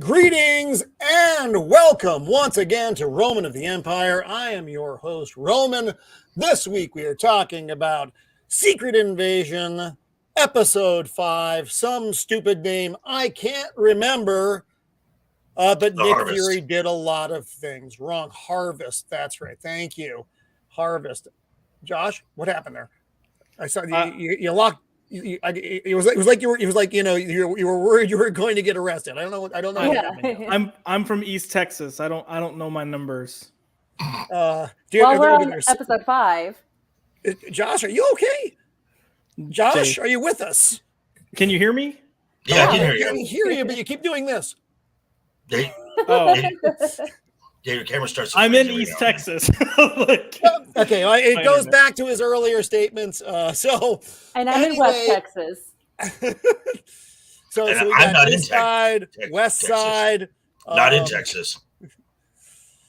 Greetings and welcome once again to Roman of the Empire. I am your host, Roman. This week we are talking about Secret Invasion, Episode 5, some stupid name I can't remember, but Nick Harvest. Fury did a lot of things wrong. Harvest, that's right. Thank you. Harvest. Josh, what happened there? I saw you locked. It was like you were worried you were going to get arrested. I don't know. What happened. I'm from East Texas. I don't know my numbers. We're on episode 5. Josh, are you okay? Josh, are you with us? Can you hear me? Yeah, I can hear you. I can hear you, but you keep doing this. Yeah, your camera starts. I'm in East Texas. Okay, it goes back to his earlier statements. And I'm in West Texas. so we got East side, West side. Not in Texas.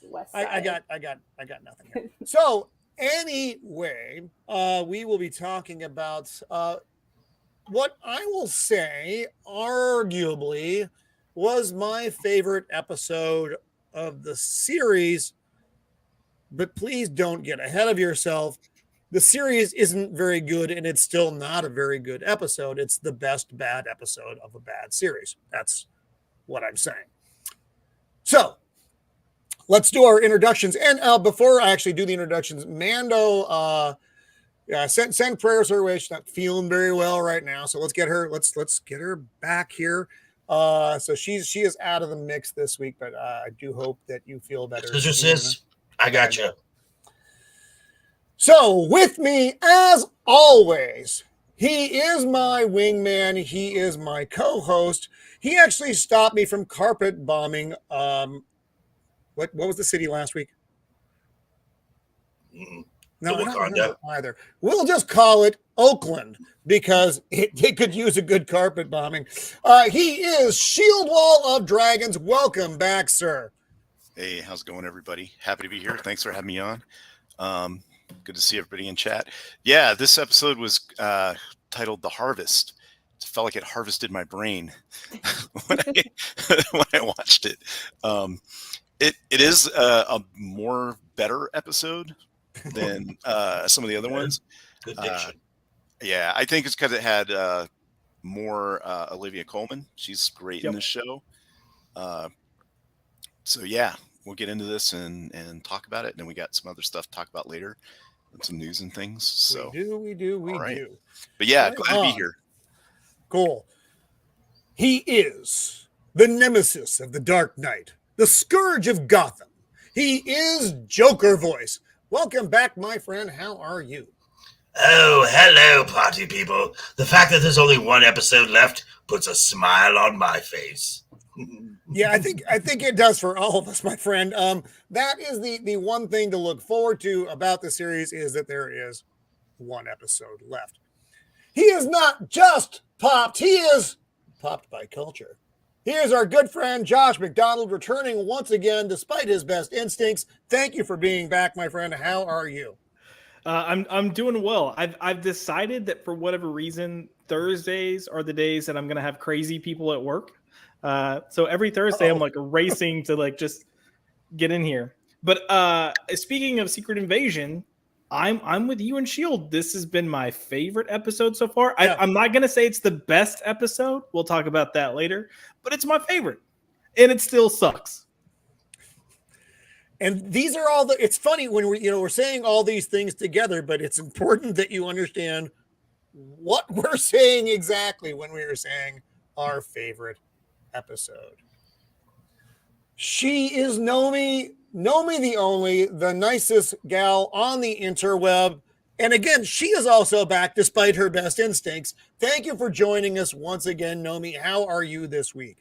West side. I got nothing here. So anyway, we will be talking about what I will say arguably was my favorite episode of the series, but please don't get ahead of yourself. The series isn't very good, and it's still not a very good episode. It's the best bad episode of a bad series. That's what I'm saying. So let's do our introductions. And before I actually do the introductions, Mando send prayers her way. She's not feeling very well right now, so let's get her. Let's get her back here. So she is out of the mix this week, but I do hope that you feel better. Sister sis, I got you. So with me, as always, he is my wingman. He is my co-host. He actually stopped me from carpet bombing. What was the city last week? No, I don't remember either. We'll just call it Oakland because it could use a good carpet bombing. He is Shield Wall of Dragons. Welcome back, sir. Hey, how's it going, everybody? Happy to be here. Thanks for having me on. Good to see everybody in chat. Yeah, this episode was titled The Harvest. It felt like it harvested my brain when I watched it. It is a more better episode than some of the other ones. Good diction. Yeah, I think it's because it had more Olivia Colman. She's great in this show. So yeah, we'll get into this and talk about it. And then we got some other stuff to talk about later, and some news and things. So we do. But yeah, glad to be here. Cool. He is the nemesis of the Dark Knight, the scourge of Gotham. He is Joker Voice. Welcome back, my friend. How are you? Oh, hello, party people. The fact that there's only one episode left puts a smile on my face. Yeah, I think it does for all of us, my friend. That is the one thing to look forward to about the series is that there is one episode left. He is not just popped. He is popped by culture. Here's our good friend, Josh McDonald, returning once again, despite his best instincts. Thank you for being back, my friend. How are you? I'm doing well. I've decided that for whatever reason, Thursdays are the days that I'm going to have crazy people at work. So every Thursday I'm like racing to just get in here. But speaking of Secret Invasion, I'm with you and Shield. This has been my favorite episode so far. Yeah. I'm not going to say it's the best episode. We'll talk about that later. But it's my favorite. And it still sucks. And these are all it's funny when we're saying all these things together, but it's important that you understand what we're saying exactly when we are saying our favorite episode. She is Nomi the only, the nicest gal on the interweb. And again, she is also back despite her best instincts. Thank you for joining us once again, Nomi. How are you this week?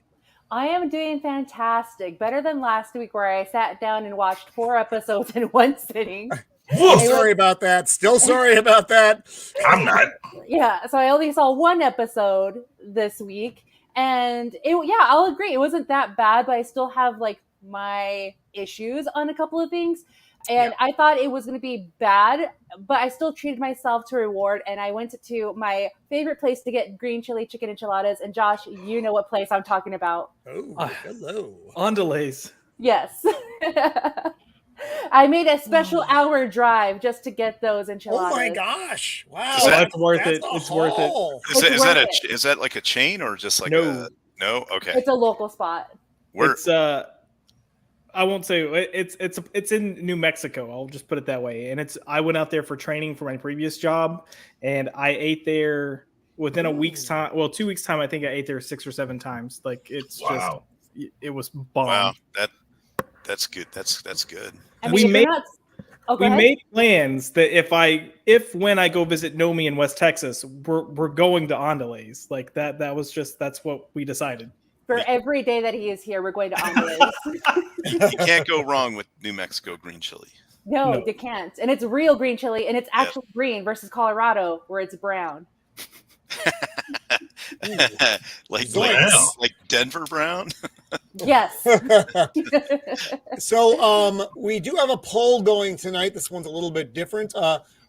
I am doing fantastic. Better than last week where I sat down and watched 4 episodes in one sitting. Sorry about that. Still sorry about that. I'm not. Yeah, so I only saw 1 episode this week. And I'll agree. It wasn't that bad, but I still have my issues on a couple of things. And I thought it was going to be bad, but I still treated myself to reward. And I went to my favorite place to get green chili chicken enchiladas. And Josh, you know what place I'm talking about. Oh, hello. Andalays. Yes. I made a special hour drive just to get those enchiladas. Oh my gosh! Wow, That's worth that's it. a It's worth it. haul. Is that like a chain or just like No. no? Okay. It's a local spot. Where It's I won't say it's in New Mexico. I'll just put it that way. And I went out there for training for my previous job, and I ate there within a week's time. Well, 2 weeks time, I think I ate there 6 or 7 times. Like it was bomb. wow, that's good. That's good. I mean, We if you're made- not- Oh, go We ahead. made plans that if when I go visit Nomi in West Texas, we're going to Andalays. Like that's what we decided. For every day that he is here, we're going to Andalays. You can't go wrong with New Mexico green chili. No, No. you can't. And it's real green chili, and it's actually green versus Colorado, where it's brown. like Wow. like Denver Brown. Yes. So we do have a poll going tonight. This one's a little bit different.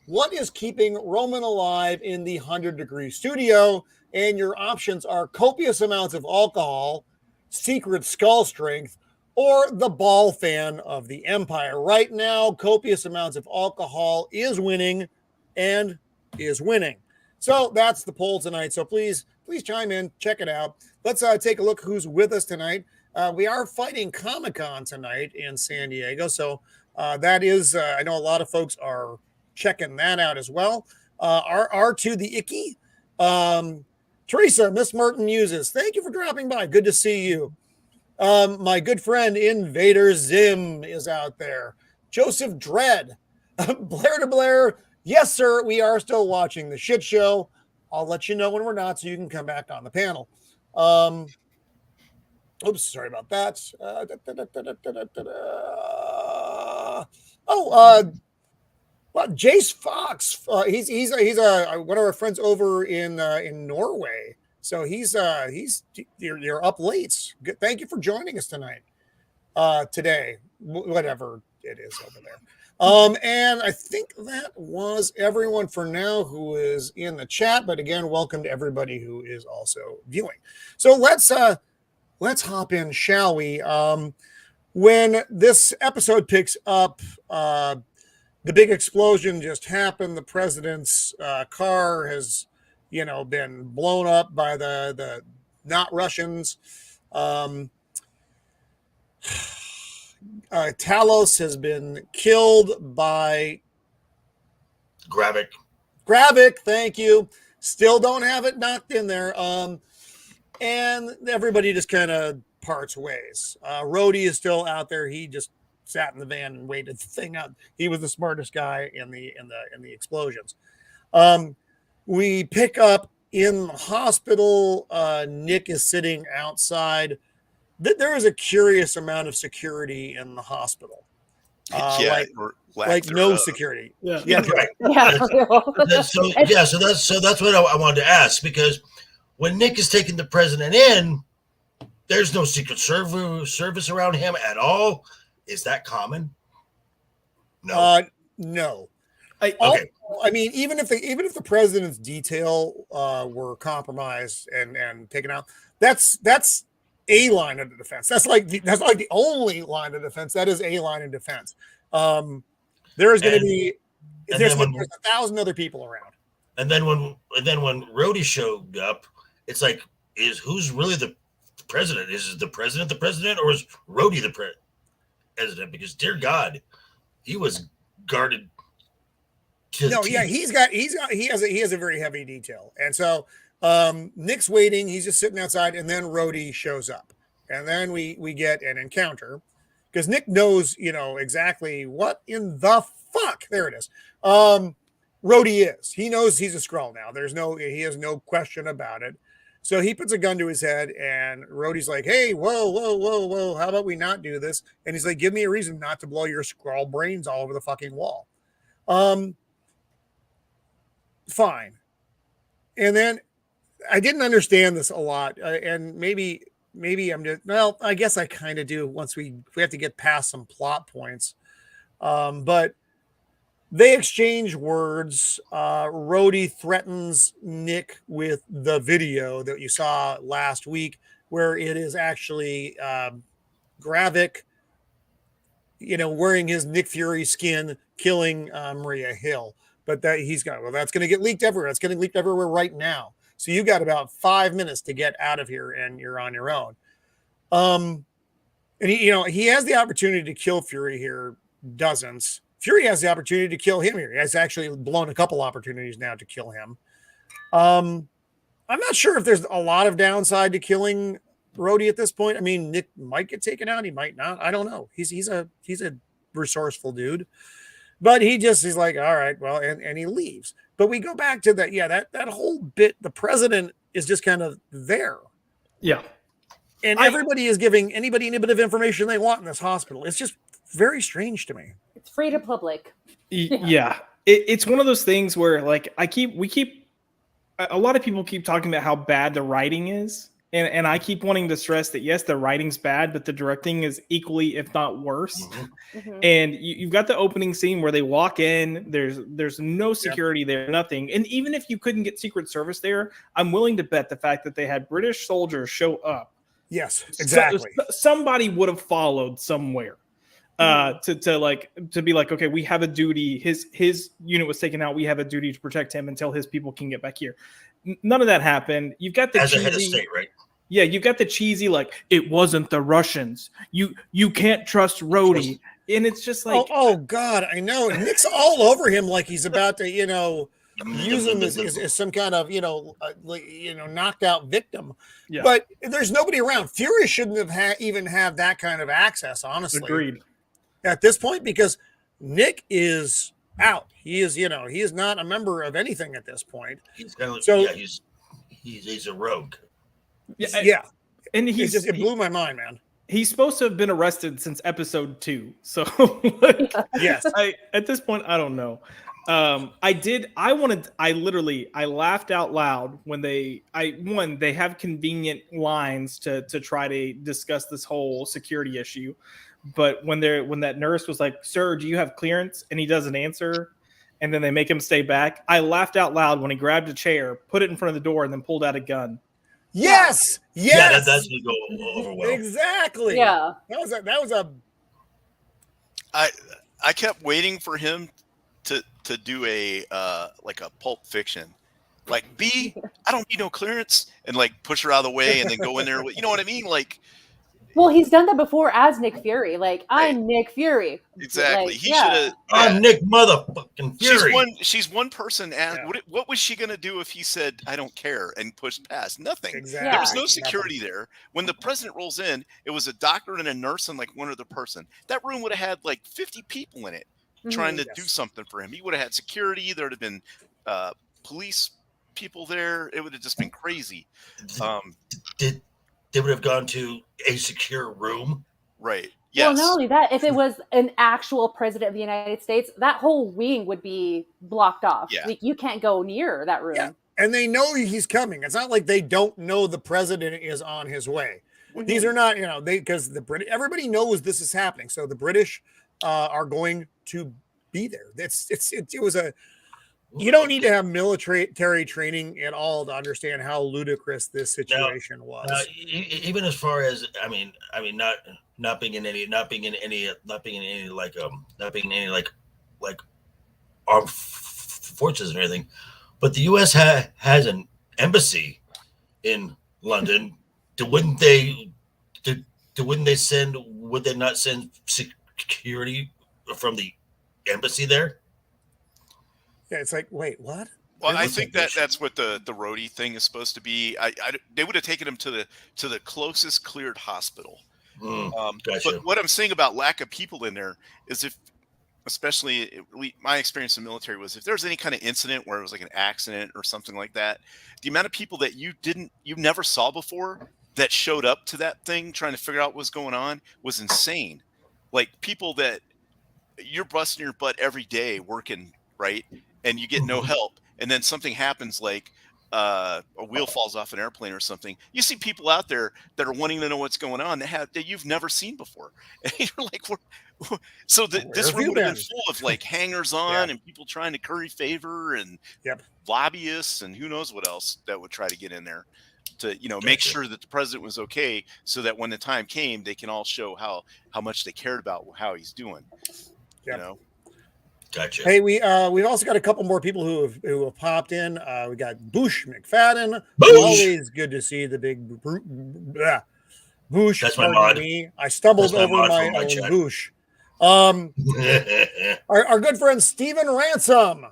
What is keeping Roman alive in the 100-degree studio? And your options are copious amounts of alcohol, secret skull strength, or the ball fan of the Empire. Right now, copious amounts of alcohol is winning and is winning. So that's the poll tonight. So please chime in, check it out. Let's take a look who's with us tonight. We are fighting Comic-Con tonight in San Diego. So that is, I know a lot of folks are checking that out as well. R2 the Icky. Teresa, Miss Merton Muses, thank you for dropping by. Good to see you. My good friend Invader Zim is out there. Joseph Dredd. Blair to Blair. Yes, sir. We are still watching the shit show. I'll let you know when we're not so you can come back on the panel. Oops, sorry about that. Well, Jace Fox. He's one of our friends over in Norway. So you're up late. Good. Thank you for joining us tonight. Today, whatever it is over there. And I think that was everyone for now who is in the chat. But again, welcome to everybody who is also viewing. So let's hop in, shall we? When this episode picks up, the big explosion just happened. The president's car has, been blown up by the not Russians. Talos has been killed by Gravik. Thank you. Still don't have it knocked in there. And everybody just kind of parts ways. Rhodey is still out there. He just sat in the van and waited the thing out. He was the smartest guy in the explosions. We pick up in the hospital. Nick is sitting outside. There is a curious amount of security in the hospital. Like no security. Yeah. Right. Yeah. So that's what I wanted to ask, because when Nick is taking the president in, there's no Secret Service around him at all. Is that common? No. No. Okay. I mean, even if the president's detail were compromised and taken out, that's a line of defense. That's like the only line of defense. That is a line of defense. There is going to be there's 1,000 other people around. And then when Rhodey showed up, it's like, who's really the president? Is the president, or is Rhodey the president? Because dear God, he was guarded. He has a very heavy detail, and so Nick's waiting. He's just sitting outside, and then Rhodey shows up, and then we get an encounter because Nick knows exactly what in the fuck there it is. Rhodey is. He knows he's a Skrull now. He has no question about it. So he puts a gun to his head, and Rhodey's like, "Hey, whoa! How about we not do this?" And he's like, "Give me a reason not to blow your Skrull brains all over the fucking wall." Fine. And then I didn't understand this a lot, and maybe I'm just I guess I kind of do once we have to get past some plot points. But they exchange words. Rhodey threatens Nick with the video that you saw last week, where it is actually Gravik, wearing his Nick Fury skin, killing Maria Hill. But that that's going to get leaked everywhere. It's getting leaked everywhere right now. So you got about 5 minutes to get out of here, and you're on your own. And he has the opportunity to kill Fury here, doesn't. Fury has the opportunity to kill him here. He has actually blown a couple opportunities now to kill him. I'm not sure if there's a lot of downside to killing Rhodey at this point. I mean, Nick might get taken out. He might not. I don't know. He's a resourceful dude, but he's like, all right, well, and he leaves. But we go back to that. Yeah, that whole bit. The president is just kind of there. Yeah. And everybody is giving anybody any bit of information they want in this hospital. It's just very strange to me. It's free to public. Yeah. It's one of those things where, like, a lot of people keep talking about how bad the writing is. And I keep wanting to stress that, yes, the writing's bad, but the directing is equally, if not worse. Mm-hmm. And you've got the opening scene where they walk in. There's no security there, nothing. And even if you couldn't get Secret Service there, I'm willing to bet the fact that they had British soldiers show up. Yes, exactly. Somebody would have followed somewhere to be like, okay, we have a duty. His unit was taken out. We have a duty to protect him until his people can get back here. None of that happened. You've got the as cheesy, a head of state, right? Yeah, you've got the cheesy, like, it wasn't the Russians. You can't trust Rhodey. And it's just like, oh God, I know. And Nick's all over him like he's about to, use him as some kind of, knocked out victim. Yeah. But there's nobody around. Fury shouldn't have even have that kind of access, honestly. Agreed. At this point, because Nick is out. He is, he is not a member of anything at this point. He's kind of, so he's a rogue. Yeah. And it blew my mind, man. He's supposed to have been arrested since episode 2. So yes, at this point, I don't know. I laughed out loud when they have convenient lines to try to discuss this whole security issue. But when that nurse was like, "Sir, do you have clearance?" and he doesn't answer, and then they make him stay back, I laughed out loud when he grabbed a chair, put it in front of the door, and then pulled out a gun. Yes. Yeah, that's going to go over well. Exactly. Yeah. That was a. I kept waiting for him to do a Pulp Fiction, like, I don't need no clearance, and like push her out of the way and then go in there. You know what I mean? Like, well, he's done that before as Nick Fury. Like, I'm Nick Fury. Exactly. Like, He should have. I'm Nick motherfucking Fury. She's one person. What was she gonna do if he said, "I don't care," and pushed past? Nothing. Exactly. There was no security there. When the president rolls in, it was a doctor and a nurse and like one other person. That room would have had like 50 people in it trying to do something for him. He would have had security. There would have been police people there. It would have just been crazy. They would have gone to a secure room. Right. Yes. Well, not only that, if it was an actual president of the United States, that whole wing would be blocked off. Yeah. Like, you can't go near that room. Yeah. And they know he's coming. It's not like they don't know the president is on his way. Mm-hmm. These are not, because the British, everybody knows this is happening. So the British are going to be there. You don't need to have military training at all to understand how ludicrous this situation was. Even as far as not being in any armed forces and everything, but the U.S. has an embassy in London. Would they not send security from the embassy there? Yeah, it's like, wait, what? Well, I think that's what the Rhodey thing is supposed to be. They would have taken him to the closest cleared hospital. Gotcha. But what I'm saying about lack of people in there is, especially my experience in the military was, if there's any kind of incident where it was like an accident or something like that, the amount of people that you never saw before that showed up to that thing trying to figure out what's going on was insane. Like, people that you're busting your butt every day working, right? And you get no help, and then something happens, like a wheel falls off an airplane or something, you see people out there that are wanting to know what's going on that you've never seen before. And you're like, so Where this have room you would have been been? full of like hangers on and people trying to curry favor and Yep. lobbyists and who knows what else that would try to get in there to, make sure that the president was okay, so that when the time came, they can all show how much they cared about how he's doing. Yep. Gotcha. Hey, we've also got a couple more people who have popped in. We got Bush McFadden. Bush! Always good to see the big Bush. That's my Pardon mod. me. I stumbled That's my over mod my from my own chat. Bush. Our good friend Stephen Ransom.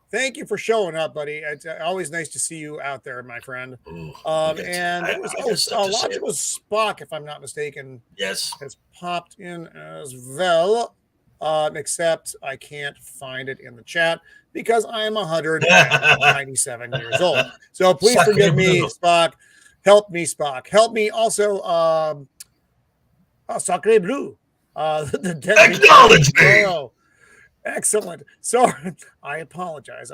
Thank you for showing up, buddy. It's always nice to see you out there, my friend. Ooh, And it was Logical Spock, if I'm not mistaken, yes, has popped in as well. Except I can't find it in the chat because I am 197 years old. So please Sacre forgive me, bleu. Spock. Help me, Spock. Help me also. Sacre Blue. Acknowledge me. Oh, excellent. So I apologize.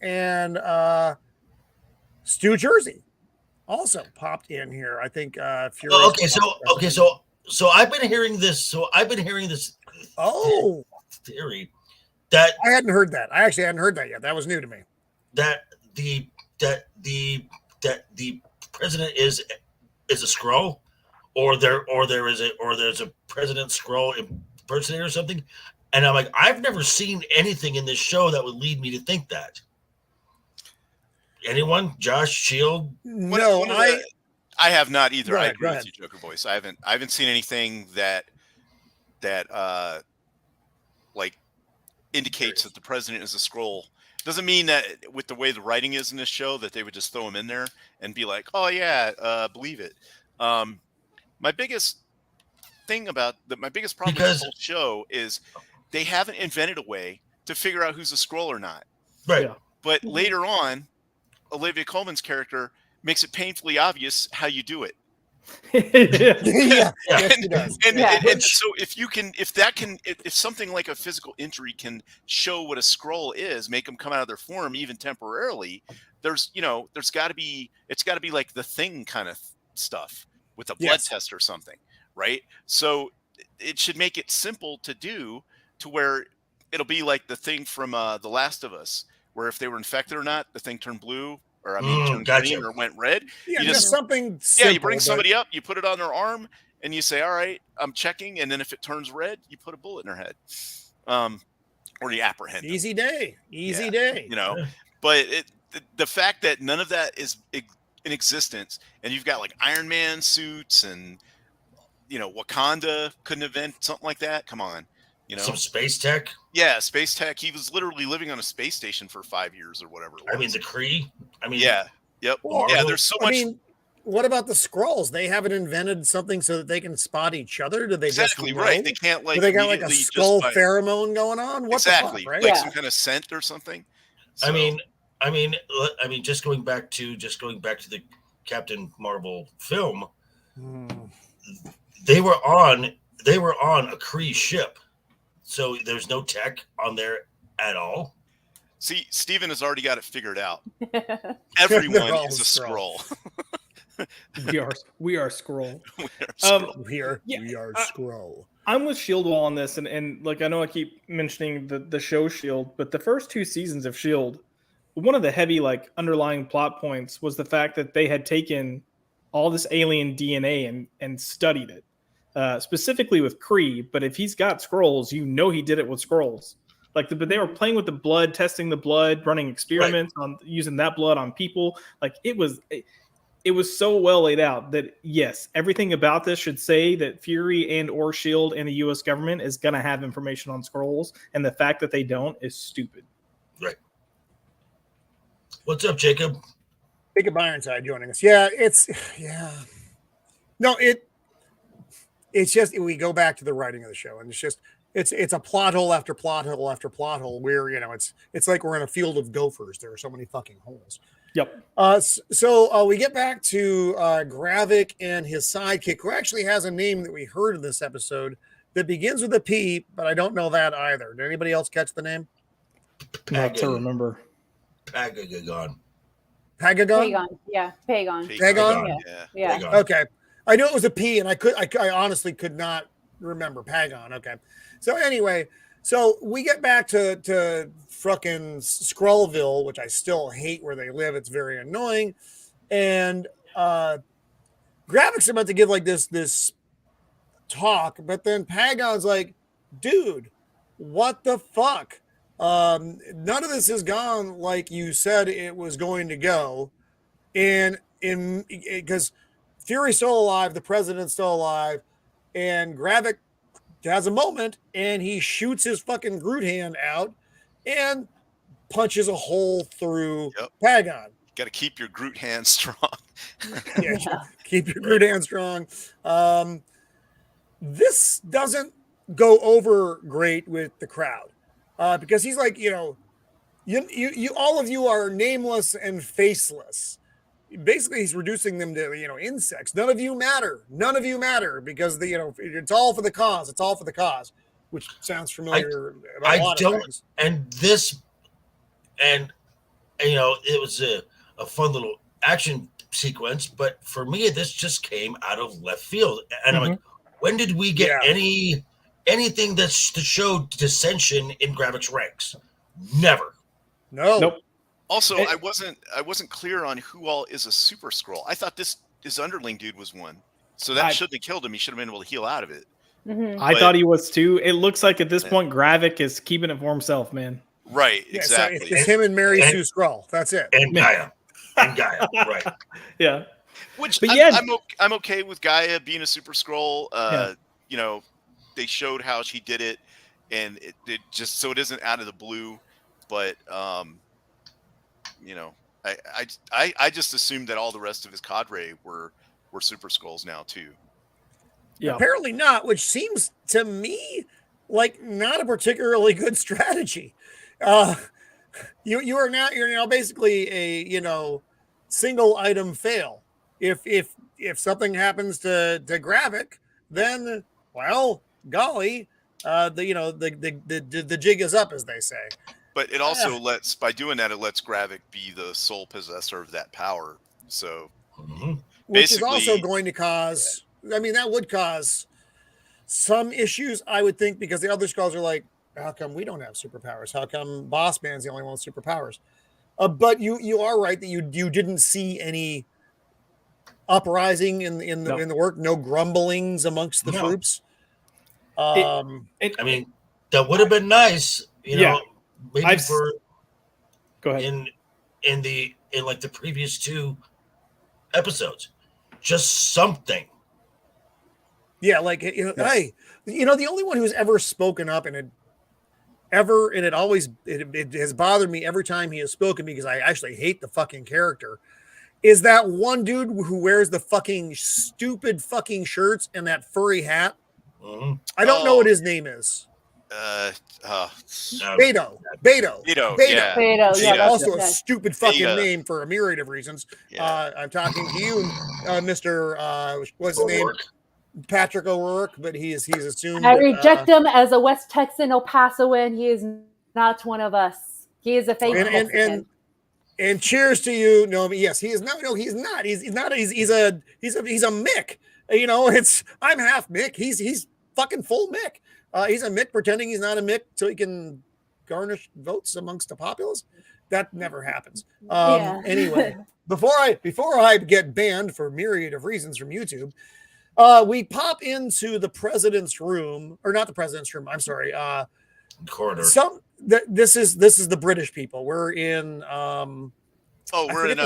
And Stu Jersey also popped in here. I think Fury. So I've been hearing this. Oh, theory that I hadn't heard that. I actually hadn't heard that yet. That was new to me. That the president is a Skrull, or there's a president Skrull impersonator or something. And I'm like, I've never seen anything in this show that would lead me to think that. Anyone? Josh, Shield? No, I have not either. I agree Go with you, Joker Voice. I haven't seen anything that like indicates that the president is a Skrull. Doesn't mean that with the way the writing is in this show that they would just throw him in there and be like, oh yeah, believe it. My biggest problem with this whole show is they haven't invented a way to figure out who's a Skrull or not. Right. Yeah. But later on, Olivia Colman's character makes it painfully obvious how you do it. Yes, he does. And so if something like a physical injury can show what a Skrull is, make them come out of their form even temporarily, it's got to be like the Thing kind of stuff with a blood test or something, right? So it should make it simple to do, to where it'll be like the Thing from The Last of Us, where if they were infected or not, the Thing turned blue. Or turned green or went red. Yeah, just something simple. Yeah, you bring somebody up, you put it on their arm, and you say, all right, I'm checking. And then if it turns red, you put a bullet in their head. Or you apprehend them. Easy day. But the fact that none of that is in existence, and you've got like Iron Man suits and, Wakanda couldn't invent something like that. Come on. Some space tech. Yeah, space tech. He was literally living on a space station for 5 years or whatever it was. I mean, the Kree. Yeah. Yep. Well, there's so much. What about the Skrulls? They haven't invented something so that they can spot each other? Do they exactly just right? They can't Do they got like a skull pheromone going on? What exactly, the fuck, right? Like some kind of scent or something. So, I mean, just going back to the Captain Marvel film, they were on a Kree ship. So there's no tech on there at all. See, Steven has already got it figured out. Everyone is a Skrull. We are Skrull. We are Skrull. I'm with Shield Wall on this, and like I know I keep mentioning the show Shield, but the first 2 seasons of Shield, one of the heavy like underlying plot points was the fact that they had taken all this alien DNA and studied it. Specifically with Kree, but if he's got Skrulls, he did it with Skrulls. But they were playing with the blood, testing the blood, running experiments on using that blood on people. Like it was so well laid out that yes, everything about this should say that Fury and or Shield and the U.S. government is going to have information on Skrulls, and the fact that they don't is stupid. Right. What's up, Jacob? Jacob Ironside joining us. It's just we go back to the writing of the show, and it's just it's a plot hole after plot hole after plot hole where it's like we're in a field of gophers. There are so many fucking holes. Yep. So we get back to Gravik and his sidekick, who actually has a name that we heard in this episode that begins with a P, but I don't know that either. Did anybody else catch the name? Not to remember. Pagagon. Pagagon? Pagon. Yeah, Pagon. Pagon? Yeah. Yeah. Yeah. Okay. I knew it was a P, and I honestly could not remember Pagon. Okay. So anyway, so we get back to fucking Skrullville, which I still hate where they live. It's very annoying. And Gravik's about to give like this talk, but then Pagon's like, dude, what the fuck? None of this has gone like you said it was going to go. And because Fury's still alive, the president's still alive, and Gravik has a moment and he shoots his fucking Groot hand out and punches a hole through Pagon. Got to keep your Groot hand strong. Yeah, keep your Groot hand strong. This doesn't go over great with the crowd because he's like, you all of you are nameless and faceless. Basically, he's reducing them to insects. None of you matter. None of you matter because it's all for the cause. It's all for the cause, which sounds familiar. I don't. And this, and it was a fun little action sequence, but for me, this just came out of left field, and I'm like, when did we get anything that showed dissension in Gravik's ranks? Never. No. Nope. Also, I wasn't clear on who all is a Super Skrull. I thought this underling dude was one, so that shouldn't have killed him. He should have been able to heal out of it. I thought he was too. It looks like at this point, Gravik is keeping it for himself, man. Right, Yeah, exactly. So it's him and Mary Sue Skrull. That's it. And Gaia. Right. Yeah. Which But I'm okay with Gaia being a Super Skrull. They showed how she did it, and it just so it isn't out of the blue. But I just assumed that all the rest of his cadre were Super Skrulls now too. Yeah. Apparently not, which seems to me like not a particularly good strategy. You're now basically a single item fail. If something happens to Gravik, then golly, the jig is up, as they say. But it also by doing that, it lets Gravik be the sole possessor of that power. So, which is also going to cause. I mean, that would cause some issues, I would think, because the other Skrulls are like, how come we don't have superpowers? How come Boss Man's the only one with superpowers? But you are right that you didn't see any uprising in the work, no grumblings amongst the troops. I mean, that would have been nice, maybe go ahead. in like the previous two episodes, just something. Yeah, like hey, the only one who's ever spoken up and it has bothered me every time he has spoken because I actually hate the fucking character. Is that one dude who wears the fucking stupid fucking shirts and that furry hat? I don't know what his name is. Beto. Yeah, Also a stupid fucking name for a myriad of reasons. Yeah. I'm talking to you, Mr. What's his name? Patrick O'Rourke, but he is assumed. I reject him as a West Texan El Pasoan. He is not one of us. He is a fake Mexican. And cheers to you. No, but yes, he is not. No, he's not. He's not. He's a Mick. I'm half Mick. He's fucking full Mick. He's a Mick pretending he's not a Mick so he can garnish votes amongst the populace. That never happens. Anyway, before I get banned for myriad of reasons from YouTube, we pop into the president's room, or not the president's room. I'm sorry. Corridor. This is the British people. We're in. We're in.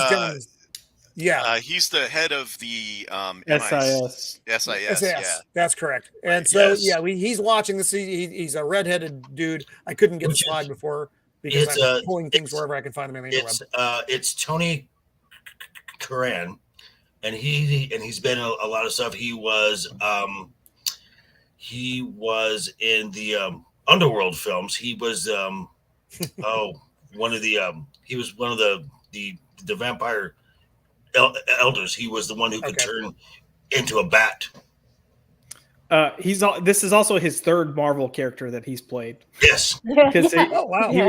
He's the head of the SIS. SIS. Yeah, that's correct. And he's watching this. He's a redheaded dude. I couldn't get the slide before because I'm pulling things wherever I can find them in the interweb. It's Tony Curran, and he's been in a lot of stuff. He was in the Underworld films. He was one of the vampire elders. He was the one who could turn into a bat. This is also his third Marvel character that he's played. Yes. Because Oh, wow. he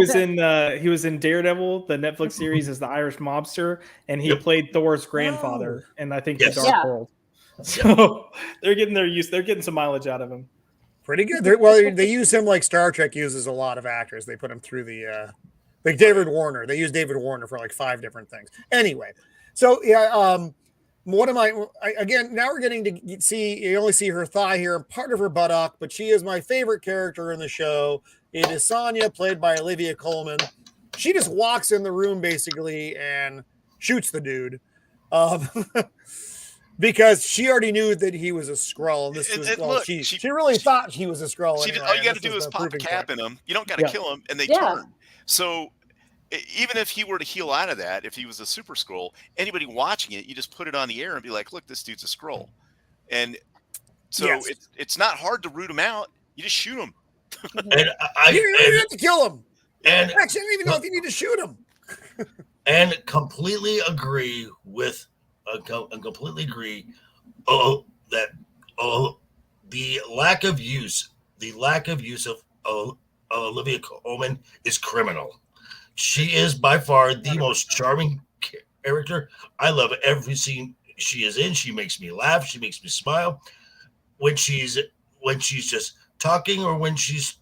was in Daredevil, the Netflix series, as the Irish mobster, and he Yep. played Thor's grandfather, and I think Yes. the Dark Yeah. World. So they're getting their use. They're getting some mileage out of him. Pretty good. They use him like Star Trek uses a lot of actors. They put him through the like David Warner. They use David Warner for like 5 different things. Anyway, so yeah, what am I again? Now we're getting to see. You only see her thigh here and part of her buttock, but she is my favorite character in the show. It is Sonya, played by Olivia Colman. She just walks in the room basically and shoots the dude. Because she already knew that he was a Skrull. This was look, she really thought he was a Skrull. All you got to do is pop a cap in him. You don't got to kill him, and they turn. So even if he were to heal out of that, if he was a Super Skrull, anybody watching it, you just put it on the air and be like, "Look, this dude's a Skrull," and so it's not hard to root him out. You just shoot him. And you don't even have to kill him. And actually, I don't even know if you need to shoot him. And completely agree with. And completely agree that the lack of use of Olivia Colman is criminal. She is by far the most charming character. I love every scene she is in. She makes me laugh. She makes me smile when she's just talking or when she's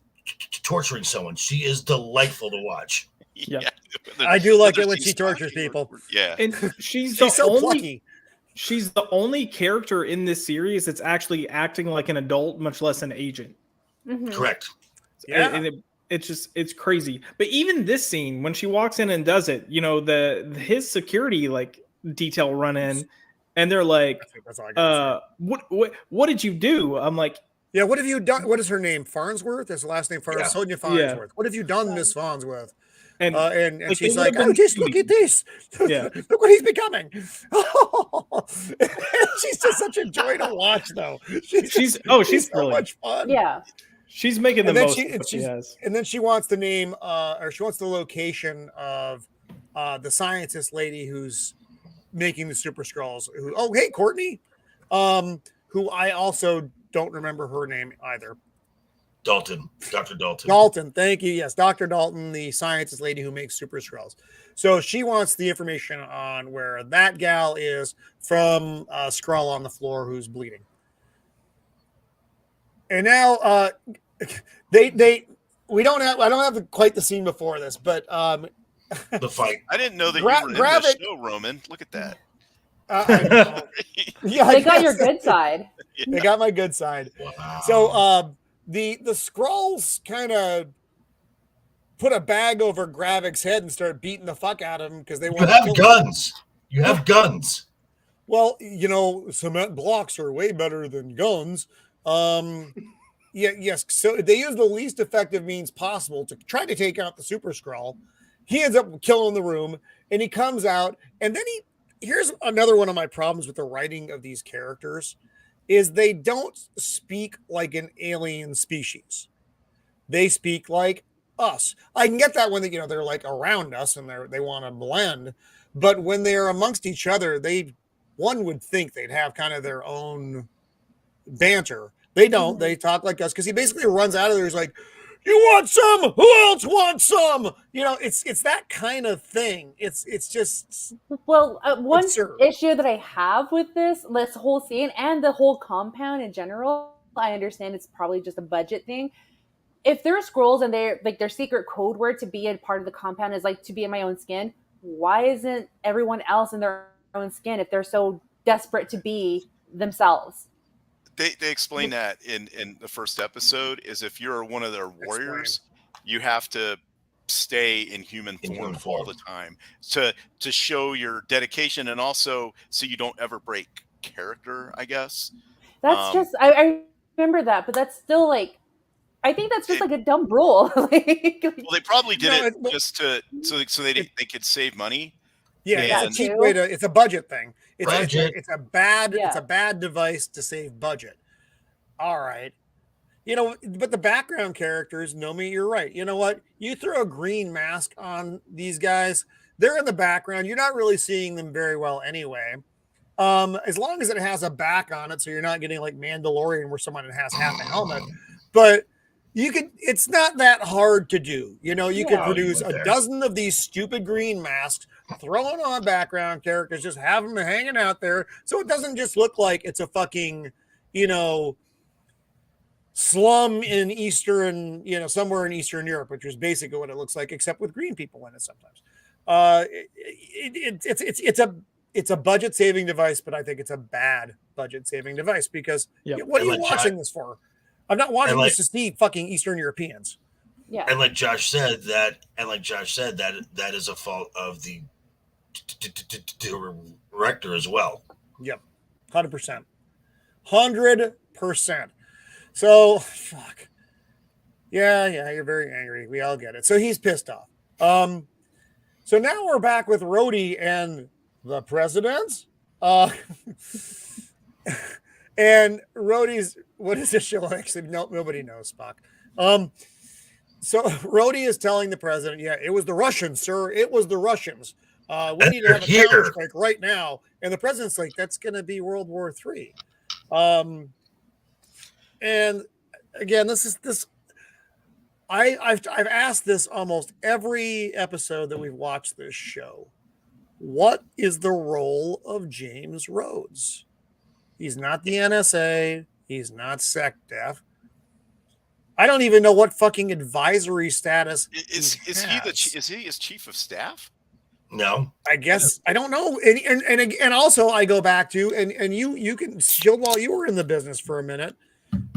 torturing someone. She is delightful to watch. Yeah. I do like it when she tortures people. Yeah. And she's so plucky. She's the only character in this series that's actually acting like an adult, much less an agent. Mm-hmm. Correct. Yeah. And it's crazy. But even this scene, when she walks in and does it, his security like detail run in, and they're like, what did you do? I'm like, yeah, what have you done? What is her name? Farnsworth? Is the last name Farnsworth? Yeah. Sonia Farnsworth. Yeah. What have you done, Miss Farnsworth? and And she's like, oh, just look at this. Yeah. Look what he's becoming. She's just such a joy to watch, though. She's so much fun. Yeah. She's making the most of what she has. And then she wants the name, or she wants the location of the scientist lady who's making the Super Skrulls. Hey, Courtney, who I also don't remember her name either. Dr. Dalton. Dalton, thank you. Yes, Dr. Dalton, the scientist lady who makes Super Skrulls. So she wants the information on where that gal is from Skrull on the floor who's bleeding. And now I don't have quite the scene before this, but the fight. I didn't know that you were in the show, Roman. Look at that. I know. Yeah, they got your good side. They got my good side. Wow. So the Skrulls kind of put a bag over Gravik's head and start beating the fuck out of him because they want to have guns. You have guns. Well, cement blocks are way better than guns. Yes. So they use the least effective means possible to try to take out the Super Skrull. He ends up killing the room, and he comes out, and then here's another one of my problems with the writing of these characters is they don't speak like an alien species. They speak like us. I can get that when they're like around us and they want to blend, but when they're amongst each other, one would think they'd have kind of their own banter. They don't. They talk like us because he basically runs out of there. He's like, "You want some? Who else wants some?" It's that kind of thing. It's just one absurd. issue that I have with this whole scene and the whole compound in general. I understand it's probably just a budget thing. If they're Skrulls and they're like their secret code word to be a part of the compound is like to be in my own skin, why isn't everyone else in their own skin if they're so desperate to be themselves? They explain that in the first episode is if you're one of their warriors, you have to stay in human form all the time to show your dedication and also so you don't ever break character, I guess. That's I remember that, but that's still like I think that's just like a dumb rule. Well, they probably did it just so they could save money. Yeah, it's a cheap way to. It's a budget thing. It's a bad device to save budget. All right, but the background characters, Nomi, you're right. You know what? You throw a green mask on these guys, they're in the background. You're not really seeing them very well anyway. as long as it has a back on it, so you're not getting like Mandalorian where someone has half a helmet. But you could, it's not that hard to do. You know, you could produce a dozen of these stupid green masks, throw it on background characters, just have them hanging out there, so it doesn't just look like it's a fucking, you know, slum in Eastern, you know, somewhere in Eastern Europe, which is basically what it looks like, except with green people in it sometimes. It's a budget saving device, but I think it's a bad budget saving device because what are you watching this for? I'm not watching this to see fucking Eastern Europeans. Yeah. And like Josh said, that is a fault of the director as well. Yep. 100%. 100%. So, fuck. Yeah, you're very angry. We all get it. So he's pissed off. So now we're back with Rhodey and the president. And Rhodey's, what is this show? Actually, nobody knows, Spock. So Rhodey is telling the president, yeah, it was the Russians, sir. It was the Russians. We need to have a counter strike right now. And the president's like, that's going to be World War III. And again, I've asked this almost every episode that we've watched this show. What is the role of James Rhodes? He's not the NSA. He's not SecDef. I don't even know what fucking advisory status is he his chief of staff? No, I guess I don't know. And also I go back to and you can still, while you were in the business for a minute,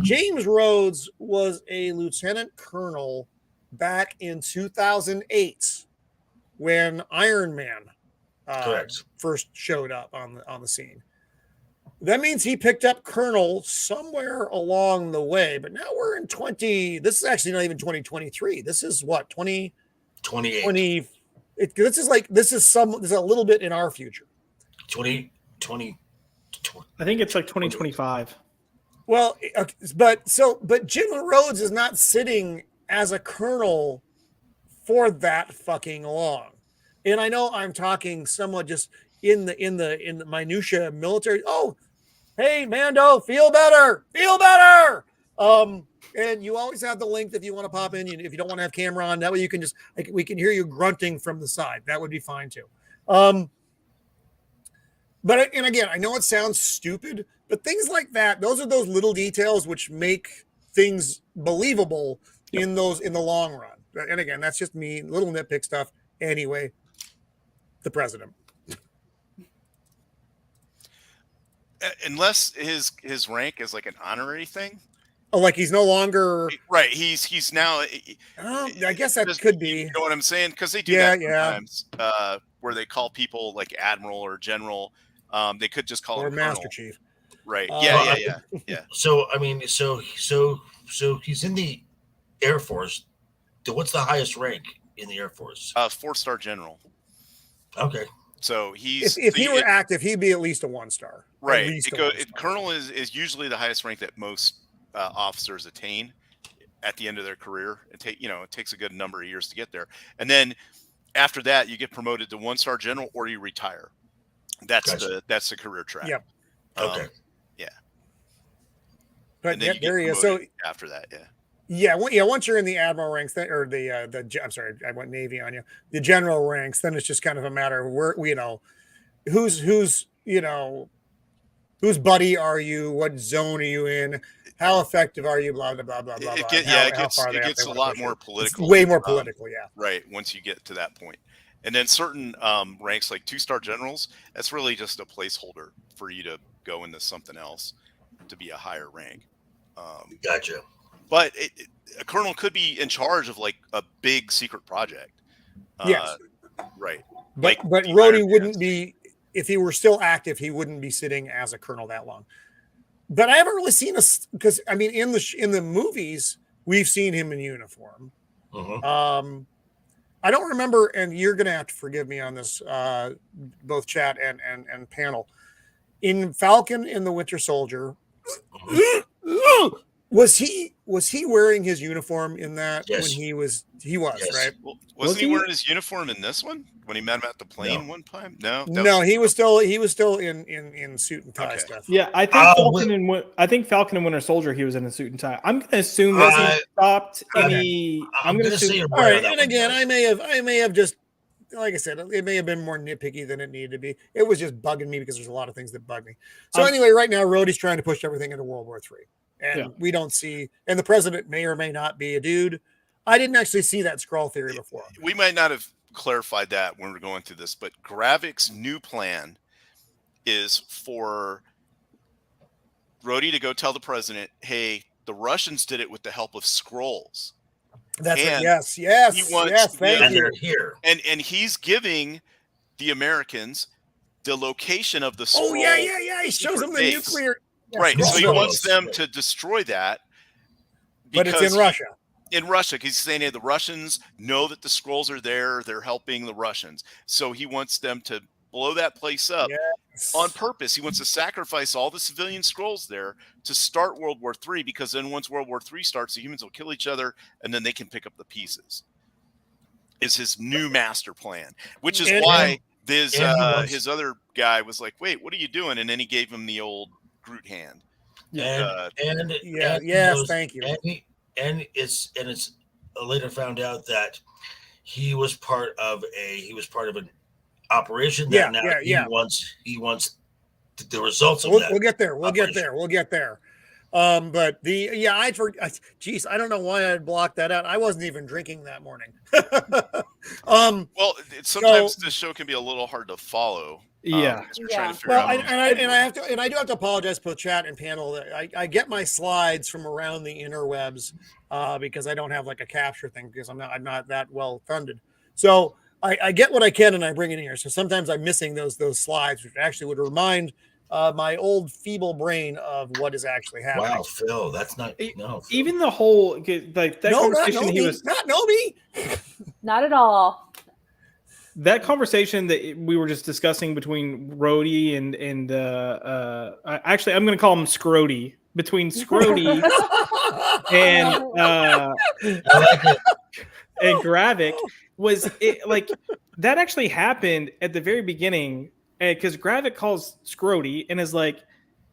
James Rhodes was a lieutenant colonel back in 2008 when Iron Man first showed up on the scene. That means he picked up colonel somewhere along the way, but now we're in this is actually not even 2023. This is what, 2028. This is a little bit in our future. 2020. I think it's like 2025. Well, but Jim Rhodes is not sitting as a colonel for that fucking long. And I know I'm talking somewhat just in the minutia military. Oh, hey Mando, feel better. And you always have the link if you want to pop in. If you don't want to have camera on, that way you can just we can hear you grunting from the side. That would be fine too. But again, I know it sounds stupid, but things like that, those are those little details which make things believable in the long run. And again, that's just me, little nitpick stuff. Anyway, the president. Unless his rank is like an honorary thing. Oh, like he's no longer right. He's now. I guess that could be. You know what I'm saying? Because they do that sometimes, where they call people like admiral or general. They could just call him Master colonel. Chief. Right. Yeah. So I mean, so he's in the Air Force. What's the highest rank in the Air Force? 4-star general. Okay. So he's if he were active, he'd be at least a 1-star. Right. Colonel is usually the highest rank that most officers attain at the end of their career. It takes a good number of years to get there, and then after that, you get promoted to 1-star general or you retire. That's the career track. Yep. Okay. Yeah. But there you go. So after that, once you're in the admiral ranks, or I'm sorry, I went Navy on you. The general ranks, then it's just kind of a matter of where, who's buddy are you? What zone are you in? How effective are you? Blah blah blah blah blah. It gets a lot more political. It's way more political, yeah. Right. Once you get to that point, and then certain ranks like 2-star generals, that's really just a placeholder for you to go into something else to be a higher rank. Gotcha. But a colonel could be in charge of like a big secret project. Yes. Right. But Rhodey wouldn't be, if he were still active, he wouldn't be sitting as a colonel that long. But I haven't really seen because I mean, in the movies, we've seen him in uniform. Uh-huh. I don't remember, and you're going to have to forgive me on this, both chat and panel. In Falcon and the Winter Soldier, was he was he wearing his uniform in that Yes. when he was Yes. right? Well, Was wasn't he he? wearing his uniform in this one when he met him at the plane one time? No, that No, he was still in suit and tie Okay. stuff. Yeah, I think Falcon and Winter Soldier, he was in a suit and tie. I'm going to assume that he stopped any. I'm going gonna to say assume. you're All right right, on that and one, again, guys. I may have just, like I said, it may have been more nitpicky than it needed to be. It was just bugging me because there's a lot of things that bug me. So anyway, right now, Rhodey's trying to push everything into World War III, and we don't see. And the president may or may not be a dude. I didn't actually see that scroll theory before. We might not have clarified that when we're going through this, but Gravik's new plan is for Rhodey to go tell the president, "Hey, the Russians did it with the help of scrolls." That's it. And Yes, he wants to thank give- And you. they're here. And he's giving the Americans the location of the scroll. Oh yeah. He shows them the base. nuclear. Right. Yes, So he scrolls. wants them to destroy that. but it's because in Russia. In Russia, because he's saying, hey, the Russians know that the scrolls are there. They're helping the Russians. So he wants them to blow that place up Yes. on purpose. He wants to sacrifice all the civilian scrolls there to start World War III, because then once World War III starts, the humans will kill each other and then they can pick up the pieces. Is his new master plan, which is why his other guy was like, wait, what are you doing? And then he gave him the old Groot hand. And thank you. And it's later found out that he was part of an operation that he wants the results of that. We'll get there. We'll get there. But I don't know why I blocked that out. I wasn't even drinking that morning. Well, sometimes this show can be a little hard to follow. Because we're trying to figure out. I do have to apologize for the chat and panel. I get my slides from around the interwebs because I don't have like a capture thing because I'm not that well funded. So I get what I can and I bring it in here. So sometimes I'm missing those slides, which actually would remind my old feeble brain of what is actually happening. Wow, Phil, that's not no. Phil. Even the whole like that conversation not at all. That conversation that we were just discussing between Rhodey and actually I'm going to call him Scrody, between Scrody and and Gravik, was it like that actually happened at the very beginning, because Gravik calls Scrody and is like,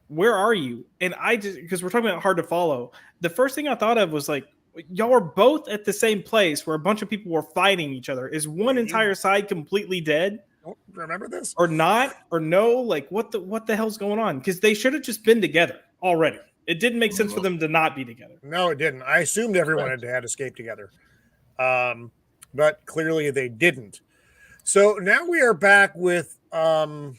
where are you? And I just, because we're talking about hard to follow, the first thing I thought of was like, y'all are both at the same place where a bunch of people were fighting each other. Is one entire side completely dead? Don't remember this or not? Or no? Like what the hell's going on? Because they should have just been together already. It didn't make sense for them to not be together. No, it didn't. I assumed everyone had escaped together, but clearly they didn't. So now we are back with also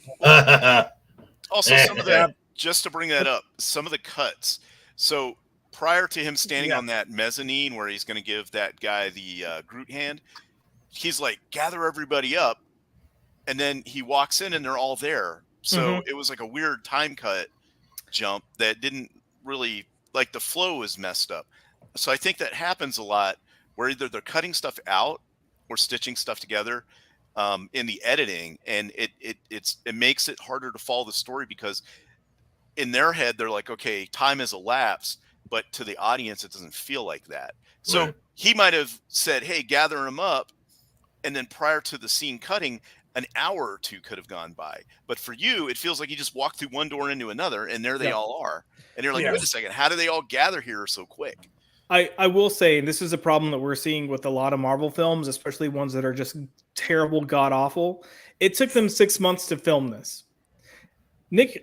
some of the, just to bring that up, some of the cuts. So prior to him standing on that mezzanine where he's going to give that guy the Groot hand, he's like, gather everybody up. And then he walks in and they're all there. So it was like a weird time cut jump that didn't really, like, the flow was messed up. So I think that happens a lot where either they're cutting stuff out or stitching stuff together in the editing. And it makes it harder to follow the story, because in their head, they're like, okay, time has elapsed. But to the audience, it doesn't feel like that. So he might have said, hey, gather them up. And then prior to the scene cutting, an hour or two could have gone by. But for you, it feels like you just walked through one door into another, and there they all are. And you're like, wait a second, how do they all gather here so quick? I will say, and this is a problem that we're seeing with a lot of Marvel films, especially ones that are just terrible, god-awful. It took them 6 months to film this. Nick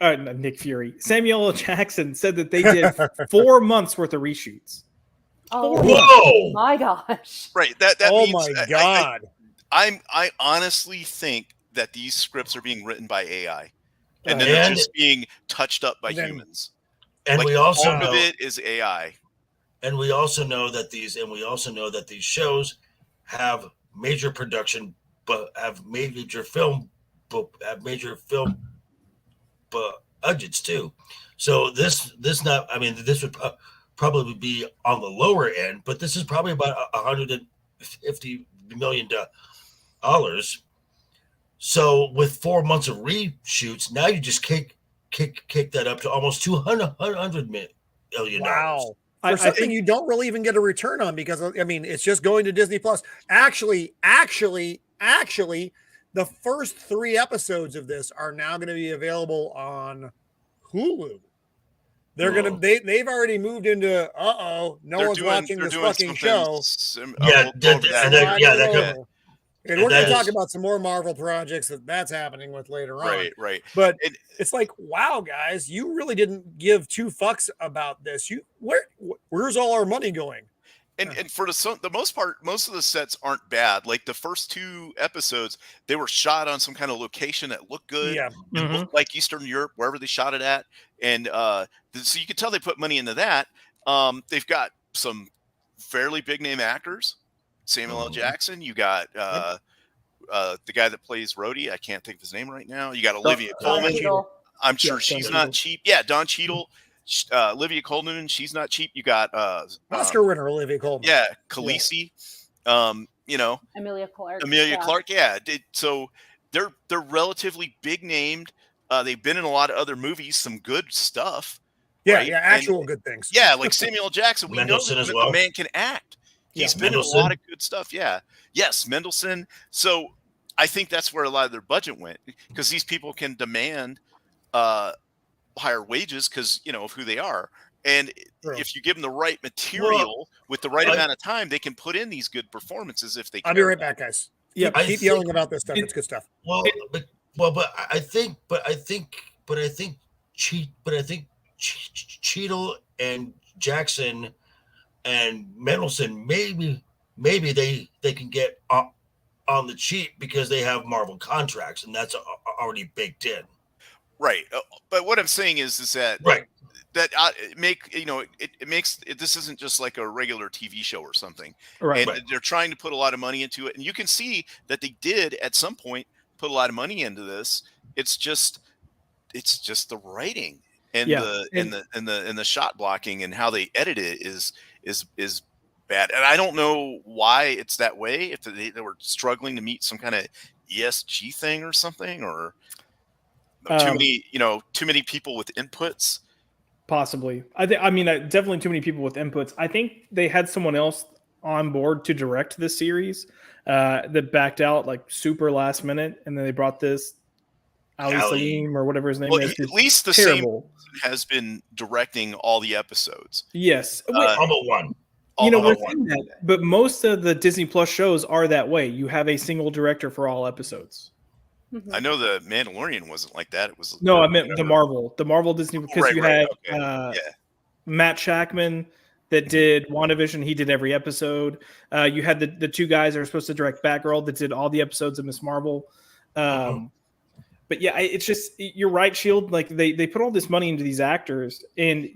Fury, Samuel L. Jackson said that they did 4 months worth of reshoots. Oh, my gosh! Right. That oh means, my god! I honestly think that these scripts are being written by AI, and then they're just being touched up by humans. And like, we also all know of it is AI. And we also know that these shows have major production, but have major film budgets too. So this would probably be on the lower end, but this is probably about $150 million. So with 4 months of reshoots, now you just kick that up to almost $200 million. Wow. for something you don't really even get a return on, because I mean, it's just going to Disney Plus. Actually, the first 3 episodes of this are now going to be available on Hulu. They're gonna they've already moved into no one's watching this fucking show. Yeah, And we're going to talk about some more Marvel projects that's happening with later on. Right. But it's like, wow, guys, you really didn't give 2 fucks about this. Where's all our money going? And for the most part, most of the sets aren't bad. Like the first 2 episodes, they were shot on some kind of location that looked good. Yeah. It looked like Eastern Europe, wherever they shot it at. And so you could tell they put money into that. They've got some fairly big name actors. Samuel L. Jackson. You got the guy that plays Rhodey. I can't think of his name right now. You got Olivia Colman. I'm sure she's not cheap. Yeah, Don Cheadle. Olivia Colman. She's not cheap. You got Oscar winner Olivia Colman. Yeah, Khaleesi. Emilia Clarke. Yeah. So they're relatively big named. They've been in a lot of other movies. Some good stuff. Yeah, right? actual good things. Yeah, like Samuel Jackson. We know that the man can act. He's been in a lot of good stuff. Yeah. Yes, Mendelsohn. So I think that's where a lot of their budget went, because these people can demand higher wages because, of who they are. And if you give them the right material with the right amount of time, they can put in these good performances if they can. I'll be right back, guys. Yeah, keep yelling about this stuff. It's good stuff. But I think Cheadle and Jackson and Mendelsohn, maybe they can get on the cheap because they have Marvel contracts, and that's already baked in. Right. But what I'm saying is that that it makes this isn't just like a regular TV show or something. Right. And they're trying to put a lot of money into it, and you can see that they did at some point put a lot of money into this. It's just the writing and the shot blocking and how they edit it is bad. And I don't know why it's that way. If they were struggling to meet some kind of ESG thing or something, or too many people with inputs. Possibly. I mean, definitely too many people with inputs. I think they had someone else on board to direct this series that backed out like super last minute, and then they brought this Ali Salim or whatever his name is. At least the terrible. Same has been directing all the episodes. Yes, almost one. But most of the Disney Plus shows are that way. You have a single director for all episodes. I know the Mandalorian wasn't like that. It was I meant the Marvel Disney, because you had Matt Shackman that did WandaVision. He did every episode. You had the 2 guys that are supposed to direct Batgirl that did all the episodes of Miss Marvel. But yeah, it's just, you're right, Shield. Like they put all this money into these actors, and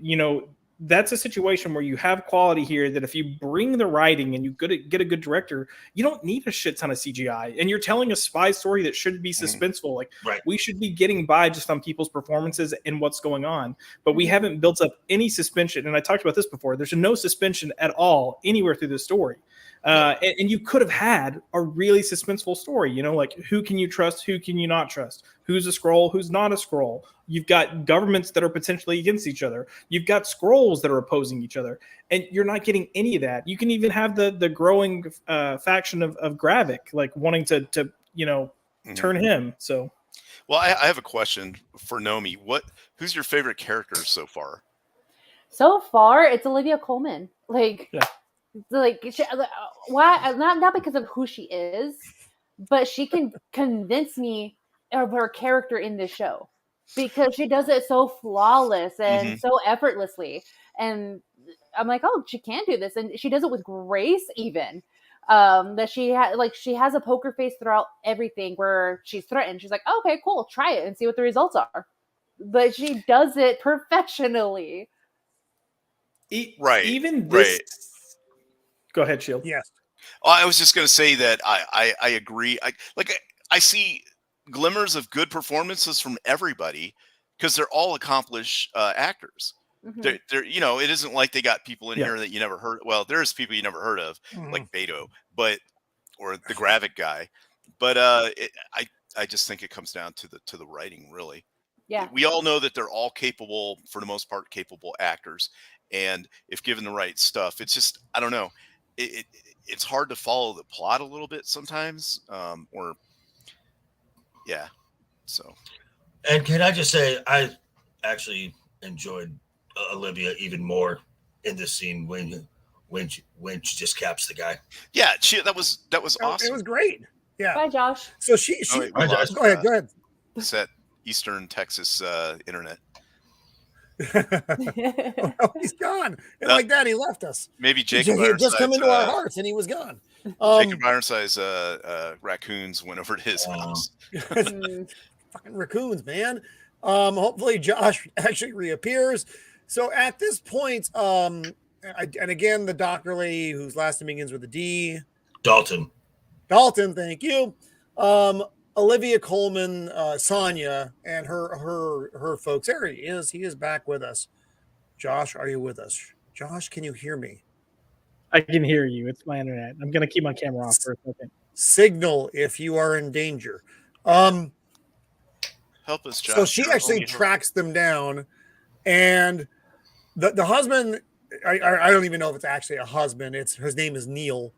that's a situation where you have quality here that if you bring the writing and you get a good director, you don't need a shit ton of CGI. And you're telling a spy story that should be suspenseful. Like we should be getting by just on people's performances and what's going on. But we haven't built up any suspension. And I talked about this before. There's no suspension at all anywhere through the story. And you could have had a really suspenseful story, like who can you trust? Who can you not trust? Who's a Skrull? Who's not a Skrull? You've got governments that are potentially against each other. You've got Skrulls that are opposing each other, and you're not getting any of that. You can even have the growing faction of Gravik, like wanting to turn him. So, well, I have a question for Nomi. Who's your favorite character so far? So far, it's Olivia Colman. Why? Not because of who she is, but she can convince me of her character in this show, because she does it so flawless and so effortlessly. And I'm like, oh, she can do this, and she does it with grace. Even that she has a poker face throughout everything. Where she's threatened, she's like, oh, okay, cool, try it and see what the results are. But she does it professionally. Even this. Go ahead, Shield. Yes. I was just going to say that I agree. I see glimmers of good performances from everybody, because they're all accomplished actors. They're it isn't like they got people in here that you never heard. Well, there's people you never heard of, like Beto, or the Gravik guy. But I just think it comes down to the writing, really. Yeah. We all know that they're all capable, for the most part, capable actors. And if given the right stuff, it's just, I don't know. It's hard to follow the plot a little bit sometimes. So. And can I just say, I actually enjoyed Olivia even more in this scene when she just caps the guy. Yeah, that was awesome. It was great. Yeah. Bye, Josh. So she wait, Hi, Josh. go ahead. It's that Eastern Texas internet. Oh, he's gone. And like that, he left us. Maybe He Jacob had just come into our Ironside's, hearts and he was gone. Jacob Ironside's raccoons went over to his house. Fucking raccoons, man. Hopefully Josh actually reappears. So at this point, and again, the doctor lady whose last name begins with a D. Dalton, Thank you. Olivia Colman, Sonia, and her folks. There he is. He is back with us. Josh, are you with us? Josh, can you hear me? I can hear you. It's my internet. I'm going to keep my camera off for a second. Signal if you are in danger. Help us, Josh. So she actually tracks them down, and the husband. I don't even know if it's actually a husband. His name is Neil.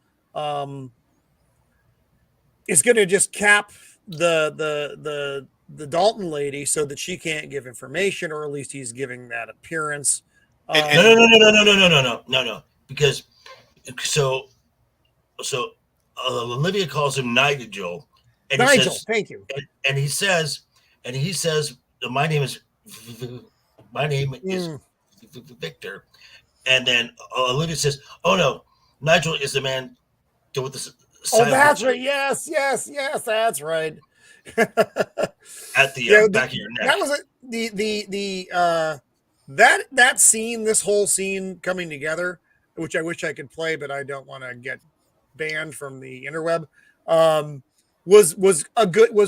Is going to just cap the Dalton lady so that she can't give information, or at least he's giving that appearance. No. Because so Olivia calls him Nigel, and Nigel, he says, thank you. And he says, my name is Victor, and then Olivia says, "Oh no, Nigel is the man with the." Oh, that's right. Yes, that's right. At the back of your neck. That was that scene. This whole scene coming together, which I wish I could play, but I don't want to get banned from the interweb. Was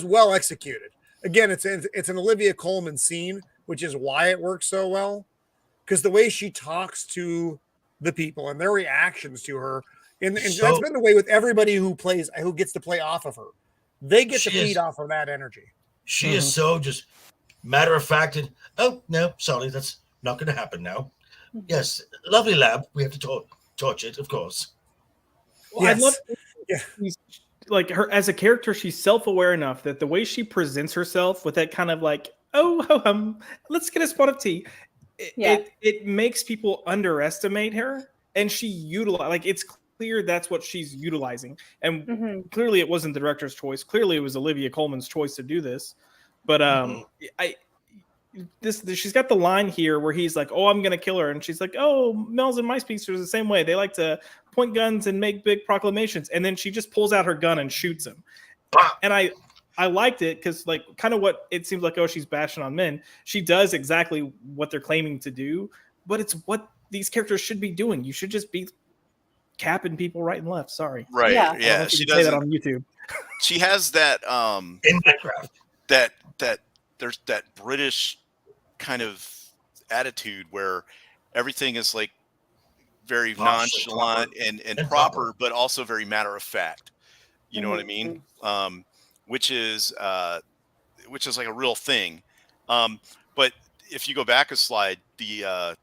well executed. Again, it's an Olivia Colman scene, which is why it works so well, because the way she talks to the people and their reactions to her. And that's been the way with everybody who gets to play off of her. They get to feed off of that energy. She is so just matter of fact. And, oh, no, sorry, that's not going to happen now. Yes, lovely lab. We have to torch it, of course. Well, yes. I love she's, like her as a character. She's self-aware enough that the way she presents herself with that kind of like, let's get a spot of tea. It makes people underestimate her, and she it's clear that's what she's utilizing, and clearly it wasn't the director's choice. Clearly it was Olivia Colman's choice to do this. But she's got the line here where he's like, "Oh, I'm gonna kill her," and she's like, "Oh, Mel's and my speakers are the same way. They like to point guns and make big proclamations." And then she just pulls out her gun and shoots him. And I liked it because like kind of what it seems like. Oh, she's bashing on men. She does exactly what they're claiming to do, but it's what these characters should be doing. You should just be capping people right and left. Sorry. Right. Yeah. She does say that on YouTube. She has that in Minecraft. That there's that British kind of attitude where everything is like very nonchalant and proper, but also very matter of fact. You know what I mean? Which is like a real thing. But if you go back a slide, the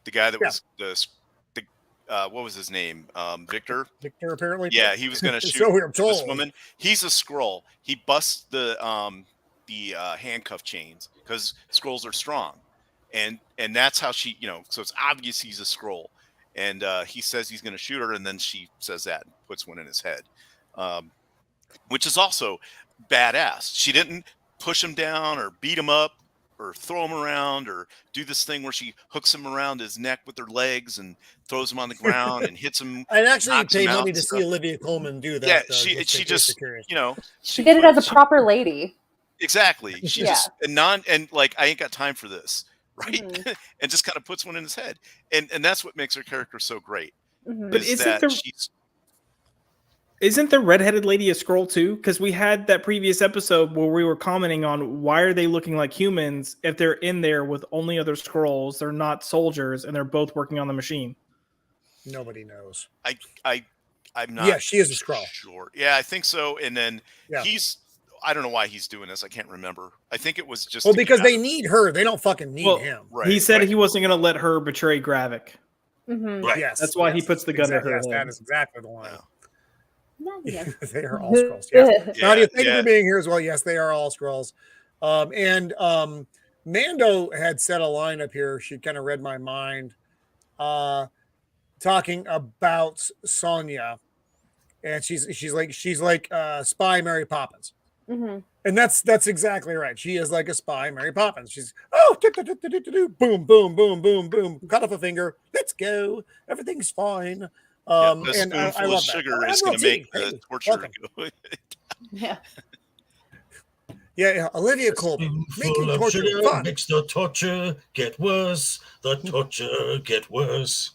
guy that was what was his name? Victor, apparently. Yeah, he was going to shoot this woman. He's a Skrull. He busts the handcuff chains because Skrulls are strong, and that's how she, so it's obvious he's a Skrull, and he says he's going to shoot her, and then she says that and puts one in his head, which is also badass. She didn't push him down or beat him up or throw him around or do this thing where she hooks him around his neck with her legs and throws him on the ground and hits him. I'd actually pay money to see Olivia Colman do that. Yeah, she just she did it as a proper lady. Exactly. She just and like I ain't got time for this, right? And just kind of puts one in his head, and that's what makes her character so great. But isn't the redheaded lady a Skrull too? Because we had that previous episode where we were commenting on why are they looking like humans if they're in there with only other Skrulls, they're not soldiers, and they're both working on the machine. Nobody knows. I'm not. Yeah, she is a Skrull. Sure. Yeah, I think so. And then he's I don't know why he's doing this. I can't remember. I think it was just Well, because they need her. They don't fucking need him. Right, he said right. he wasn't going to let her betray Gravik. Mhm. Right. Yes, That's why he puts the gun to her Yes, head. that is exactly the line. Nadia. They are all scrolls. Yes. Yeah, Nadia, thank you yeah. for being here as well. Yes, they are all scrolls. And Mando had said a line up here. She kind of read my mind, talking about Sonya, and she's like spy Mary Poppins. Mhm. And that's exactly right. She is like a spy, Mary Poppins. She's boom, boom, boom, boom, boom. Cut off a finger. Let's go. Everything's fine. A And I spoonful love of that. sugar Oh, is going to Admiral make T, the hey, torture welcome. go. Yeah. Yeah. Olivia Colman making Spoonful of torture sugar fun. makes the torture get worse. The torture get worse.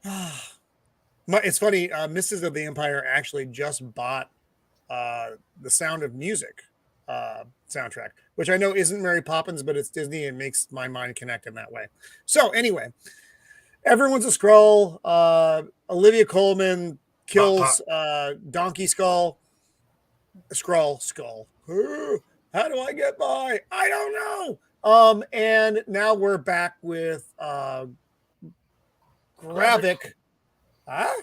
It's funny. Mrs. of the Empire actually just bought the Sound of Music soundtrack, which I know isn't Mary Poppins, but it's Disney and makes my mind connect in that way. So anyway, everyone's a Skrull. Olivia Colman kills Donkey Skull. Skrull skull. How do I get by? I don't know. And now we're back with Gravik. Huh?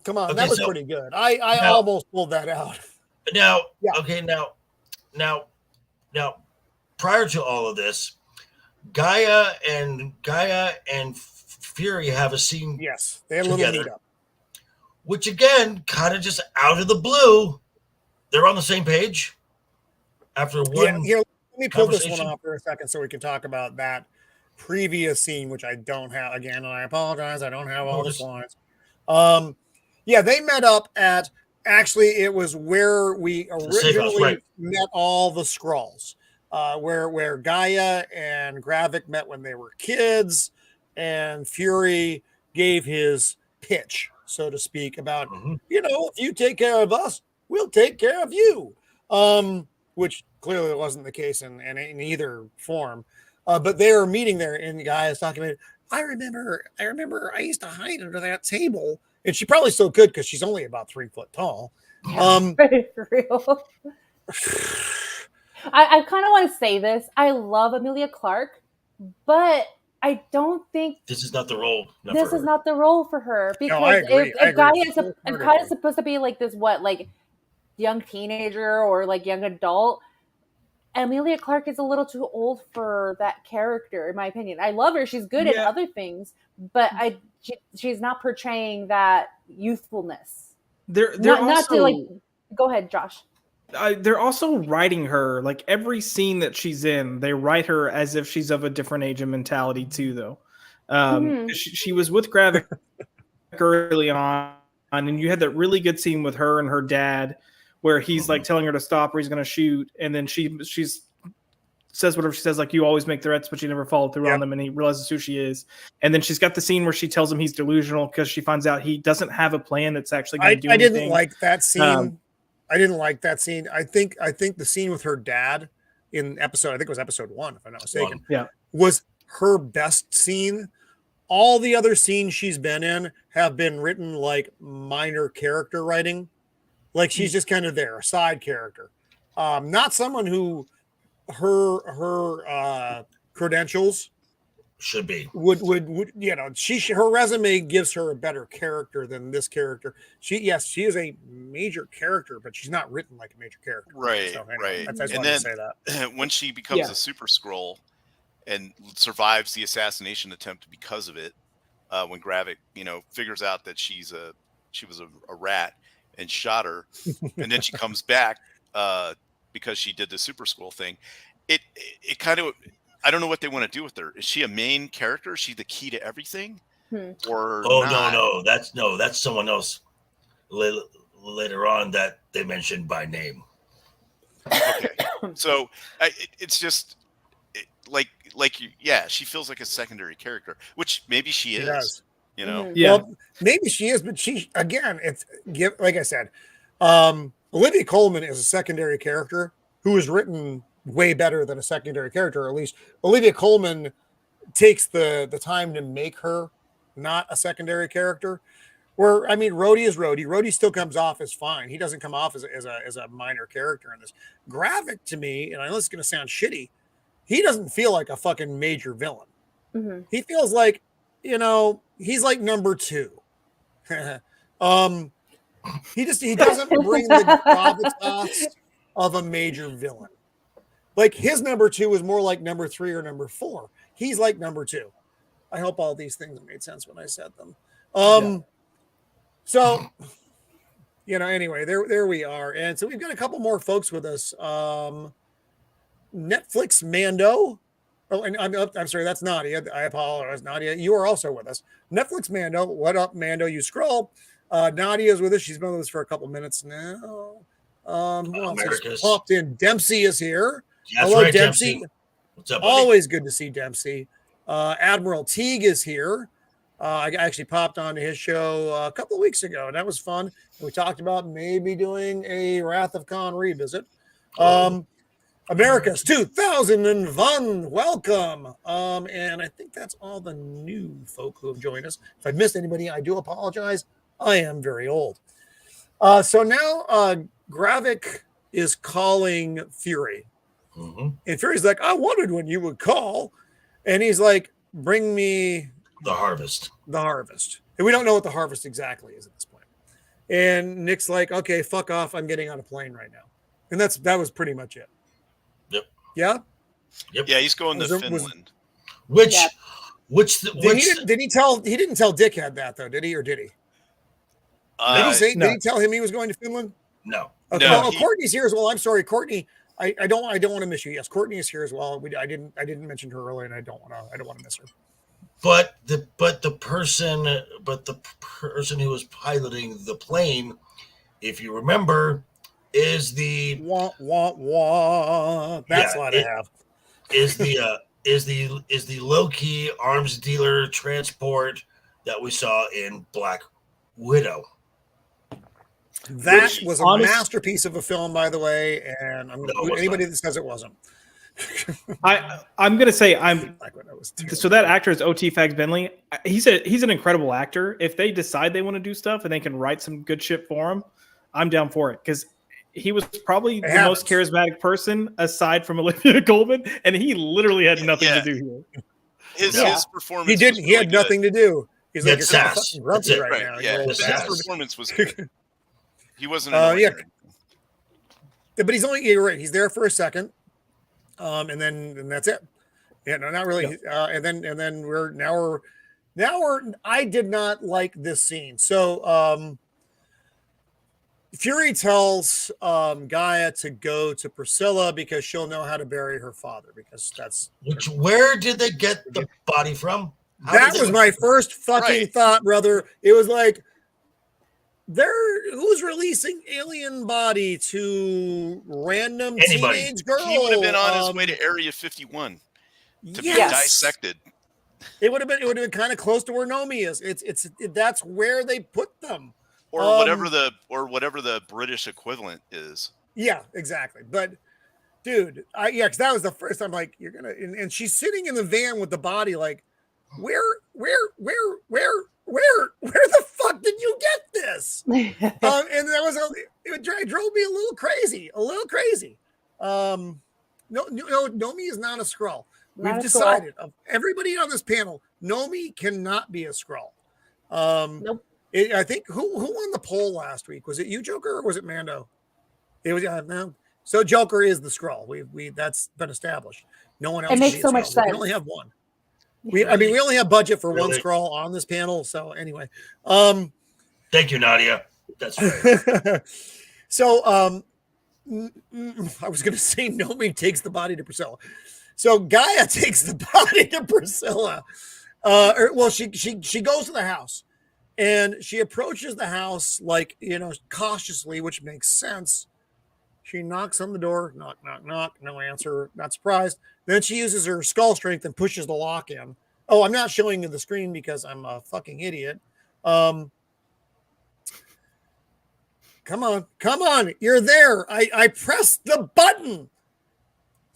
Come on, that was pretty good. I now- almost pulled that out. Now, Yeah. okay, now, prior to all of this, Gaia and Fury have a scene Yes, they had a little together, meetup. which again, kind of just out of the blue, they're on the same page after one. Here, let me pull this one conversation. off for a second so we can talk about that previous scene, which I don't have again, and I apologize, I don't have all the slides. Yeah, they met up at actually it was where we safe house, originally right. met all the Skrulls. Where Gaia and Gravik met when they were kids, and Fury gave his pitch, so to speak, about if you take care of us, we'll take care of you. Which clearly wasn't the case in either form. But they were meeting there, and the guy is talking about, I remember I used to hide under that table. And she probably still could because she's only about 3 foot tall. For real. I kind of want to say this. I love Amelia Clark, but I don't think this is not the role. this is not the role for her, because No, I agree. if Gaia is supposed to be like this, like young teenager or like young adult, Amelia Clark is a little too old for that character, in my opinion. I love her; she's good at other things, but she's not portraying that youthfulness. They're Not also, to like. Go ahead, Josh. They're also writing her, like every scene that she's in, they write her as if she's of a different age and mentality too, though. She was with Gravik early on, and you had that really good scene with her and her dad where he's like telling her to stop or he's going to shoot, and then she's says whatever she says, like, you always make threats but you never follow through on them, and he realizes who she is. And then she's got the scene where she tells him he's delusional because she finds out he doesn't have a plan that's actually going to do anything. Didn't like that scene. I didn't like that scene. I think the scene with her dad in episode, I think it was episode 1, if I'm not mistaken, was her best scene. All the other scenes she's been in have been written like minor character writing. Like she's just kind of there, a side character. Not someone who her credentials should be would her resume gives her a better character than this character. She is a major character, but she's not written like a major character. Right, so, right. I just and wanted then to say that when she becomes a super Skrull and survives the assassination attempt because of it, when Gravik, figures out that she was a rat and shot her, and then she comes back because she did the super Skrull thing. It kind of, I don't know what they want to do with her. Is she a main character? Is she the key to everything? Or not? No, that's someone else later on that they mentioned by name. Okay, so it's just she feels like a secondary character, which maybe she is. Does. Well, maybe she is, but she, again, like I said, Olivia Colman is a secondary character who is written way better than a secondary character. Or at least Olivia Colman takes the time to make her not a secondary character, Where I mean, Rhodey is Rhodey. Rhodey still comes off as fine. He doesn't come off as a minor character in this. Gravik to me, and I know this is going to sound shitty, he doesn't feel like a fucking major villain. Mm-hmm. He feels like, he's like number 2. He doesn't bring the gravitas of a major villain. Like his number 2 is more like number 3 or number 4. He's like number 2. I hope all these things made sense when I said them. So, anyway, there we are. And so we've got a couple more folks with us. Netflix Mando. Oh, and I'm sorry, that's Nadia. I apologize, Nadia. You are also with us. Netflix Mando. What up, Mando? You scroll. Nadia's with us. She's been with us for a couple minutes now. Who else has popped in? Dempsey is here. That's hello, right, Dempsey. What's up, buddy? Always good to see Dempsey. Admiral Teague is here. I actually popped onto his show a couple of weeks ago, and that was fun. We talked about maybe doing a Wrath of Khan revisit. America's 2001, welcome. And I think that's all the new folk who have joined us. If I missed anybody, I do apologize. I am very old. So now Gravik is calling Fury. Mm-hmm. And Fury's like, I wondered when you would call. And he's like, bring me the harvest. The harvest. And we don't know what the harvest exactly is at this point. And Nick's like, okay, fuck off. I'm getting on a plane right now. And that was pretty much it. Yep. Yeah? Yep. Yeah, he's going to Finland. He didn't tell Dickhead that though, did he? Or did he? Did he tell him he was going to Finland? No. Okay. No, Courtney's here as well. I'm sorry, Courtney. I don't want to miss you. Yes, Courtney is here as well. I didn't mention her earlier, and I don't want to miss her. But the person who was piloting the plane, if you remember, is the That's what I have. Is the low-key arms dealer transport that we saw in Black Widow. That was a masterpiece of a film, by the way, and anybody that says it wasn't. I'm gonna say so that actor is O.T. Fags Bentley. He's an incredible actor. If they decide they want to do stuff and they can write some good shit for him, I'm down for it because he was probably the most charismatic person aside from Olivia Colman, and he literally had nothing to do here. His performance. He didn't. He had nothing to do. He's like sass. Grumpy right now. Yeah, his performance was good. He wasn't. But he's only. You're right. He's there for a second. And that's it. Yeah, no, not really. And then we're I did not like this scene. So Fury tells Gaia to go to Priscilla because she'll know how to bury her father because that's where did they get the body from? That was my first fucking thought, brother. It was like who's releasing alien body to random teenage girl? He would have been on his way to Area 51 to be dissected. It would have been kind of close to where Nomi is. That's where they put them, or whatever the British equivalent is. Yeah, exactly. But dude, because that was the first time. Like you're gonna, and she's sitting in the van with the body. Like, where the fuck did you get this? And it drove me a little crazy. No, Nomi is not a Skrull. We've decided of everybody on this panel, Nomi cannot be a Skrull. Nope. I think who won the poll last week? Was it you, Joker, or was it Mando? It was no. So Joker is the Skrull. We that's been established. No one else. It makes so much sense. We only have one. We only have budget for one Skrull on this panel. So anyway, thank you, Nadia. That's right. So I was going to say Nomi takes the body to Priscilla. So Gaia takes the body to Priscilla. She goes to the house and she approaches the house like, cautiously, which makes sense. She knocks on the door, knock, knock, knock, no answer, not surprised. Then she uses her skull strength and pushes the lock in. Oh, I'm not showing you the screen because I'm a fucking idiot. Come on, you're there. I pressed the button.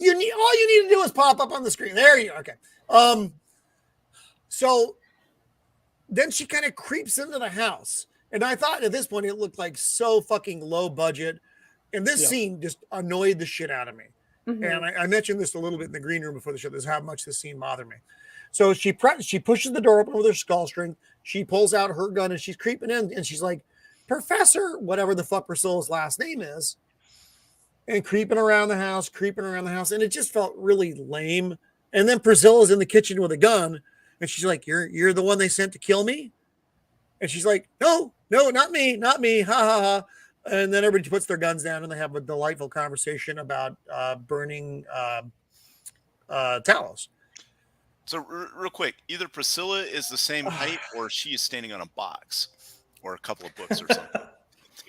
All you need to do is pop up on the screen. There you go. Okay. So then she kind of creeps into the house And I thought at this point it looked like so fucking low budget. And this scene just annoyed the shit out of me. Mhm. And I mentioned this a little bit in the green room before the show. This is how much this scene bothered me. So she pushes the door open with her skull string. She pulls out her gun and she's creeping in. And she's like, Professor, whatever the fuck Priscilla's last name is, and creeping around the house. And it just felt really lame. And then Priscilla's in the kitchen with a gun. And she's like, you're the one they sent to kill me? And she's like, no, not me. Ha ha ha. And then everybody puts their guns down and they have a delightful conversation about burning Talos. So real quick, either Priscilla is the same height or she is standing on a box or a couple of books or something.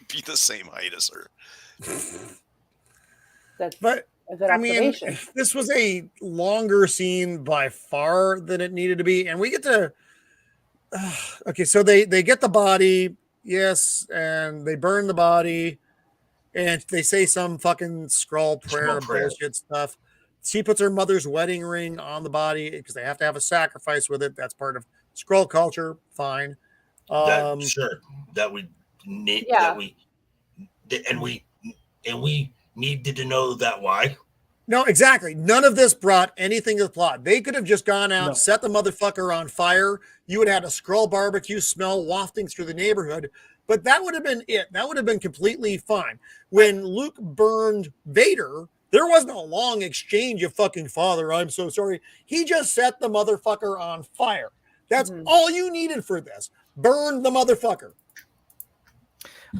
Be the same height as her. That's But a good I mean, observation. this was a longer scene by far than it needed to be. And we get to, okay, so they get the body, yes, and they burn the body, and they say some fucking scroll prayer bullshit stuff. She puts her mother's wedding ring on the body because they have to have a sacrifice with it. That's part of scroll culture. Fine. That we need. Yeah. And we needed to know that why. No, exactly. None of this brought anything to the plot. They could have just gone out, set the motherfucker on fire. You would have had a scroll barbecue smell wafting through the neighborhood, but that would have been it. That would have been completely fine. When Luke burned Vader, there wasn't a long exchange of fucking father, I'm so sorry. He just set the motherfucker on fire. That's all you needed for this. Burn the motherfucker.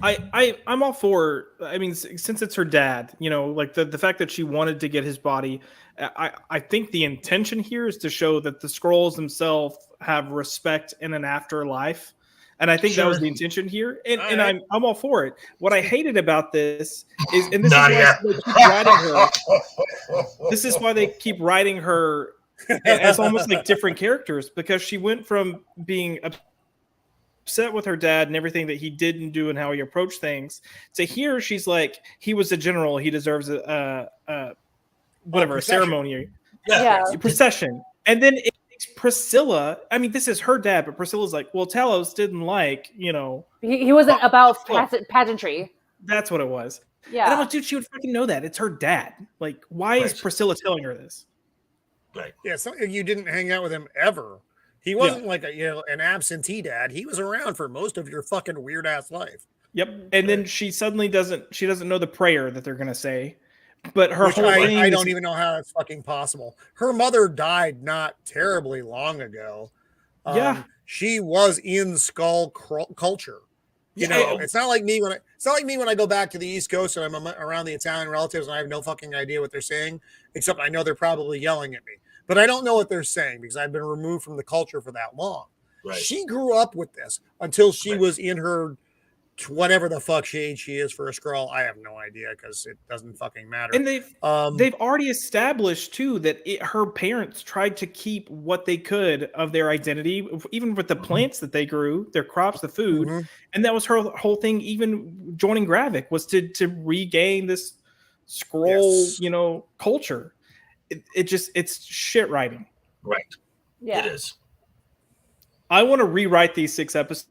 I'm all for, I mean, since it's her dad, you know, like the fact that she wanted to get his body, I think the intention here is to show that the scrolls themselves have respect in an afterlife. And I think that was the intention here. And I'm all for it. What I hated about this is, and this is why they keep writing her. This is why they keep writing her as almost like different characters, because she went from being upset with her dad and everything that he didn't do and how he approached things to here she's like, he was a general, he deserves a ceremony, procession. And then it makes Priscilla, I mean, this is her dad, but Priscilla's like, well, Talos didn't like, you know, he wasn't about pageantry. That's what it was. Yeah. And I'm like, dude, she would fucking know that. It's her dad. Like, why is Priscilla telling her this? Right. Yeah, something you didn't hang out with him ever. He wasn't like an absentee dad. He was around for most of your fucking weird ass life. Yep. And then she suddenly doesn't know the prayer that they're gonna say. But her whole thing I don't even know how that's fucking possible. Her mother died not terribly long ago. She was in skull culture. You know, it's not like me when I go back to the East Coast and I'm around the Italian relatives and I have no fucking idea what they're saying, except I know they're probably yelling at me. But I don't know what they're saying because I've been removed from the culture for that long. Right. She grew up with this until she was in her whatever the fuck age she is for a Skrull. I have no idea because it doesn't fucking matter. And they've already established too that her parents tried to keep what they could of their identity, even with the plants that they grew, their crops, the food, and that was her whole thing. Even joining Gravik was to regain this Skrull, you know, culture. It's shit writing. Right. Yeah. It is. I want to rewrite these 6 episodes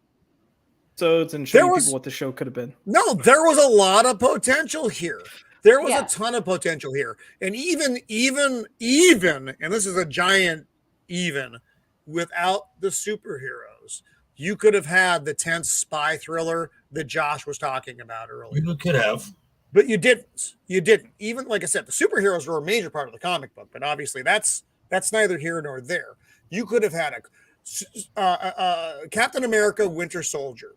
and show people what the show could have been. No, there was a lot of potential here. There was a ton of potential here. And even, and this is a giant even, without the superheroes, you could have had the tense spy thriller that Josh was talking about earlier. You could have. But you didn't. You didn't. Even like I said, the superheroes were a major part of the comic book, but obviously that's neither here nor there. You could have had a Captain America: Winter Soldier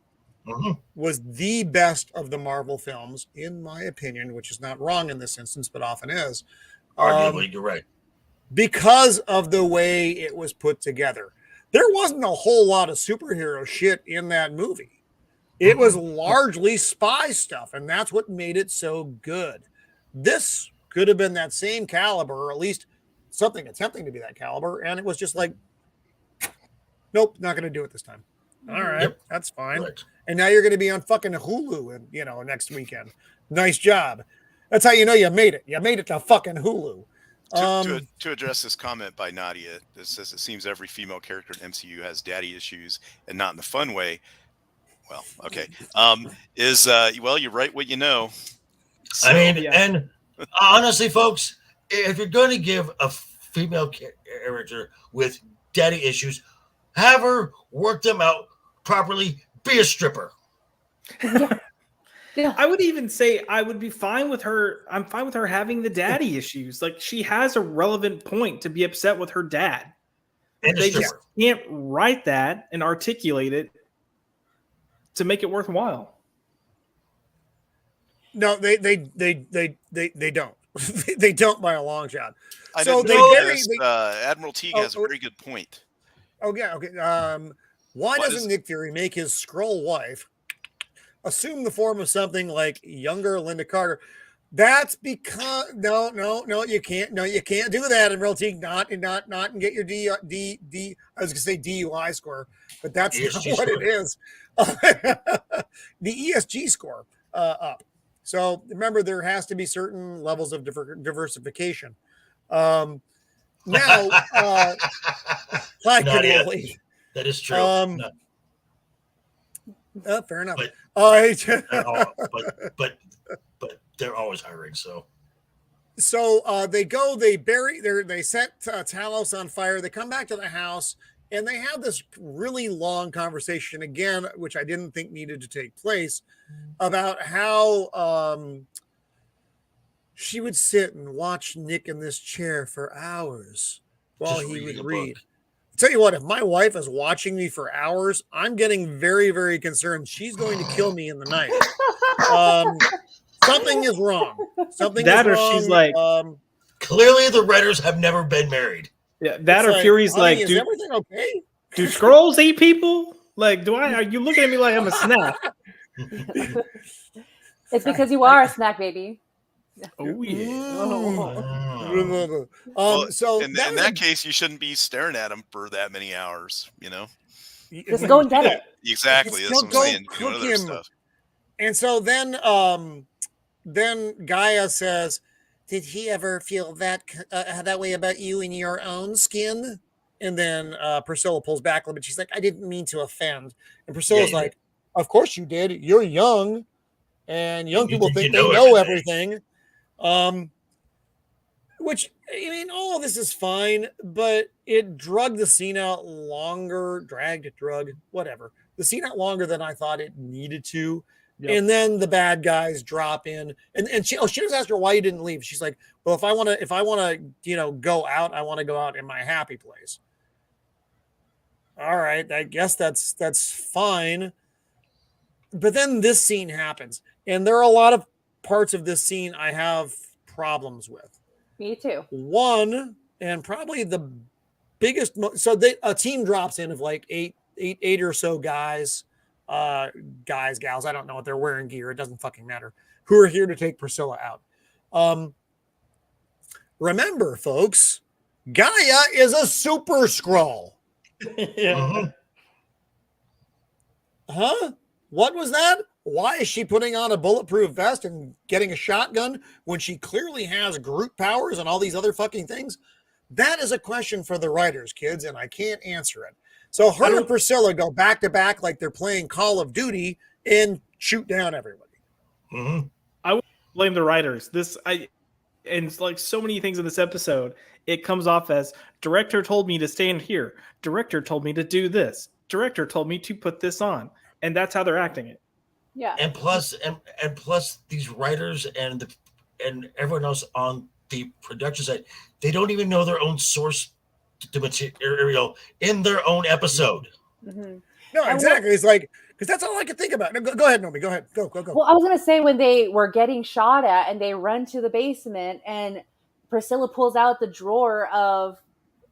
was the best of the Marvel films, in my opinion, which is not wrong in this instance, but often is. Arguably, you're right. Because of the way it was put together. There wasn't a whole lot of superhero shit in that movie. It was largely spy stuff, and that's what made it so good. This could have been that same caliber, or at least something attempting to be that caliber, and it was just like, nope, not going to do it this time. All right, that's fine. Right. And now you're going to be on fucking Hulu, and next weekend. Nice job. That's how you know you made it. You made it to fucking Hulu. To address this comment by Nadia, that says it seems every female character in MCU has daddy issues, and not in the fun way. Well, okay. Well, you write what you know. I mean, Yeah. and honestly, folks, if you're going to give a female character with daddy issues, have her work them out properly. Be a stripper. Yeah. I would even say I would be fine with her. I'm fine with her having the daddy issues. Like, she has a relevant point to be upset with her dad. And a They just stripper. can't write that and articulate it to make it worthwhile. No, they don't. They don't by a long shot. I So didn't they know very this. they, Admiral Teague has a very good point. okay. Why doesn't Nick Fury make his Skrull wife assume the form of something like younger Linda Carter? That's because no, you can't. No, you can't do that in Real Teague. Not and get your D. I was gonna say DUI score, but that's not ESG what score. it is. The ESG score up. So remember, there has to be certain levels of diversification. Now, Clyde Nadia, Cannoli. that is true. Fair enough. But they're always hiring. So they set Talos on fire. They come back to the house and they have this really long conversation again, which I didn't think needed to take place, about how she would sit and watch Nick in this chair for hours while he would read. Tell you what, if my wife is watching me for hours, I'm getting very, very concerned. She's going to kill me in the night. Something is wrong. Something That is or wrong. she's like, clearly the writers have never been married. yeah, that or like, Fury's honey, like, is everything okay? do Skrulls eat people? Like, are you looking at me like I'm a snack? It's because you are a snack baby. Oh yeah. So in that case, you shouldn't be staring at him for that many hours. Just go and get it. Exactly. That's what I'm saying. Doing other stuff. And so then Gaia says, "Did he ever feel that way about you in your own skin?" And then Priscilla pulls back a little bit. She's like, "I didn't mean to offend." And Priscilla's like, "Of course you did. You're young, and young people think they know everything." Which, I mean, all of this is fine, but it dragged the scene out longer, whatever. The scene out longer than I thought it needed to. Yep. And then the bad guys drop in, and she just asked her why you didn't leave. She's like, "Well, if I want to, go out, I want to go out in my happy place." All right, I guess that's fine. But then this scene happens, and there are a lot of parts of this scene I have problems with. Me too. One, and probably the biggest. A team drops in of like eight or so guys. Gals, I don't know what they're wearing gear. It doesn't fucking matter. Who are here to take Priscilla out. Remember, folks, Gaia is a super Skrull. Yeah. Huh? What was that? Why is she putting on a bulletproof vest and getting a shotgun when she clearly has Groot powers and all these other fucking things? That is a question for the writers, kids, and I can't answer it. So her and Priscilla go back to back like they're playing Call of Duty and shoot down everybody. Mm-hmm. I would blame the writers. And like so many things in this episode, it comes off as director told me to stand here. Director told me to do this. Director told me to put this on. And that's how they're acting it. Yeah. And plus these writers and everyone else on the production side, they don't even know their own source the material in their own episode. Mm-hmm. No, exactly. It's like, because that's all I could think about. No, go ahead, Nomi. Go ahead. Go. Well, I was going to say, when they were getting shot at and they run to the basement and Priscilla pulls out the drawer of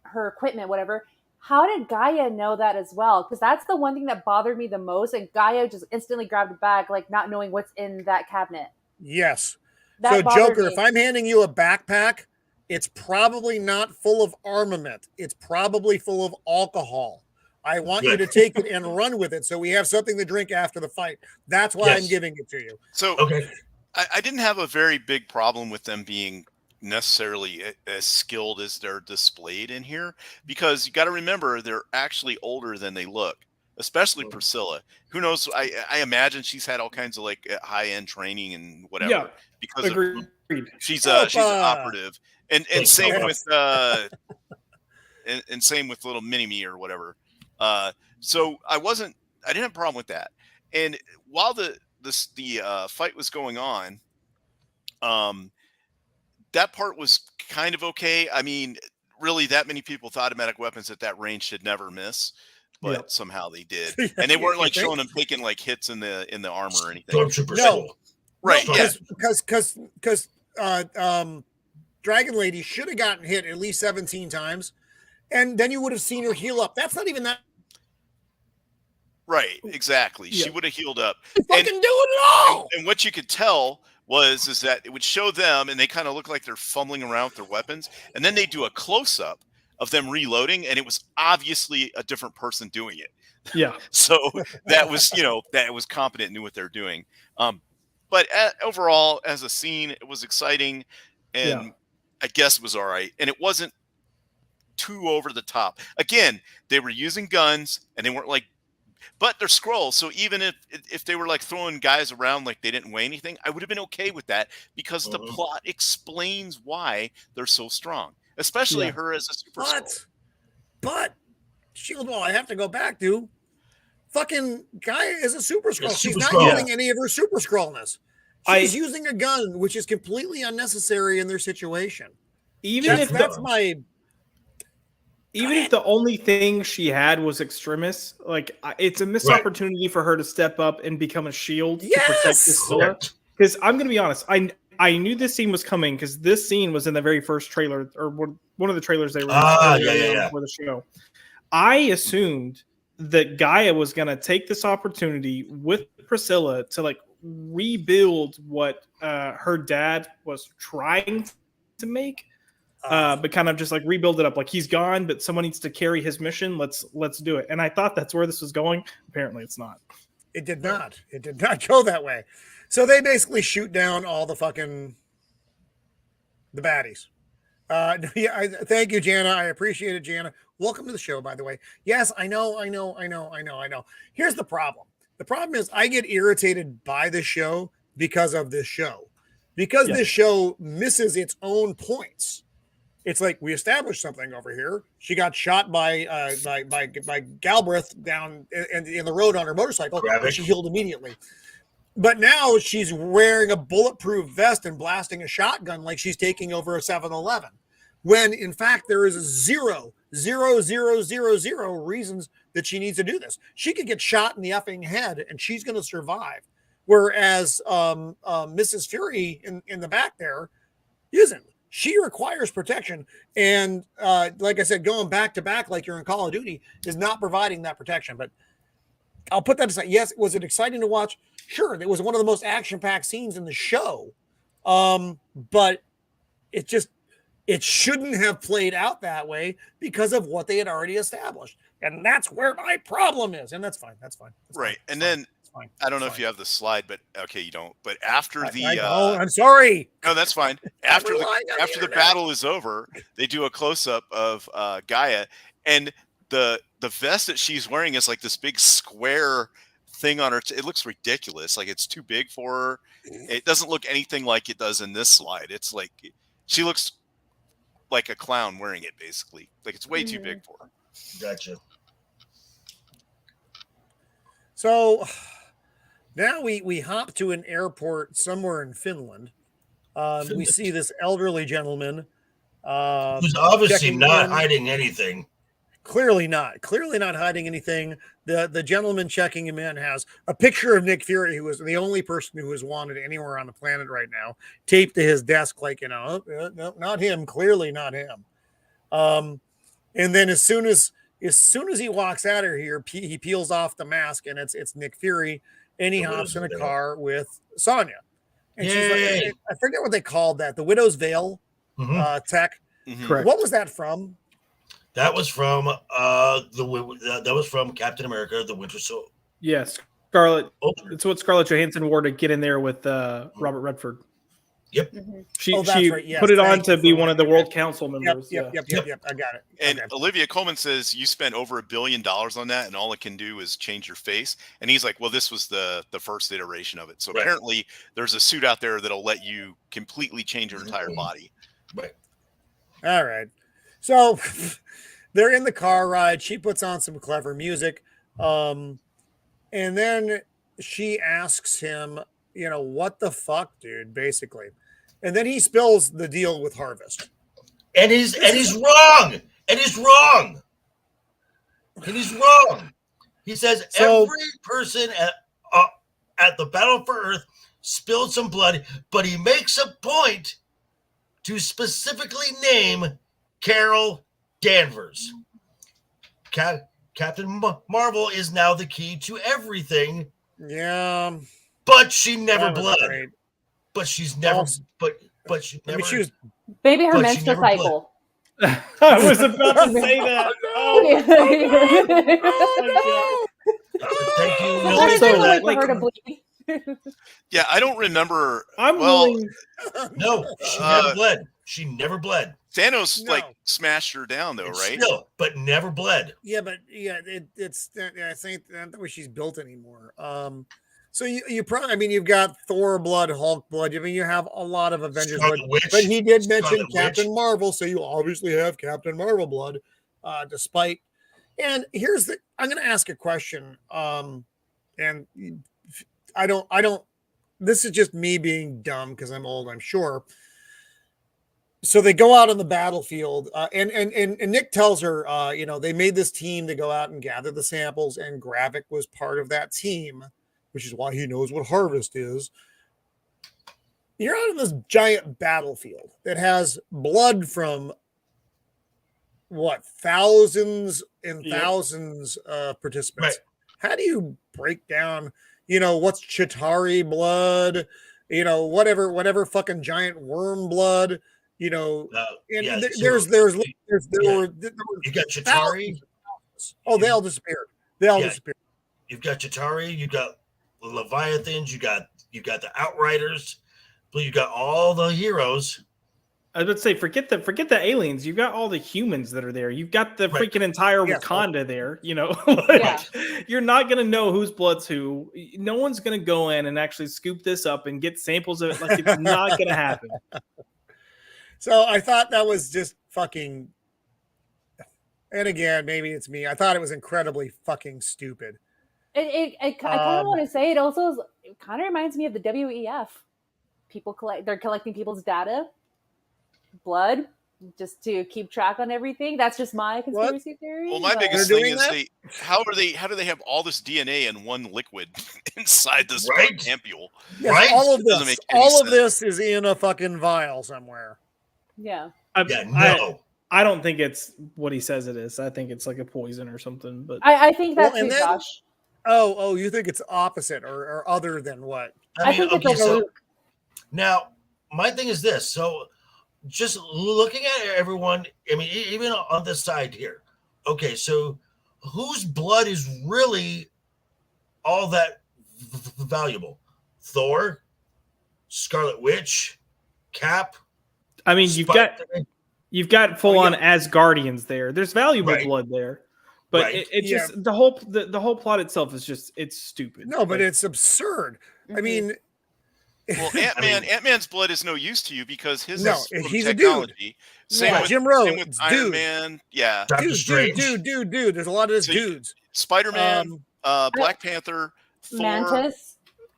her equipment, whatever. How did Gaia know that as well? Because that's the one thing that bothered me the most. And Gaia just instantly grabbed a bag, like not knowing what's in that cabinet. Yes. That so, Joker, me. if I'm handing you a backpack, it's probably not full of armament. It's probably full of alcohol. I want you to take it and run with it so we have something to drink after the fight. That's why I'm giving it to you. So I didn't have a very big problem with them being necessarily as skilled as they're displayed in here, because you got to remember they're actually older than they look. especially Priscilla. Who knows? I imagine she's had all kinds of like high end training and whatever Yeah, because agreed. she's an Opa! operative, and Thanks, same Opa. with and same with little mini me or whatever. So I didn't have a problem with that. And while the fight was going on, that part was kind of okay. I mean, really, that many people with automatic weapons at that range should never miss, but Yep. somehow they did, and they weren't like You think? showing them taking like hits in the armor or anything. Stormtrooper No. school. Right? No, Yeah. Because Dragon Lady should have gotten hit at least 17 times, and then you would have seen her heal up. That's not even that. Right. Exactly. She Yeah. would have healed up. Fucking doing it all. And what you could tell is that it would show them, and they kind of look like they're fumbling around with their weapons, and then they do a close up of them reloading, and it was obviously a different person doing it. Yeah. So that was, that was competent, knew what they're doing. But overall, as a scene, it was exciting, and I guess it was all right, and it wasn't too over the top. Again, they were using guns, and they weren't like. But they're scrolls, so even if they were like throwing guys around like they didn't weigh anything, I would have been okay with that because the plot explains why they're so strong, especially her as a super scroll. But Shield Wall, I have to go back to fucking guy is a super scroll. Yeah, She's super not scroll. using any of her super scrollness. She's using a gun, which is completely unnecessary in their situation. Even if the only thing she had was extremis, like it's a missed opportunity for her to step up and become a shield to protect Priscilla. Because I'm going to be honest, I knew this scene was coming because this scene was in the very first trailer or one of the trailers they released for the show. I assumed that Gaia was going to take this opportunity with Priscilla to like rebuild what her dad was trying to make. But kind of just like rebuild it up. Like he's gone, but someone needs to carry his mission. Let's do it. And I thought that's where this was going. Apparently, it's not. It did not. It did not go that way. So they basically shoot down all the baddies. Thank you, Jana. I appreciate it, Jana. Welcome to the show, by the way. Yes, I know. Here's the problem. The problem is I get irritated by the show because of this show. Because this show misses its own points. It's like we established something over here. She got shot by Galbraith down in the road on her motorcycle. And she healed immediately. But now she's wearing a bulletproof vest and blasting a shotgun like she's taking over a 7-Eleven. When in fact there is zero reasons that she needs to do this. She could get shot in the effing head and she's going to survive. Whereas Mrs. Fury in the back there isn't. She requires protection. And like I said, going back to back like you're in Call of Duty is not providing that protection. But I'll put that aside. Yes, was it exciting to watch? Sure. It was one of the most action-packed scenes in the show. But it shouldn't have played out that way because of what they had already established. And that's where my problem is. And that's fine. That's right. Fine. And then fine. I don't know if you have the slide, but okay, you don't. But after I'm sorry. No, that's fine. After the battle is over, they do a close up of Gaia, and the vest that she's wearing is like this big square thing on her. It looks ridiculous. Like it's too big for her. It doesn't look anything like it does in this slide. It's like she looks like a clown wearing it, basically. Like it's way too big for her. Gotcha. So now we hop to an airport somewhere in Finland. We see this elderly gentleman who's obviously not hiding anything. Clearly not hiding anything. The gentleman checking him in has a picture of Nick Fury, who is the only person who is wanted anywhere on the planet right now, taped to his desk, like, no, not him. Clearly not him. And then as soon as he walks out of here, he peels off the mask, and it's Nick Fury, and he hops in a car with Sonya. And she's like, I forget what they called that, the Widow's Veil tech. Mm-hmm. Correct. What was that from? That was from Captain America: The Winter Soldier. Yes, Scarlett. It's what Scarlett Johansson wore to get in there with Robert Redford. Yep. She Oh, that's she right. Yes, put it on thank to you be for one of the reminding World Council Yep, members. yep, Yeah. yep, yep. I got it. And Okay. Olivia Colman says you spent over $1 billion on that, and all it can do is change your face. And he's like, well, this was the first iteration of it. So Right. apparently, there's a suit out there that'll let you completely change your entire body. Right. All right. So they're in the car ride. She puts on some clever music. And then she asks him, what the fuck, dude, basically. And then he spills the deal with Harvest. And he's wrong. And he's wrong. And he's wrong. He says every person at the Battle for Earth spilled some blood, but he makes a point to specifically name Carol Danvers. Captain Marvel is now the key to everything. Yeah. But she never bled. Great. But she's never. But she never. She was. Maybe her menstrual cycle. I was about to say that. Thank you. Like for her to bleed. Yeah, I don't remember. I'm willing. No, she never bled. She never bled. Thanos smashed her down though, right? Still, but never bled. Yeah, but it's. I think that's the way she's built anymore. So you probably, I mean, you've got Thor blood, Hulk blood. I mean, you have a lot of Avengers blood. But he did mention Captain Marvel, so you obviously have Captain Marvel blood, despite. And I'm going to ask a question. And I don't. This is just me being dumb because I'm old, I'm sure. So they go out on the battlefield, and Nick tells her, they made this team to go out and gather the samples, and Gravik was part of that team, which is why he knows what Harvest is. You're out on this giant battlefield that has blood from thousands and thousands of participants. Right. How do you break down, what's Chitauri blood, whatever fucking giant worm blood, you got Chitauri. Oh, they all disappeared. Disappeared. You've got Chitauri, you got Leviathans, you got the Outriders, but you got all the heroes. I was about to say, forget the aliens. You've got all the humans that are there. You've got the freaking entire Wakanda there. You're not gonna know whose blood's who. No one's gonna go in and actually scoop this up and get samples of it. Like, it's not gonna happen. So I thought that was just fucking. And again, maybe it's me. I thought it was incredibly fucking stupid. I kind of want to say it also kind of reminds me of the WEF. They're collecting people's data, blood, just to keep track on everything. That's just my conspiracy theory. Well, my biggest thing is how do they have all this DNA in one liquid inside this ampule? Yes, right? All of this is in a fucking vial somewhere. Yeah. I don't think it's what he says it is. I think it's like a poison or something. But I think that's Josh. Oh, you think it's opposite or other than what? I think it's like a Luke. Now, my thing is this. So just looking at everyone, I mean, even on this side here. Okay, so whose blood is really all that valuable? Thor, Scarlet Witch, Cap. I mean, you've got full on Asgardians there. There's valuable blood there. But it's just the whole plot itself is just, it's stupid. No, but it's absurd. Mm-hmm. I mean, well, Ant-Man's blood is no use to you because he's technology. A dude. Same with Jim Rowe, same with Iron Man. Yeah, dude. There's a lot of dudes. Spider-Man, Black Panther, Thor. Mantis.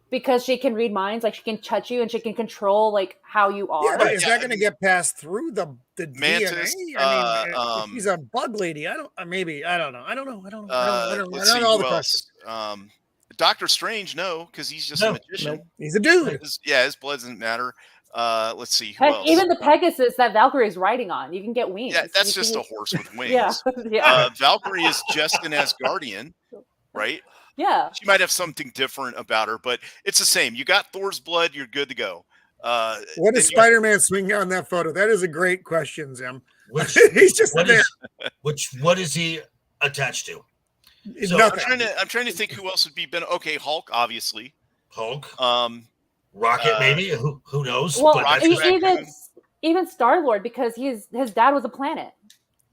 Because she can read minds, like she can touch you and she can control like how you are. Yeah, but is that going to get passed through the Mantis, DNA? I mean, she's a bug lady. I don't know. I don't know all the questions. Doctor Strange, no, because he's just a magician. No. He's a dude. His blood doesn't matter. Let's see. Who else? Even the Pegasus that Valkyrie is riding on, you can get wings. Yeah, that's just a horse with wings. Yeah. Valkyrie is just an Asgardian, right? Yeah. She might have something different about her, but it's the same. You got Thor's blood, you're good to go. What is Spider-Man swinging on that photo? That is a great question, Zim. He's just there. What is he attached to? So, I'm trying to think who else would be. Okay, Hulk, obviously. Hulk. Rocket, maybe. Who knows? Well, But that's Rocket just- Raccoon. even Star-Lord, because his dad was a planet.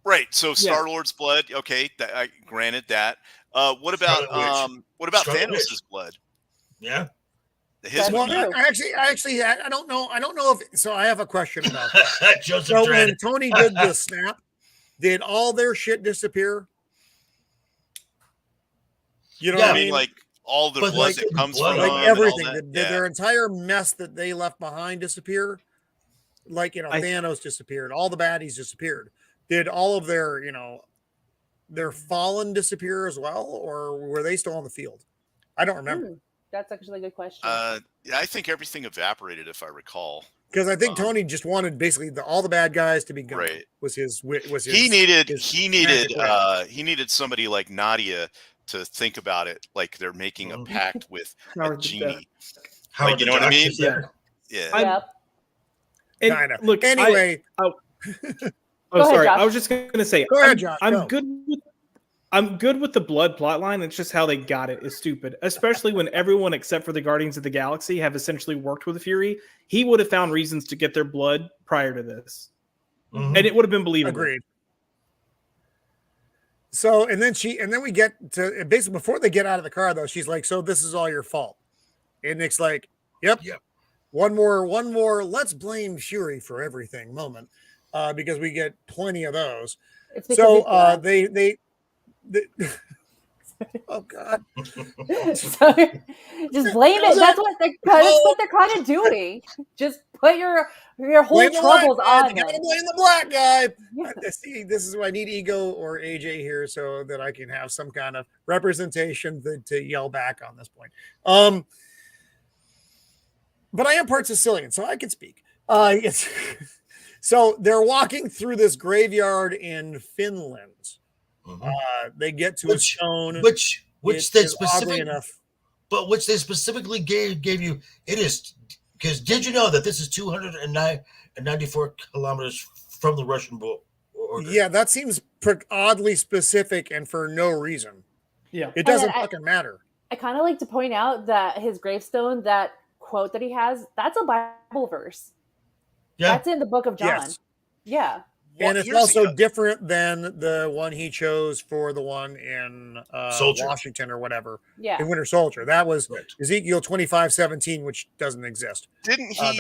Right. So Star-Lord's blood. Okay, I granted that. What about Scarlet Thanos' Witch. blood? Yeah. His That's would Well, be- actually, I don't know. I don't know if so. I have a question about that. Joseph So Dredd. when Tony did the snap, did all their shit disappear? You know Yeah, what I I mean, mean? like all the But blood like that comes blood, from Like them and all everything. that? Did their entire mess that they left behind disappear? Like, Thanos disappeared. All the baddies disappeared. Did all of their, their fallen disappear as well? Or were they still on the field? I don't remember. That's actually a good question. Yeah, I think everything evaporated, if I recall. Because I think Tony just wanted basically all the bad guys to be gone. Right. Was his He needed magic way. he needed somebody like Nadia to think about it, like they're making a pact with a Howard the genie. Howard Like, you the know what I Duck mean? is there. Yeah. Yep. And Kind of. look, Anyway, oh, Go ahead, sorry. Josh. I was just gonna say, Go ahead, Josh, I'm go. good. I'm good with the blood plotline. It's just how they got it is stupid. Especially when everyone except for the Guardians of the Galaxy have essentially worked with Fury. He would have found reasons to get their blood prior to this, Mhm. and it would have been believable. agreed. So and then we get to basically before they get out of the car though, she's like, "So this is all your fault." And Nick's like, "Yep. One more. Let's blame Fury for everything moment, because we get plenty of those." It's because So he's black. they oh god. So, just blame it. That's what they're kind of doing. Just put your whole Blame the white troubles guy. on You them. gotta blame the black guy. Yeah. See, this is why I need Ego or AJ here so that I can have some kind of representation to yell back on this point. But I am part Sicilian, so I can speak. So they're walking through this graveyard in Finland. Mhm. They get to a stone, which It they is oddly specific, enough. but which they specifically gave you. It is because did you know that this is 294 kilometers from the Russian border? Yeah, that seems oddly specific and for no reason. Yeah, It doesn't then fucking matter. I kind of like to point out that his gravestone, that quote that he has, that's a Bible verse. Yeah, That's in the book of John. Yes. Yeah. And it's here's the also other- different than the one he chose for the one in Soldier. Washington or whatever. Yeah. In Winter Soldier. That was Right. Ezekiel 25:17, which doesn't exist. Didn't he?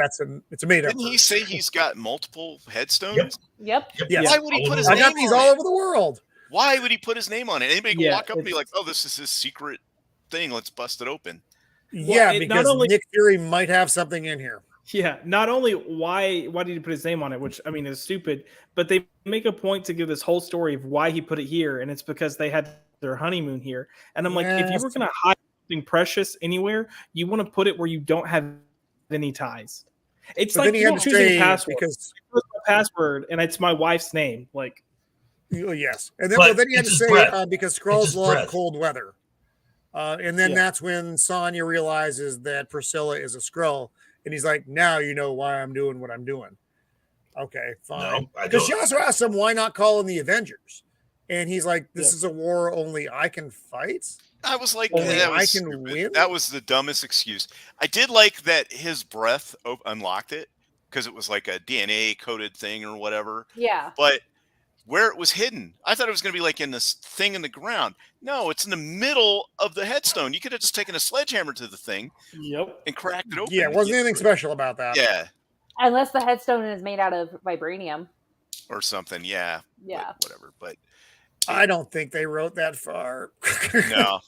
It's a made up. Didn't he say he's got multiple headstones? Yep. Yep. Yes. Why would he put his I name got these on all it? over the world. Why would he put his name on it? Anybody can Yeah, walk up and be like, it's- "Oh, this is his secret thing. Let's bust it open." Yeah, it not because only- Nick Fury might have something in here. yeah. Not only why did he put his name on it, which I mean is stupid, but they make a point to give this whole story of why he put it here, and it's because they had their honeymoon here. And I'm like, if you Yes. were gonna hide something precious anywhere, you want to put it where you don't have any ties. It's But like then he you had to choosing a say password. because My password, and it's my wife's name. Like, yes, and then But then he had to it's his say breath. because It's Skrulls his love breath. cold weather, and then Yeah. that's when Sonya realizes that Priscilla is a Skrull, and he's like, "Now you know why I'm doing what I'm doing." Okay, fine. No, I Because don't. she also asked him why not call in the Avengers, and he's like, "This Yeah. is a war only I can fight." I was like, Only that I was can stupid. win? That was the dumbest excuse. I did like that his breath unlocked it because it was like a DNA coded thing or whatever. Yeah. But where it was hidden, I thought it was going to be like in this thing in the ground. No, it's in the middle of the headstone. You could have just taken a sledgehammer to the thing yep. and cracked it open. Yeah, it to wasn't get anything to it. special about that. Yeah, Unless the headstone is made out of vibranium. or something. Yeah, Yeah. whatever. But I don't think they wrote that far. no,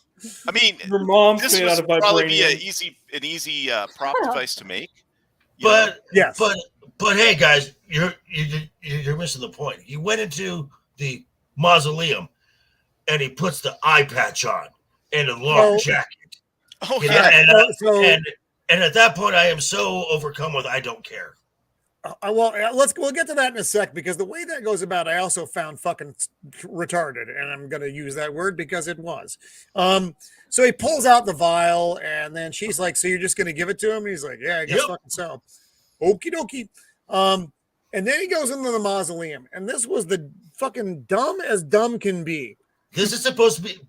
I mean, Your mom's this made out would of probably be vibranium. an easy prop device to make. you know? But Yes, but hey guys, you're missing the point. He went into the mausoleum and he puts the eye patch on and a long Oh. jacket. oh You know, yeah, and at that point, I am so overcome with I don't care. we'll get to that in a sec because the way that goes about, I also found fucking retarded, and I'm gonna use that word because it was. So he pulls out the vial, and then she's like, "So you're just gonna give it to him?" And he's like, "Yeah, I guess Yep. fucking so." Okie dokie. And then he goes into the mausoleum, and this was the fucking dumb as dumb can be. This is supposed to be,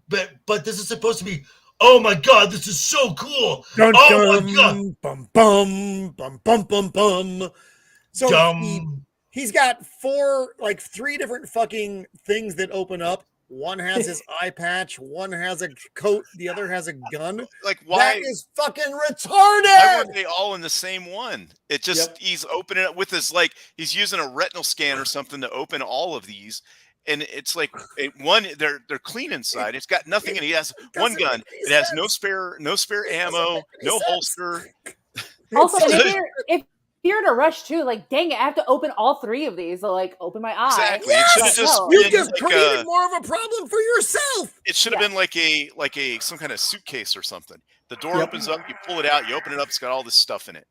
but this is supposed to be oh my God, this is so cool. Dun, Oh my God. dun, bum, bum, bum, bum, bum, bum. So Dumb. he's got three different fucking things that open up. One has his eye patch, one has a coat, the other has a gun. Like, That why is fucking why retarded. weren't they all in the same one? It just he's opening it with his he's using a retinal scan or something to open all of these. And it's like they're clean inside. It's got nothing in it. He has one Doesn't gun. make any It has sense. no spare It doesn't ammo, make any no sense. holster. Also, and It's- if you're in a rush too, like, dang it, I have to open all three of these. So, like, open my eye. Exactly. It should have Yes! just No. You been just like created more of a problem for yourself. it should have been like a some kind of suitcase or something. The door opens up, you pull it out, you open it up, it's got all this stuff in it.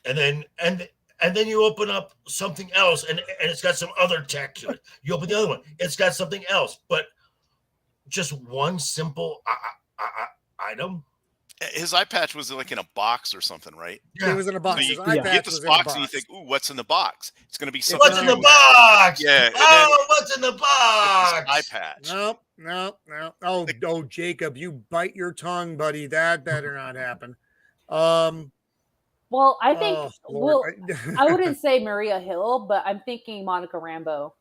And then you open up something else, and it's got some other tech to it. You open the other one, it's got something else, but just one simple item. His eye patch was like in a box or something, right? It was in a box. So His you eye get patch this was in a box and you think, "Ooh, what's in the box?" It's going to be something. What's in the box? Yeah. What's in the box? Eye patch. No. Oh, Jacob, you bite your tongue, buddy. That better not happen. Well, I think oh, Lord. I wouldn't say Maria Hill, but I'm thinking Monica Rambeau.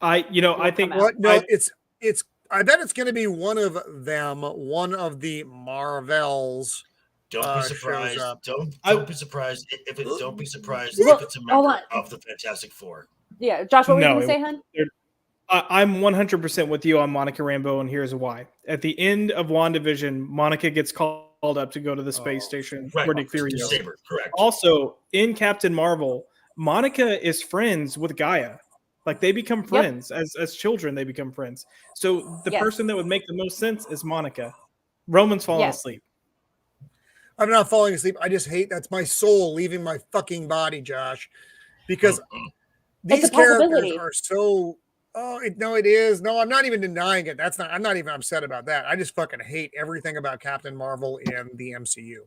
I think What? No, it's. I bet it's going to be one of them, one of the Marvels. Don't be shows surprised. up. Don't be surprised if it. Don't be surprised Well, if it's a hold member on. of the Fantastic Four. Yeah, Josh, what were you No, going to say, hun? I'm 100% with you on Monica Rambeau, and here's why. At the end of WandaVision, Monica gets called up to go to the space station Right. where Nick Fury is. Saber, correct. Also, in Captain Marvel, Monica is friends with Gaia. Like, they become friends. As children, they become friends. So the person that would make the most sense is Monica. Roman's falling asleep. I'm not falling asleep. I just hate that's my soul leaving my fucking body, Josh, because these characters are so. It is. No, I'm not even denying it. I'm not even upset about that. I just fucking hate everything about Captain Marvel in the MCU,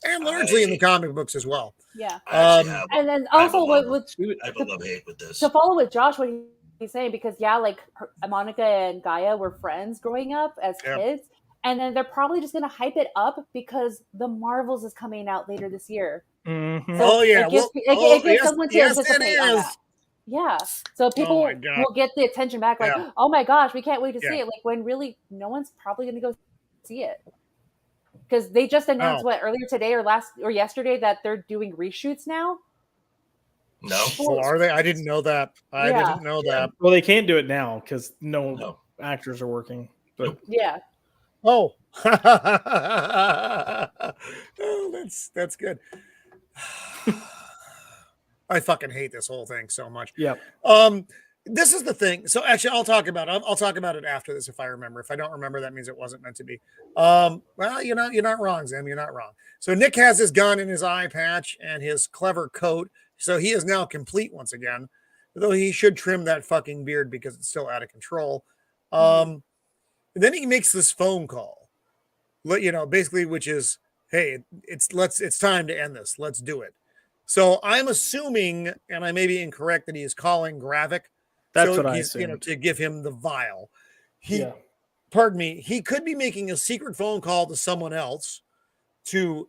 and largely in the comic books as well. Yeah. And then also I have a love-hate with this. To follow with Josh, what he's saying, because Monica and Gaia were friends growing up as kids, and then they're probably just gonna hype it up because the Marvels is coming out later this year. Mm-hmm. So it gives someone to anticipate on that. Yeah, so people will get the attention back, like, oh my gosh, we can't wait to see it. Like, when really no one's probably going to go see it, because they just announced earlier today or yesterday that they're doing reshoots now. No, well, are they? I didn't know that. I didn't know that. Well, they can't do it now because no actors are working. But yeah. Oh, that's good. I fucking hate this whole thing so much. Yeah. This is the thing. So actually, I'll talk about it after this if I remember. If I don't remember, that means it wasn't meant to be. Well, you're not wrong, Zim. You're not wrong. So Nick has his gun and his eye patch and his clever coat. So he is now complete once again. Though he should trim that fucking beard because it's still out of control. And then he makes this phone call. Basically, which is, hey, it's time to end this. Let's do it. So I'm assuming, and I may be incorrect, that he is calling Gravik. That's what I assume. To give him the vial. Pardon me. He could be making a secret phone call to someone else to,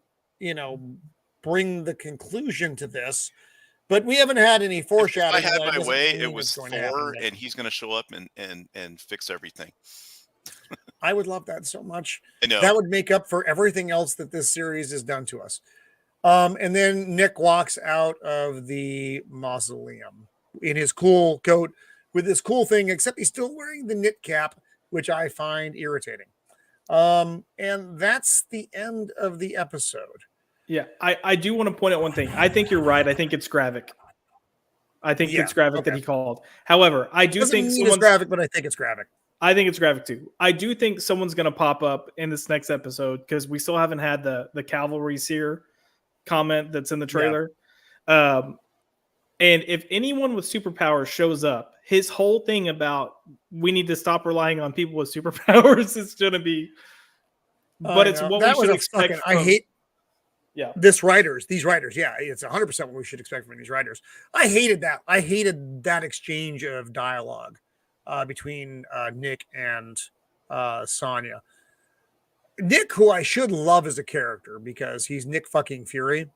bring the conclusion to this. But we haven't had any foreshadowing. If I had my way, it was Thor, and he's going to show up and fix everything. I would love that so much. I know. That would make up for everything else that this series has done to us. And then Nick walks out of the mausoleum in his cool coat with this cool thing, except he's still wearing the knit cap, which I find irritating. And that's the end of the episode. Yeah, I do want to point out one thing. I think you're right. I think it's Gravik. It's Gravik that he called. However, I do think it's Gravik, but I think it's Gravik. I think it's Gravik too. I do think someone's going to pop up in this next episode because we still haven't had the cavalry seer comment that's in the trailer. And if anyone with superpowers shows up, his whole thing about we need to stop relying on people with superpowers is going to be. But it's what we should expect. I hate. Yeah, these writers. Yeah, it's 100% what we should expect from these writers. I hated that. I hated that exchange of dialogue between Nick and Sonya. Nick, who I should love as a character because he's Nick fucking Fury,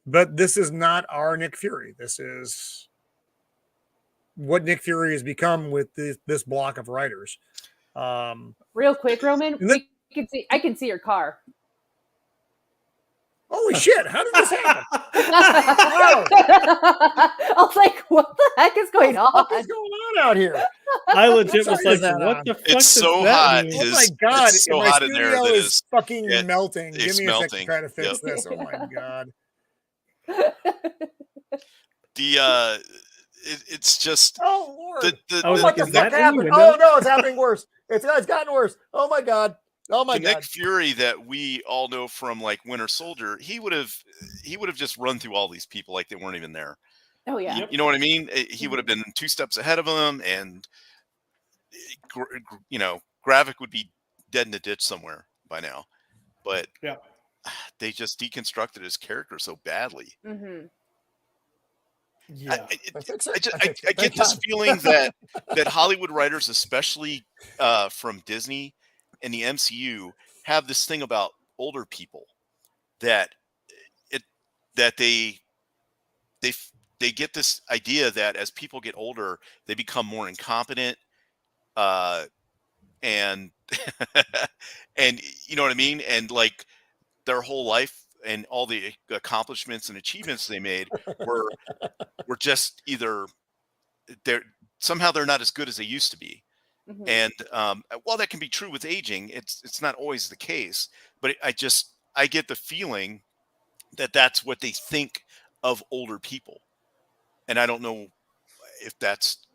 but this is not our Nick Fury. This is what Nick Fury has become with this block of writers. Real quick, Roman, And then- I can see your car. Holy shit! How did this happen? I was like, what the heck is going What on? is going on out here? I legit What was side like, is that what on? the fuck It's does so that hot. mean? Oh my It's god! so My hot in there studio that is it's- fucking yeah, melting. Give it's me a second melting. to try to fix Yep. this. Oh my god! It's just Oh lord! I was What like, the is fuck that in the happened? window? Oh no! It's happening worse. It's gotten worse. Oh my god! Oh my the god! Nick Fury that we all know from like Winter Soldier. He would have just run through all these people like they weren't even there. Oh yeah. You know what I mean? He would have been 2 steps ahead of them, and Gravik would be dead in a ditch somewhere by now. But Yeah. they just deconstructed his character so badly. Mm-hmm. Yeah. I get this feeling that Hollywood writers, especially from Disney and the MCU, have this thing about older people that they get this idea that as people get older, they become more incompetent, and and you know what I mean, and like their whole life and all the accomplishments and achievements they made were just either they're not as good as they used to be. Mm-hmm. And while that can be true with aging, it's not always the case. But I get the feeling that that's what they think of older people, and I don't know if that's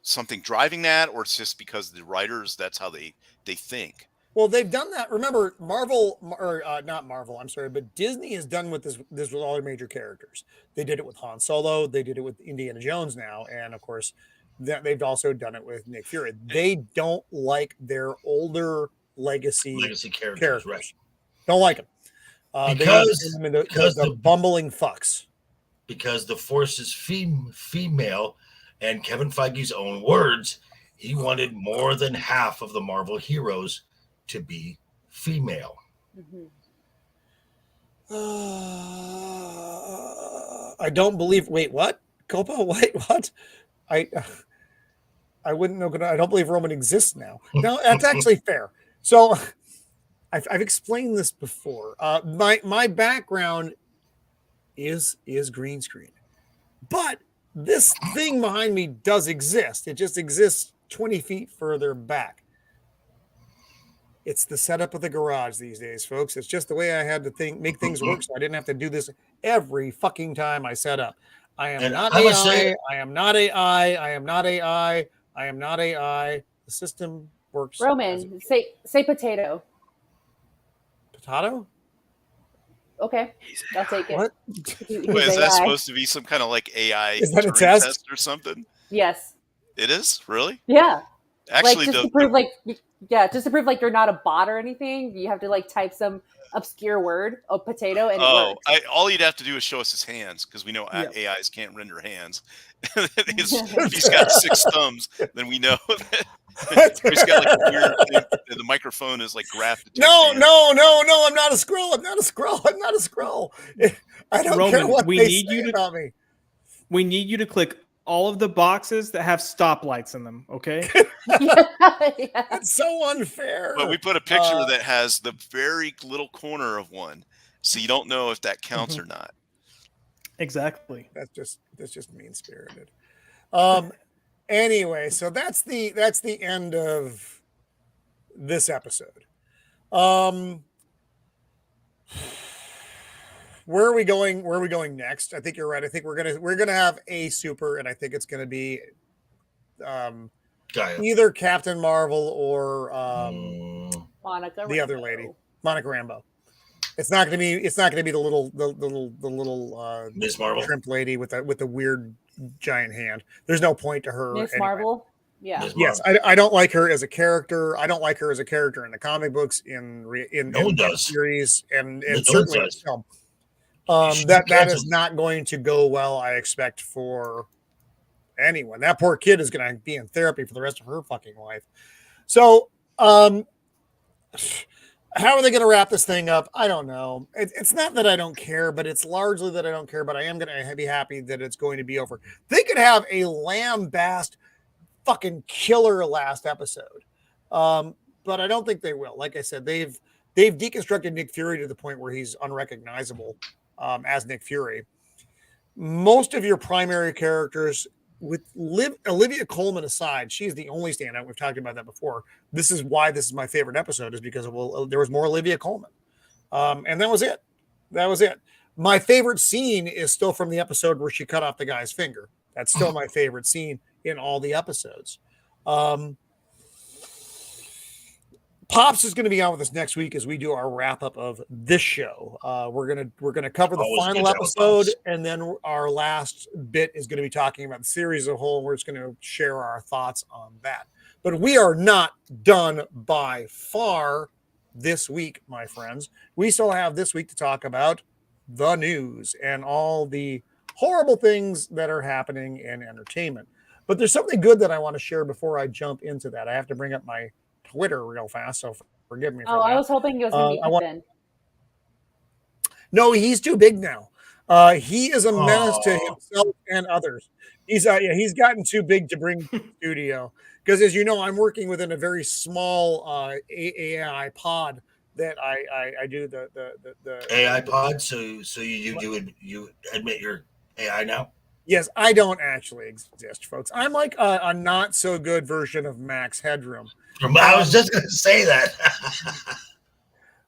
something driving that, or it's just because the writers, that's how they think. Well, they've done that. Remember, Marvel, or not Marvel, I'm sorry, but Disney has done with this with all their major characters. They did it with Han Solo. They did it with Indiana Jones now. And of course, they've also done it with Nick Fury. They don't like their older legacy characters, right? Don't like them. Because the bumbling fucks. Because the Force is female, and Kevin Feige's own words, he wanted more than half of the Marvel heroes to be female. Mm-hmm. I don't believe. Wait, what? Copa? Wait, what? I wouldn't know. I don't believe Roman exists now. No, that's actually fair. So I've explained this before. My background is green screen, but this thing behind me does exist. It just exists 20 feet further back. It's the setup of the garage these days, folks. It's just the way I had to make things work, so I didn't have to do this every fucking time I set up. I am not AI. I am not AI. I am not AI. I am not AI. The system works. Roman, say potato. Potato? Okay, I'll take it. What? He's Wait, is AI. that supposed to be some kind of like AI Is that a Turing test? or something? Yes. It is, really? Yeah. Actually, like just to prove like you're not a bot or anything, you have to like type some obscure word of potato and it works. All you'd have to do is show us his hands, because we know Yep. AIs can't render hands. If he's got 6 thumbs, then we know that he's got like a weird thing. The microphone is like graphed. No, I'm not a scroll. I'm not a scroll. I don't Roman, care what we they need say you to- about me. We need you to click all of the boxes that have stoplights in them, okay? Yeah. It's so unfair. But we put a picture that has the very little corner of one, so you don't know if that counts or not. Exactly. That's just mean spirited. Anyway, so that's the end of this episode. Where are we going? Where are we going next? I think you're right. I think we're gonna have a super, and I think it's gonna be either Captain Marvel or Monica the other Rambeau. lady, Monica Rambeau. It's not gonna be the little Miss Marvel shrimp lady with the weird giant hand. There's no point to her. Miss anyway. Marvel. Yeah. Miss Yes, I don't like her as a character. I don't like her as a character in the comic books, in No one the does. series, and No one certainly in does. film. She's That canceled. is not going to go well, I expect, for anyone. That poor kid is going to be in therapy for the rest of her fucking life. So, How are they going to wrap this thing up? I don't know. It's not that I don't care, but it's largely that I don't care. But I am going to be happy that it's going to be over. They could have a lambast fucking killer last episode, but I don't think they will. Like I said, they've deconstructed Nick Fury to the point where he's unrecognizable as Nick Fury. Most of your primary characters, with Olivia Colman aside, she's the only standout. We've talked about that before. This is why this is my favorite episode, is because there was more Olivia Colman, and that was it. That was it. My favorite scene is still from the episode where she cut off the guy's finger. That's still my favorite scene in all the episodes. Pops is going to be on with us next week as we do our wrap up of this show. We're gonna cover the Always final good to have episode, Pops. and then our last bit is going to be talking about the series as a whole. We're just going to share our thoughts on that. But we are not done by far this week, my friends. We still have this week to talk about the news and all the horrible things that are happening in entertainment. But there's something good that I want to share before I jump into that. I have to bring up my Twitter real fast, so forgive me for that. I was hoping it was going to be Ethan. No, he's too big now. He is a menace to himself and others. He's gotten too big to bring to the studio, because, as you know, I'm working within a very small AI pod that I do the AI pod. So you admit you're AI now? Yes, I don't actually exist, folks. I'm like a not so good version of Max Headroom. I was just going to say that.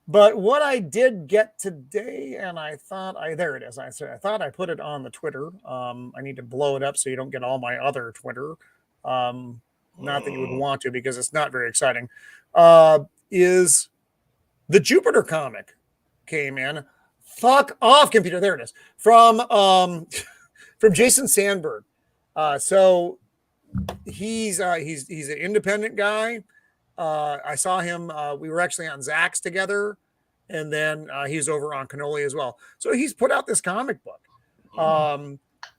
But what I did get today, and I thought there it is. I thought I put it on the Twitter. I need to blow it up so you don't get all my other Twitter. Not that you would want to, because it's not very exciting. Is the Jupiter comic came in? Fuck off, computer. There it is. From Jason Sandberg. So he's an independent guy. I saw him. We were actually on Zach's together, and then he's over on Cannoli as well. So he's put out this comic book,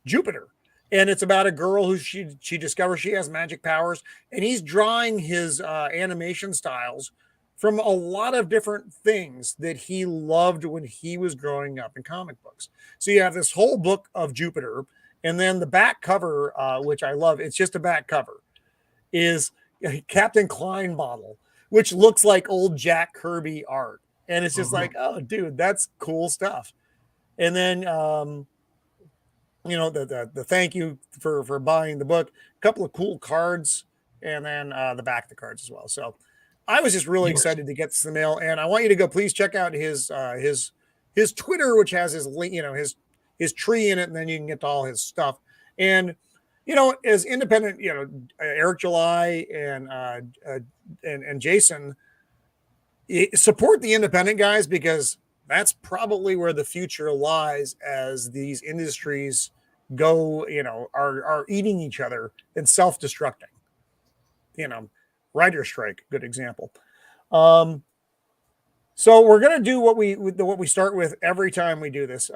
Jupiter, and it's about a girl who she discovers she has magic powers, and he's drawing his animation styles from a lot of different things that he loved when he was growing up in comic books. So you have this whole book of Jupiter, and then the back cover, which I love, it's just a back cover, is Captain Klein bottle, which looks like old Jack Kirby art. And it's just like, oh, dude, that's cool stuff. And then, the thank you for buying the book, a couple of cool cards, and then the back of the cards as well. So I was just really excited to get this in the mail. And I want you to go, please check out his Twitter, which has his link, his tree in it, and then you can get to all his stuff. And as independent, Eric July and Jason, support the independent guys, because that's probably where the future lies as these industries go, are eating each other and self-destructing. Writer strike, good example. So we're gonna do what we start with every time we do this.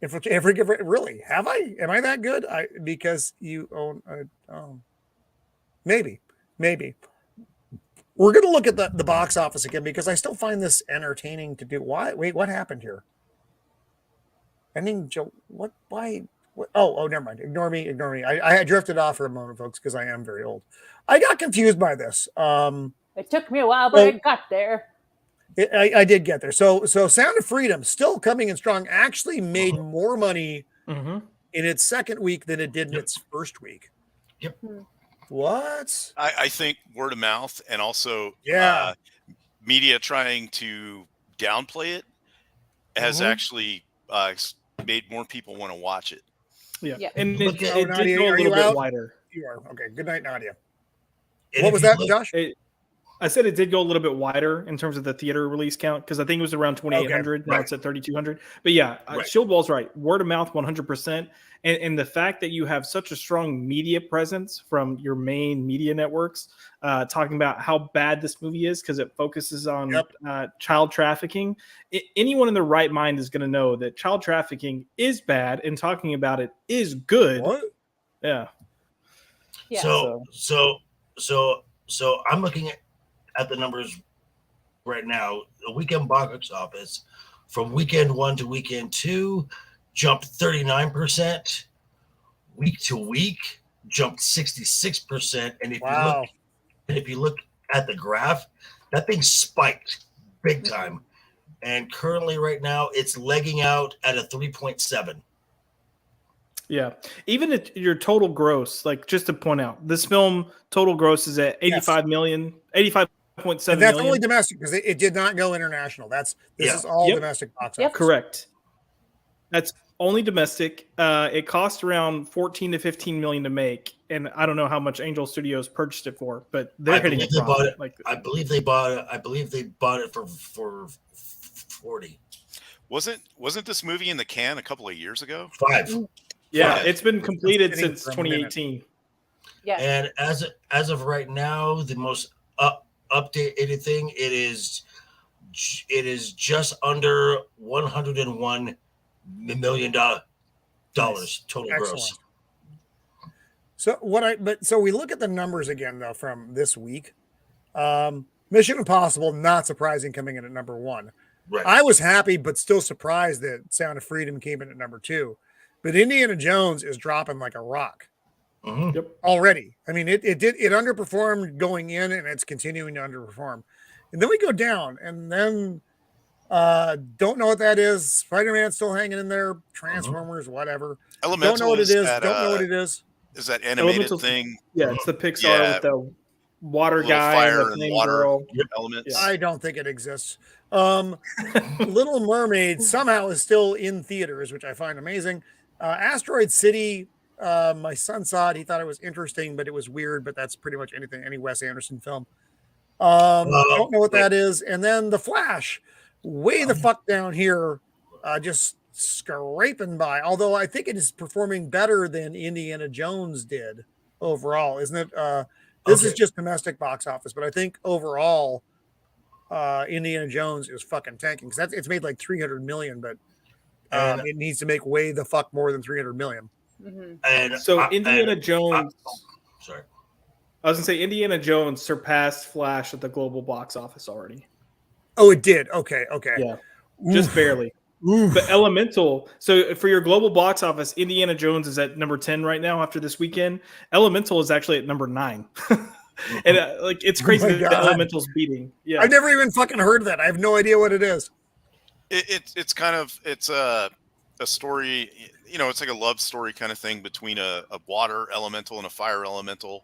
Really, am I that good? Because you own maybe we're gonna look at the box office again, because I still find this entertaining to do. What happened here? Why? Oh, never mind. Ignore me. I drifted off for a moment, folks, because I am very old. I got confused by this. It took me a while, but I got there. I did get there. So Sound of Freedom, still coming in strong, actually made more money in its second week than it did in its first week. Yep. What? I think word of mouth, and also media trying to downplay it has actually made more people want to watch it. Yeah. And it Nadia, did go a little bit wider. You are. Okay. Good night, Nadia. What was that, Josh? I said it did go a little bit wider in terms of the theater release count, because I think it was around 2,800. Now it's at 3,200. But yeah, Shieldwall's right. Word of mouth, 100%. And the fact that you have such a strong media presence from your main media networks talking about how bad this movie is, because it focuses on child trafficking. Anyone in their right mind is going to know that child trafficking is bad, and talking about it is good. What? Yeah. So I'm looking at the numbers right now, the weekend box office from weekend 1 to weekend 2 jumped 39%. Week to week jumped 66%. And if you look at the graph, that thing spiked big time. And currently right now it's legging out at a 3.7. Yeah. Even at your total gross, like just to point out, this film total gross is at 85 million, 85.7 And that's million. only domestic because it did not go international. This is all domestic box office. Correct. That's only domestic. It cost around 14 to 15 million to make, and I don't know how much Angel Studios purchased it for, but they're hitting a profit. I believe they bought it for 40. Wasn't this movie in the can a couple of years ago? 5. Yeah, it's been completed since 2018. Yeah. And as of right now, the most updated thing, it is just under $101 million total gross. So so we look at the numbers again though from this week. Mission Impossible, not surprising, coming in at number 1. Right. I was happy, but still surprised that Sound of Freedom came in at number 2. But Indiana Jones is dropping like a rock already. I mean, it underperformed going in, and it's continuing to underperform. And then we go down, and then don't know what that is. Spider-Man's still hanging in there. Transformers, whatever. Elemental don't know what it is. That, don't know what it is. Is that animated thing? Yeah, it's the Pixar with the water guy fire and the and water girl. elements. I don't think it exists. Little Mermaid somehow is still in theaters, which I find amazing. Asteroid City, my son saw it. He thought it was interesting, but it was weird. But that's pretty much any Wes Anderson film. Don't know what that is. And then The Flash, way the fuck down here, just scraping by. Although I think it is performing better than Indiana Jones did overall, isn't it? This is just domestic box office, but I think overall, Indiana Jones is fucking tanking because it's made like 300 million, but it needs to make way the fuck more than 300 million. And so Indiana Jones. Sorry, I was gonna say Indiana Jones surpassed Flash at the global box office already. Oh, it did. Okay. Yeah, just barely. But Elemental. So for your global box office, Indiana Jones is at number 10 right now after this weekend. Elemental is actually at number 9. And it's crazy that Elemental's beating. Yeah, I've never even fucking heard of that. I have no idea what it is. It's kind of a story. It's like a love story kind of thing between a water elemental and a fire elemental.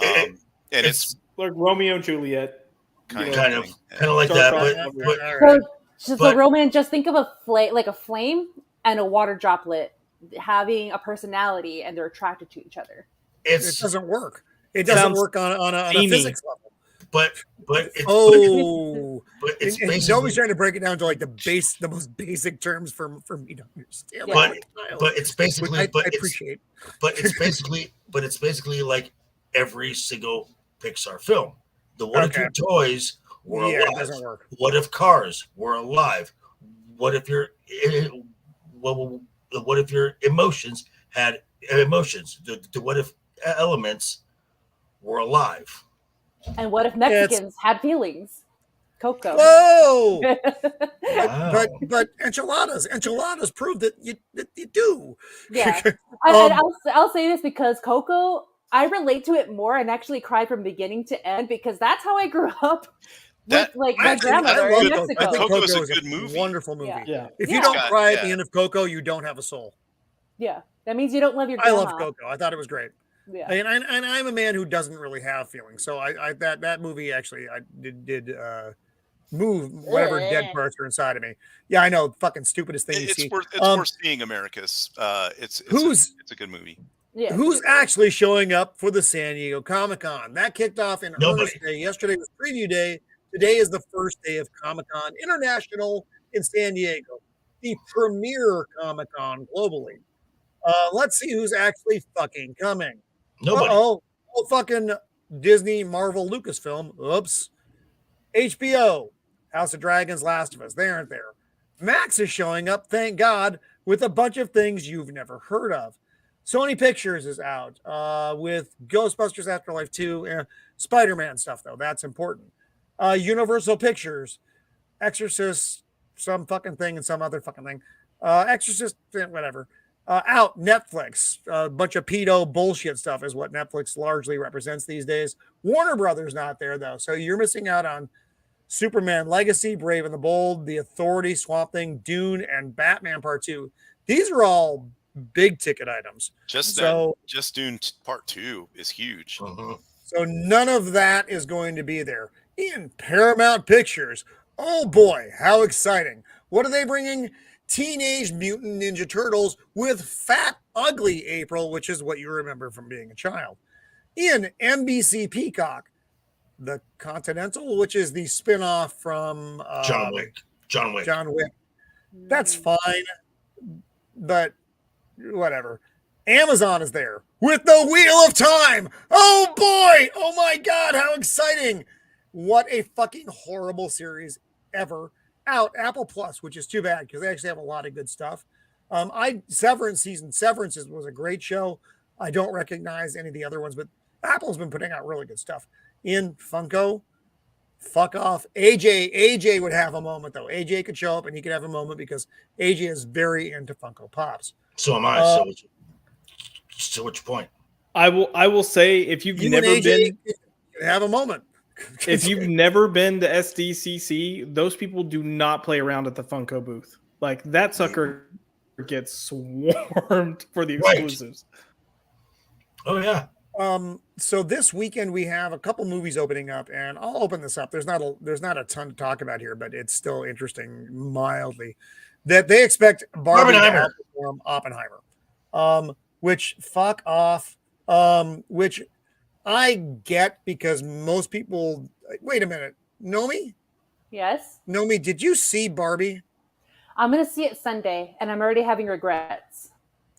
And it's like Romeo and Juliet. Kind of like that. So romance. Just think of a flame and a water droplet having a personality, and they're attracted to each other. It doesn't work. It doesn't work on a physics level. But it's he's always trying to break it down to like the most basic terms for me to understand. But it's basically I appreciate. But it's basically like every single Pixar film. The What If Your Toys were alive? It doesn't work. What if Cars were alive? What if your emotions had emotions? The what if elements were alive? And what if Mexicans had feelings? Coco. Whoa! Wow. But enchiladas prove that you do. Yeah. I'll say this because Coco, I relate to it more and actually cry from beginning to end because that's how I grew up with my grandmother in Mexico. I think Coco is Coco a is good a movie. Wonderful movie. Yeah. If you don't cry at the end of Coco, you don't have a soul. Yeah. That means you don't love your grandma. I love Coco. I thought it was great. Yeah. And I'm a man who doesn't really have feelings. So that movie actually I did move whatever dead parts are inside of me. Yeah, I know, fucking stupidest thing you see. It's worth seeing, Americus. It's a good movie. Yeah. Who's actually showing up for the San Diego Comic-Con? That kicked off in earnest day. Yesterday was preview day. Today is the first day of Comic-Con International in San Diego, the premier Comic-Con globally. Let's see who's actually fucking coming. Nobody. Oh, fucking Disney, Marvel, Lucasfilm. Oops. HBO, House of Dragons, Last of Us. They aren't there. Max is showing up, thank God, with a bunch of things you've never heard of. Sony Pictures is out with Ghostbusters Afterlife 2, Spider-Man stuff, though. That's important. Universal Pictures, Exorcist, some fucking thing and some other fucking thing. Exorcist, whatever. Out, Netflix. A bunch of pedo bullshit stuff is what Netflix largely represents these days. Warner Brothers not there, though. So you're missing out on Superman Legacy, Brave and the Bold, The Authority, Swamp Thing, Dune, and Batman Part 2. These are all big ticket items. Just Dune Part 2 is huge. So none of that is going to be there. In Paramount Pictures, oh boy, how exciting. What are they bringing? Teenage Mutant Ninja Turtles with Fat Ugly April, which is what you remember from being a child. In NBC Peacock, The Continental, which is the spinoff from John Wick. That's fine, but whatever. Amazon is there with The Wheel of Time. Oh boy! Oh my God! How exciting! What a fucking horrible series ever. Out Apple Plus, which is too bad because they actually have a lot of good stuff. Severance was a great show. I don't recognize any of the other ones, but Apple's been putting out really good stuff. In Funko, fuck off. AJ would have a moment though. AJ could show up and he could have a moment because AJ is very into Funko Pops. So am I. So what's your point? I will say if you've never been, have a moment. If you've never been to SDCC, those people do not play around at the Funko booth. Like that sucker gets swarmed for the exclusives. Right. Oh yeah. So this weekend we have a couple movies opening up, and I'll open this up. There's not a ton to talk about here, but it's still interesting mildly that they expect Barbie to outperform Oppenheimer. Which fuck off. Which I get because most people. Wait a minute, Nomi? Yes. Nomi, did you see Barbie? I'm gonna see it Sunday, and I'm already having regrets.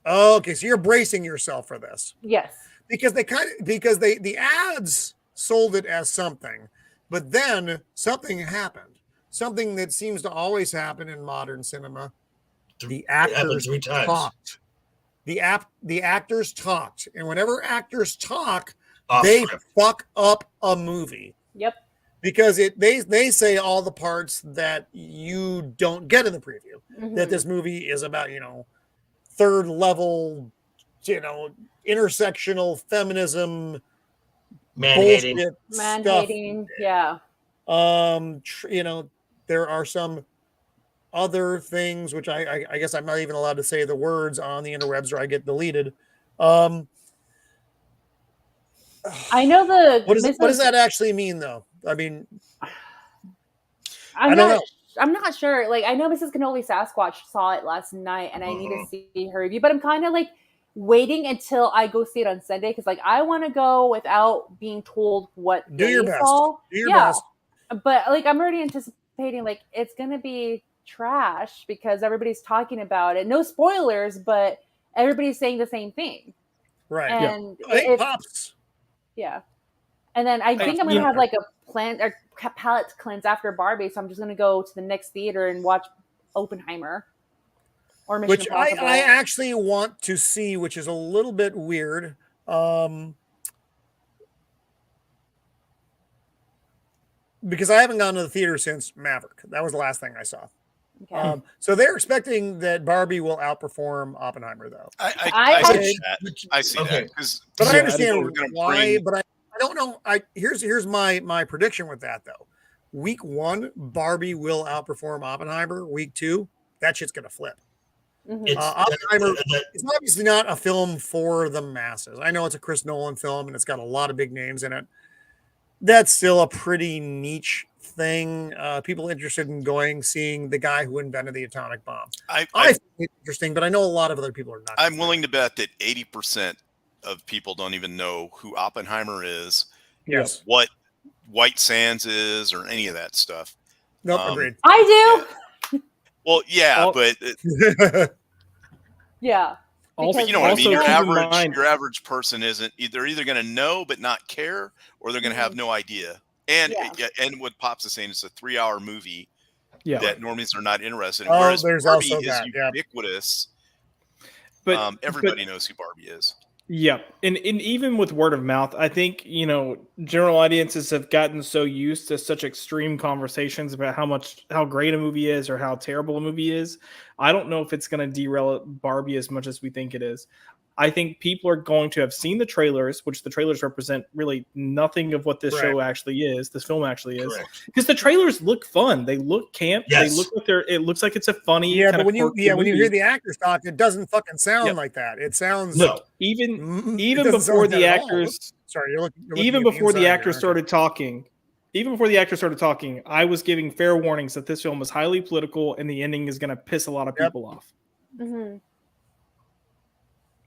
Okay, so you're bracing yourself for this. Yes. Because the ads sold it as something, but then something happened. Something that seems to always happen in modern cinema. The actors talked. The actors talked, and whenever actors talk, they fuck up a movie. Yep. Because they say all the parts that you don't get in the preview. Mm-hmm. That this movie is about, third level, intersectional feminism, man-hating stuff. Yeah. There are some other things which I guess I'm not even allowed to say the words on the interwebs or I get deleted. I know what does that actually mean though? I mean, I don't know. I'm not sure. Like, I know Mrs. Cannoli Sasquatch saw it last night, and I need to see her review. But I'm kind of like waiting until I go see it on Sunday because, like, I want to go without being told what do your best. Saw. Do your best. But like, I'm already anticipating like it's gonna be trash because everybody's talking about it. No spoilers, but everybody's saying the same thing. Right. And it pops. Yeah. And then I think I'm gonna have like a palate cleanse after Barbie, so I'm just gonna go to the next theater and watch Oppenheimer or Mission Impossible. I actually want to see, which is a little bit weird. Because I haven't gone to the theater since Maverick. That was the last thing I saw. Okay. So they're expecting that Barbie will outperform Oppenheimer, though. I see that. But I understand why. But I don't know. Here's my prediction with that though. Week 1, Barbie will outperform Oppenheimer. Week 2, that shit's gonna flip. Mm-hmm. Oppenheimer is obviously not a film for the masses. I know it's a Chris Nolan film and it's got a lot of big names in it. That's still a pretty niche thing. People interested in seeing the guy who invented the atomic bomb. I find it interesting, but I know a lot of other people are not. I'm willing to bet that 80% of people don't even know who Oppenheimer is. Yes. What White Sands is or any of that stuff. Nope, agreed. I do. Yeah. Well, yeah, but yeah. Also, you know what I mean? Your average person isn't either going to know but not care, or they're going to have no idea. And what Pops is saying is a 3-hour movie that normies are not interested in. Whereas there's Barbie also is that, ubiquitous. But everybody knows who Barbie is. Yeah, and even with word of mouth, I think general audiences have gotten so used to such extreme conversations about how great a movie is or how terrible a movie is. I don't know if it's going to derail Barbie as much as we think it is. I think people are going to have seen the trailers, which the trailers represent really nothing of what this show actually is. This film actually is, because the trailers look fun. They look camp. Yes. They look like it looks like it's a funny. Yeah, kind but of when you movie. hear the actors talk, it doesn't fucking sound like that. It sounds even doesn't sound before like the that at all. actors. Sorry, you're looking Even at before the inside actors there, started talking. Even before the actors started talking, I was giving fair warnings that this film is highly political and the ending is going to piss a lot of people off. Mm-hmm.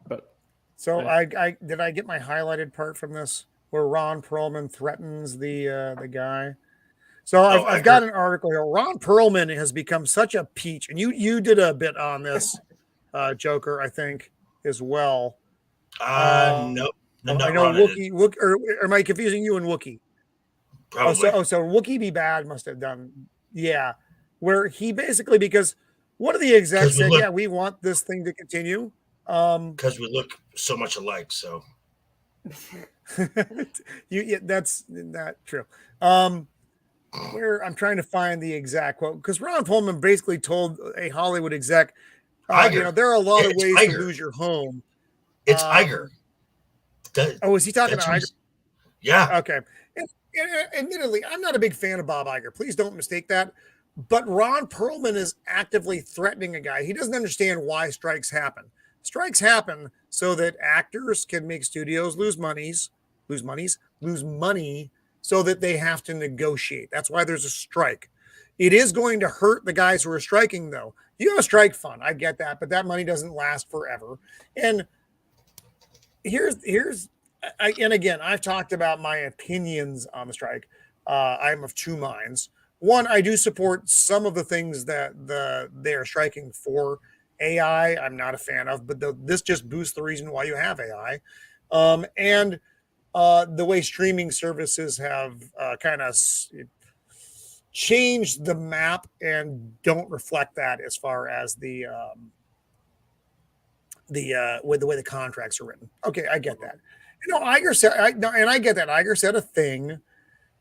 But so I did I get my highlighted part from this where Ron Perlman threatens the guy. So I've got an article here. Ron Perlman has become such a peach, and you did a bit on this, Joker, I think, as well. No, I know Wookie, or am I confusing you and Wookie? Probably. So Wookie Be Bad must have done, where he basically, because one of the execs said, we want this thing to continue. Because we look so much alike, so. That's not true. Where I'm trying to find the exact quote, because Ron Perlman basically told a Hollywood exec, there are a lot of ways to lose your home. It's Iger. Is he talking to Iger? Yeah. Okay. And admittedly, I'm not a big fan of Bob Iger. Please don't mistake that. But Ron Perlman is actively threatening a guy. He doesn't understand why strikes happen. Strikes happen so that actors can make studios lose money, so that they have to negotiate. That's why there's a strike. It is going to hurt the guys who are striking, though. You have a strike fund. I get that, but that money doesn't last forever. And and again, I've talked about my opinions on the strike. I'm of two minds. One, I do support some of the things that they are striking for. AI, I'm not a fan of, but this just boosts the reason why you have AI. And the way streaming services have kind of changed the map and don't reflect that as far as the way the contracts are written. Okay, I get that. Iger said, and I get that. Iger said a thing,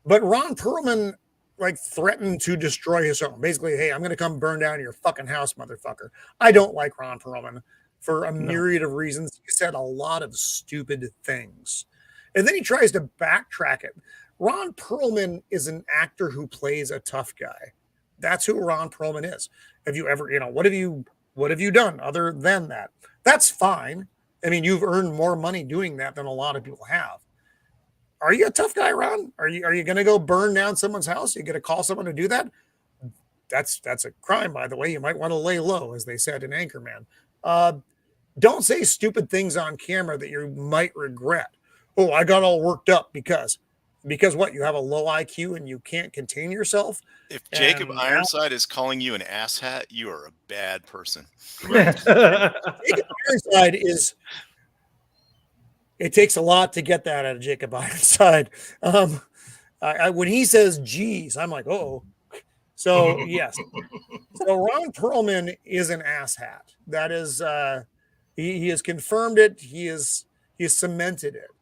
but Ron Perlman threatened to destroy his home. Basically, hey, I'm going to come burn down your fucking house, motherfucker. I don't like Ron Perlman for a myriad of reasons. He said a lot of stupid things. And then he tries to backtrack it. Ron Perlman is an actor who plays a tough guy. That's who Ron Perlman is. Have you ever, what have you done other than that? That's fine. I mean, you've earned more money doing that than a lot of people have. Are you a tough guy, Ron? Are you going to go burn down someone's house? Are you going to call someone to do that? That's a crime, by the way. You might want to lay low, as they said in Anchorman. Don't say stupid things on camera that you might regret. Oh, I got all worked up because what? You have a low IQ and you can't contain yourself? If Jacob Ironside is calling you an asshat, you are a bad person. Jacob Ironside is... It takes a lot to get that out of Jacob Ironside. When he says geez, I'm like, oh. So, yes. So Ron Perlman is an asshat. That is, he has confirmed it. He has cemented it.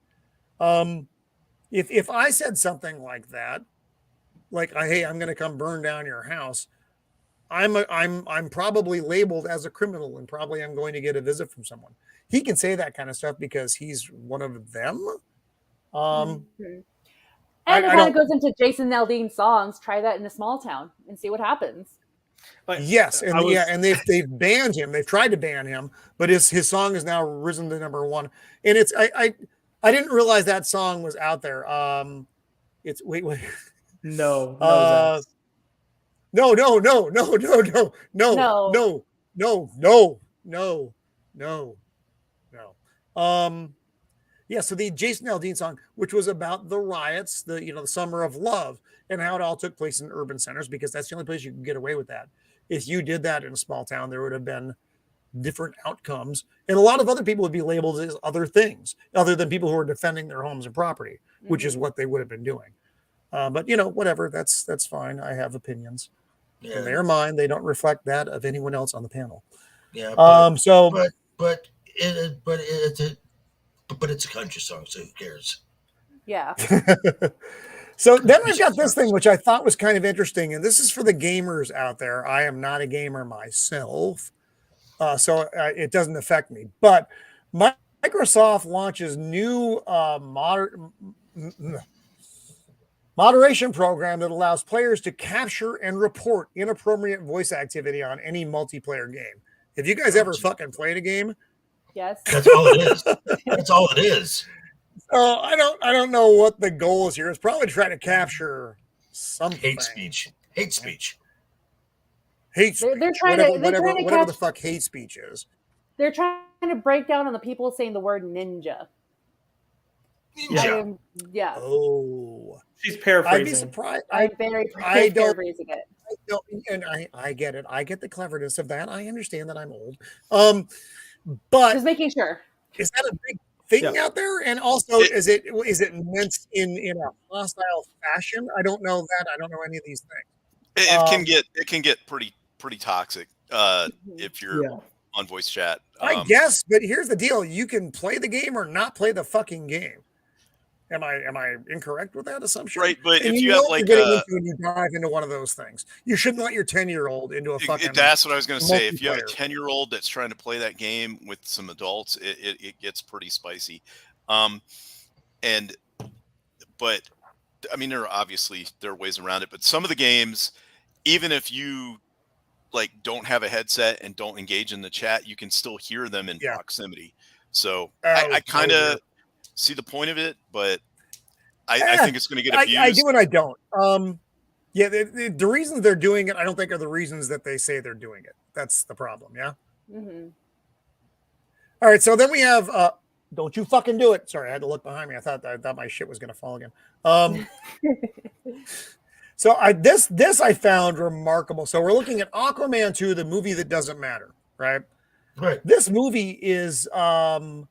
If I said something like that, hey, I'm going to come burn down your house, I'm probably labeled as a criminal, and probably I'm going to get a visit from someone. He can say that kind of stuff because he's one of them. And it kind of goes into Jason Aldean's songs. Try that in a small town and see what happens. Yes, and they've banned him. They've tried to ban him, but his song is now risen to number one. And it's I didn't realize that song was out there. It's wait. No. So the Jason Aldean song, which was about the riots, the Summer of Love, and how it all took place in urban centers, because that's the only place you can get away with that. If you did that in a small town, there would have been different outcomes, and a lot of other people would be labeled as other things other than people who are defending their homes and property, which is what they would have been doing. But whatever, that's fine. I have opinions. Yeah. And they're mine. They don't reflect that of anyone else on the panel. Yeah. but it's a country song, so who cares? Yeah. So then I've got this thing, which I thought was kind of interesting, and this is for the gamers out there. I am not a gamer myself, so it doesn't affect me. But Microsoft launches new moderation program that allows players to capture and report inappropriate voice activity on any multiplayer game. Have you guys ever fucking played a game? Yes. That's all it is. That's all it is. I don't know what the goal is here. It's probably trying to capture something. Hate speech. Hate speech. Hate speech. They're trying to whatever the fuck hate speech is. They're trying to break down on the people saying the word ninja. Ninja. Yeah. Oh, She's paraphrasing. I'd be surprised. I'm very paraphrasing it. And I get it. I get the cleverness of that. I understand that I'm old. But Just making sure. is that a big thing out there? And also, is it meant in a hostile fashion? I don't know that. I don't know any of these things. It can get pretty toxic if you're on voice chat. I guess, but here's the deal: you can play the game or not play the fucking game. Am I incorrect with that assumption? Right, but and if you have like when you dive into one of those things, you shouldn't let your 10-year-old into a fucking. That's what I was going to say. If you have a 10-year-old that's trying to play that game with some adults, it gets pretty spicy. But I mean, there are ways around it. But some of the games, even if you like don't have a headset and don't engage in the chat, you can still hear them in proximity. So I kind of see the point of it, but I think it's going to get abused. I do and I don't. The reasons they're doing it, I don't think are the reasons that they say they're doing it. That's the problem. Yeah. Mm-hmm. All right. So then we have. Don't you fucking do it. Sorry, I had to look behind me. I thought my shit was going to fall again. So this I found remarkable. So we're looking at Aquaman 2, the movie that doesn't matter, right? Right. This movie is costing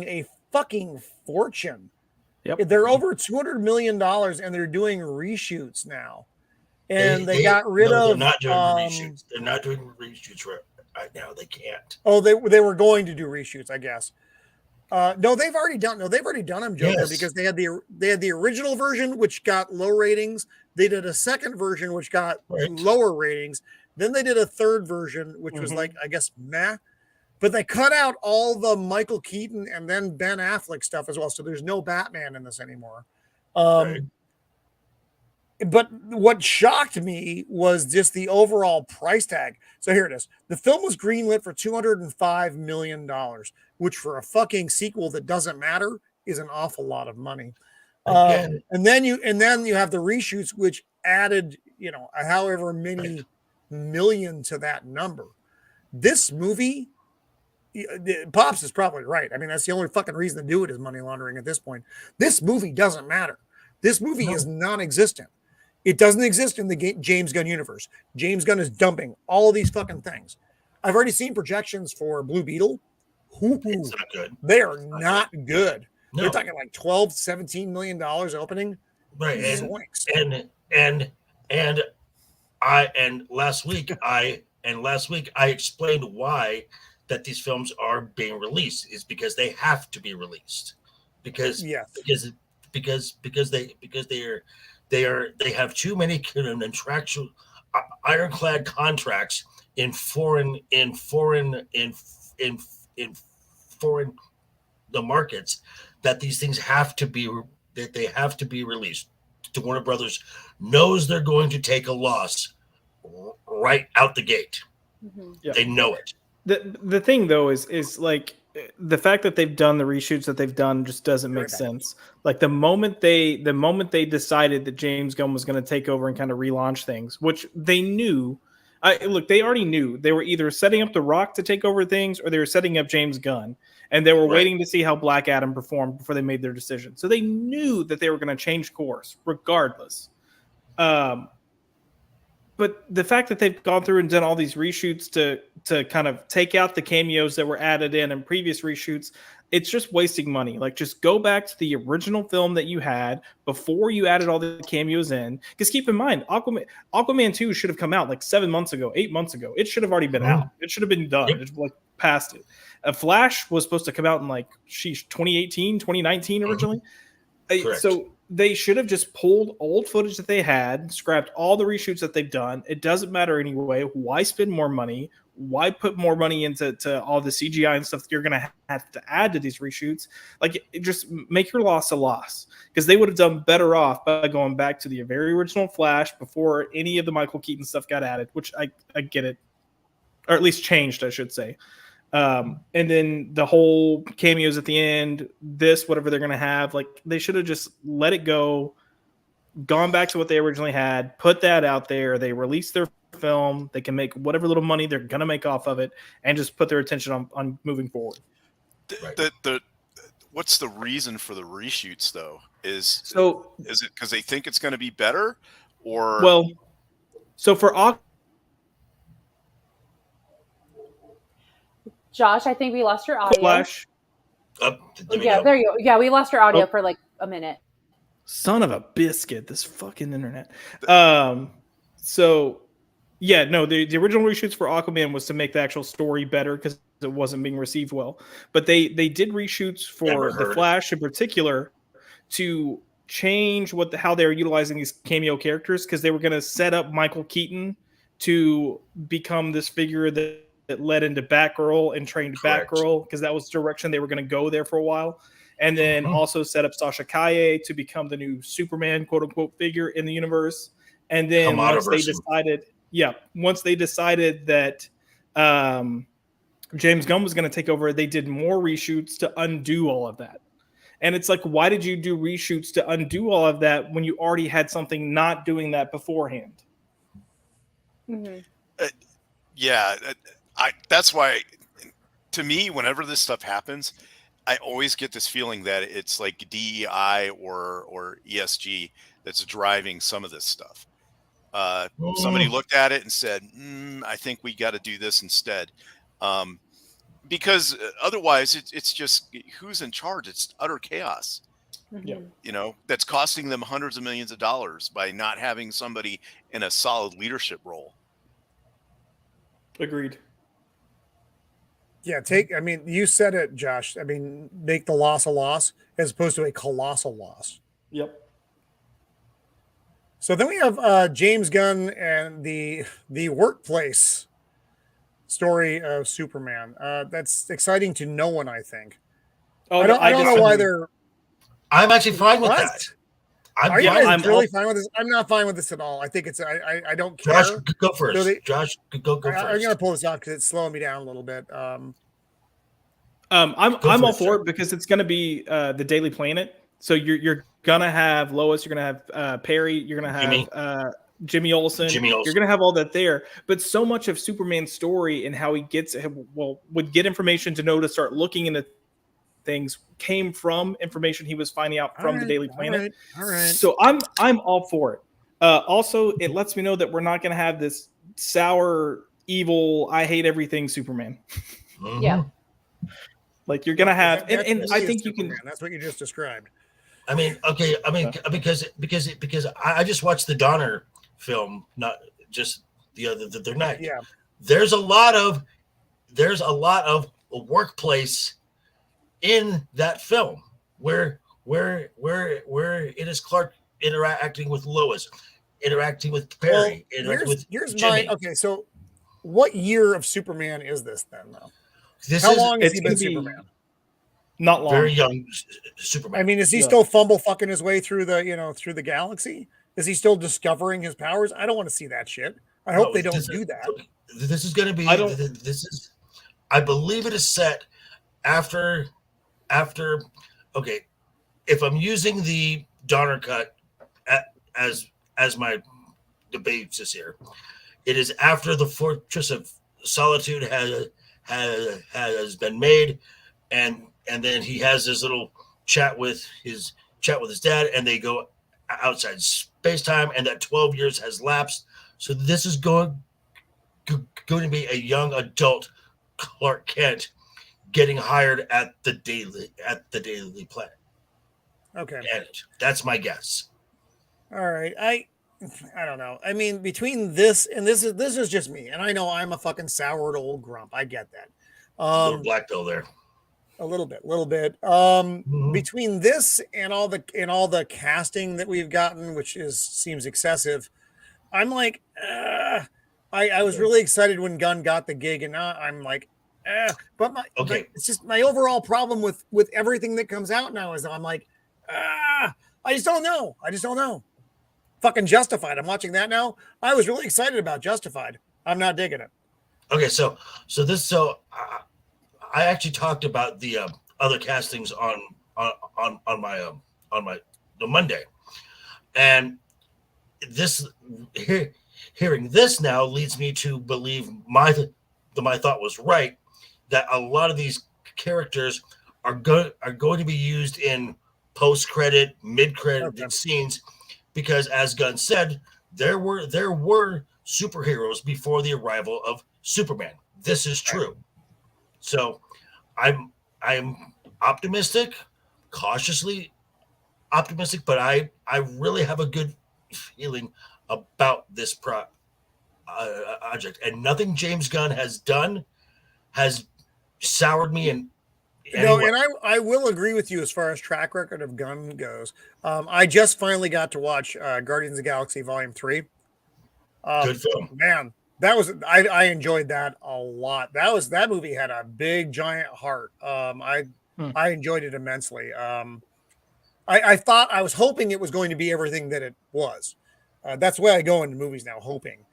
a fucking fortune. Yep. They're over $200 million and they're doing reshoots now. And they got rid of. They're not doing reshoots. They're not doing reshoots right now. They can't. Oh, they were going to do reshoots, I guess. No, they've already done them, Joker, because they had the original version, which got low ratings. They did a second version, which got lower ratings. Then they did a third version, which was like, I guess, meh. But they cut out all the Michael Keaton and then Ben Affleck stuff as well. So there's no Batman in this anymore. But what shocked me was just the overall price tag. So here it is. The film was greenlit for $205 million, which for a fucking sequel that doesn't matter is an awful lot of money. And then you have the reshoots, which added, however many million to that number. This movie, Pops is probably right. I mean, that's the only fucking reason to do it is money laundering at this point. This movie doesn't matter. This movie is non-existent. It doesn't exist in the James Gunn universe. James Gunn is dumping all of these fucking things. I've already seen projections for Blue Beetle. It's not good. They are not good. No. They're talking like $12-17 million opening. Right. And last week I explained why that these films are being released is because they have to be released. Because they have too many contractual ironclad contracts in foreign the markets that these things have to be released. The Warner Brothers knows they're going to take a loss right out the gate. Mm-hmm. Yeah. They know it. The thing though is like the fact that they've done the reshoots that they've done just doesn't make sense. Like the moment they decided that James Gunn was going to take over and kind of relaunch things, which they knew. They already knew they were either setting up The Rock to take over things or they were setting up James Gunn, and they were waiting to see how Black Adam performed before they made their decision. So they knew that they were going to change course regardless. But the fact that they've gone through and done all these reshoots to kind of take out the cameos that were added in previous reshoots, it's just wasting money. Like, just go back to the original film that you had before you added all the cameos in. Because keep in mind, Aquaman 2 should have come out like 7 months ago, 8 mons ago. It should have already been out. It should have been done. Yep. It's like past it. Flash was supposed to come out in like 2018, 2019 originally. So they should have just pulled old footage that they had, scrapped all the reshoots that they've done. It doesn't matter anyway. Why spend more money? Why put more money into all the CGI and stuff that you're going to have to add to these reshoots? Like, just make your loss a loss, because they would have done better off by going back to the very original Flash before any of the Michael Keaton stuff got added, which I get it, or at least changed, I should say. And then the whole cameos at the end, whatever they're going to have, like, they should have just let it go, gone back to what they originally had, put that out there. They released their film. They can make whatever little money they're going to make off of it and just put their attention on moving forward. What's the reason for the reshoots, though? Is it because they think it's going to be better, or? Well, so for Josh, I think we lost your audio. Flash. There you go. Yeah, we lost your audio for like a minute. Son of a biscuit, this fucking internet. So yeah, no, the original reshoots for Aquaman was to make the actual story better because it wasn't being received well. But they did reshoots for the Flash in particular to change how they were utilizing these cameo characters, because they were going to set up Michael Keaton to become this figure that led into Batgirl and trained Batgirl, because that was the direction they were going to go there for a while. And then also set up Sasha Kaye to become the new Superman, quote unquote, figure in the universe. And then once they decided that James Gunn was going to take over, they did more reshoots to undo all of that. And it's like, why did you do reshoots to undo all of that when you already had something not doing that beforehand? Mm-hmm. That's why, to me, whenever this stuff happens, I always get this feeling that it's like DEI or ESG that's driving some of this stuff. Somebody looked at it and said, I think we got to do this instead. Because otherwise it's just, who's in charge? It's utter chaos. Mm-hmm. That's costing them hundreds of millions of dollars by not having somebody in a solid leadership role. Agreed. Yeah, you said it, Josh. Make the loss a loss as opposed to a colossal loss. Yep. So then we have James Gunn and the workplace story of Superman. That's exciting to no one, I think. I don't know why they're. I'm actually fine with that. Are you guys really fine with this? I'm not fine with this at all. I think it's. I don't care. Josh, go first. Josh, go first. I'm going to pull this off because it's slowing me down a little bit. I'm all for it because it's going to be the Daily Planet. So you're gonna have Lois, you're gonna have Perry, you're gonna have Jimmy Olsen. You're gonna have all that there. But so much of Superman's story and how he would get information to start looking into things came from information he was finding out from the Daily Planet. All right. So I'm all for it. Also, it lets me know that we're not gonna have this sour, evil, I hate everything Superman. Mm-hmm. Yeah. Like you're gonna have, and I think you can. That's what you just described. Because I just watched the Donner film, not just the other night. Yeah, there's a lot of workplace in that film where it is Clark interacting with Lois, interacting with Perry, interacting with Jimmy. So what year of Superman is this then, though? How long has he been Superman? Not long. Very young Superman. Is he still fucking his way through the galaxy? Is he still discovering his powers? I don't want to see that shit. I hope they don't do that. This is going to be. I believe it is set after. Okay, if I'm using the Donner cut as my basis here, it is after the Fortress of Solitude has been made, and then he has this little chat with his dad, and they go outside space-time, and that 12 years has lapsed. So this is going to be a young adult Clark Kent getting hired at the Daily Planet. Okay. And that's my guess. All right. I don't know. I mean, between this and this is just me, and I know I'm a fucking soured old grump. I get that. Little black pill there. A little bit. Mhm. Between this and all the casting that we've gotten, which seems excessive, I'm like, I was really excited when Gunn got the gig, and now I'm like, but it's just my overall problem with everything that comes out now is I'm like, I just don't know. Fucking Justified. I'm watching that now. I was really excited about Justified. I'm not digging it. Okay, so I actually talked about the other castings on my Monday, and this hearing this now leads me to believe my thought was right, that a lot of these characters are going to be used in post-credit, mid-credit scenes, because as Gunn said, there were superheroes before the arrival of Superman. This is true. So I'm optimistic, cautiously optimistic, but I really have a good feeling about this project, and nothing James Gunn has done has soured me in any way. And I will agree with you as far as track record of Gunn goes. I just finally got to watch Guardians of the Galaxy Volume 3. Good film. Man, that was I enjoyed that a lot. That movie had a big giant heart. I enjoyed it immensely. I was hoping it was going to be everything that it was. That's the way I go into movies now, hoping.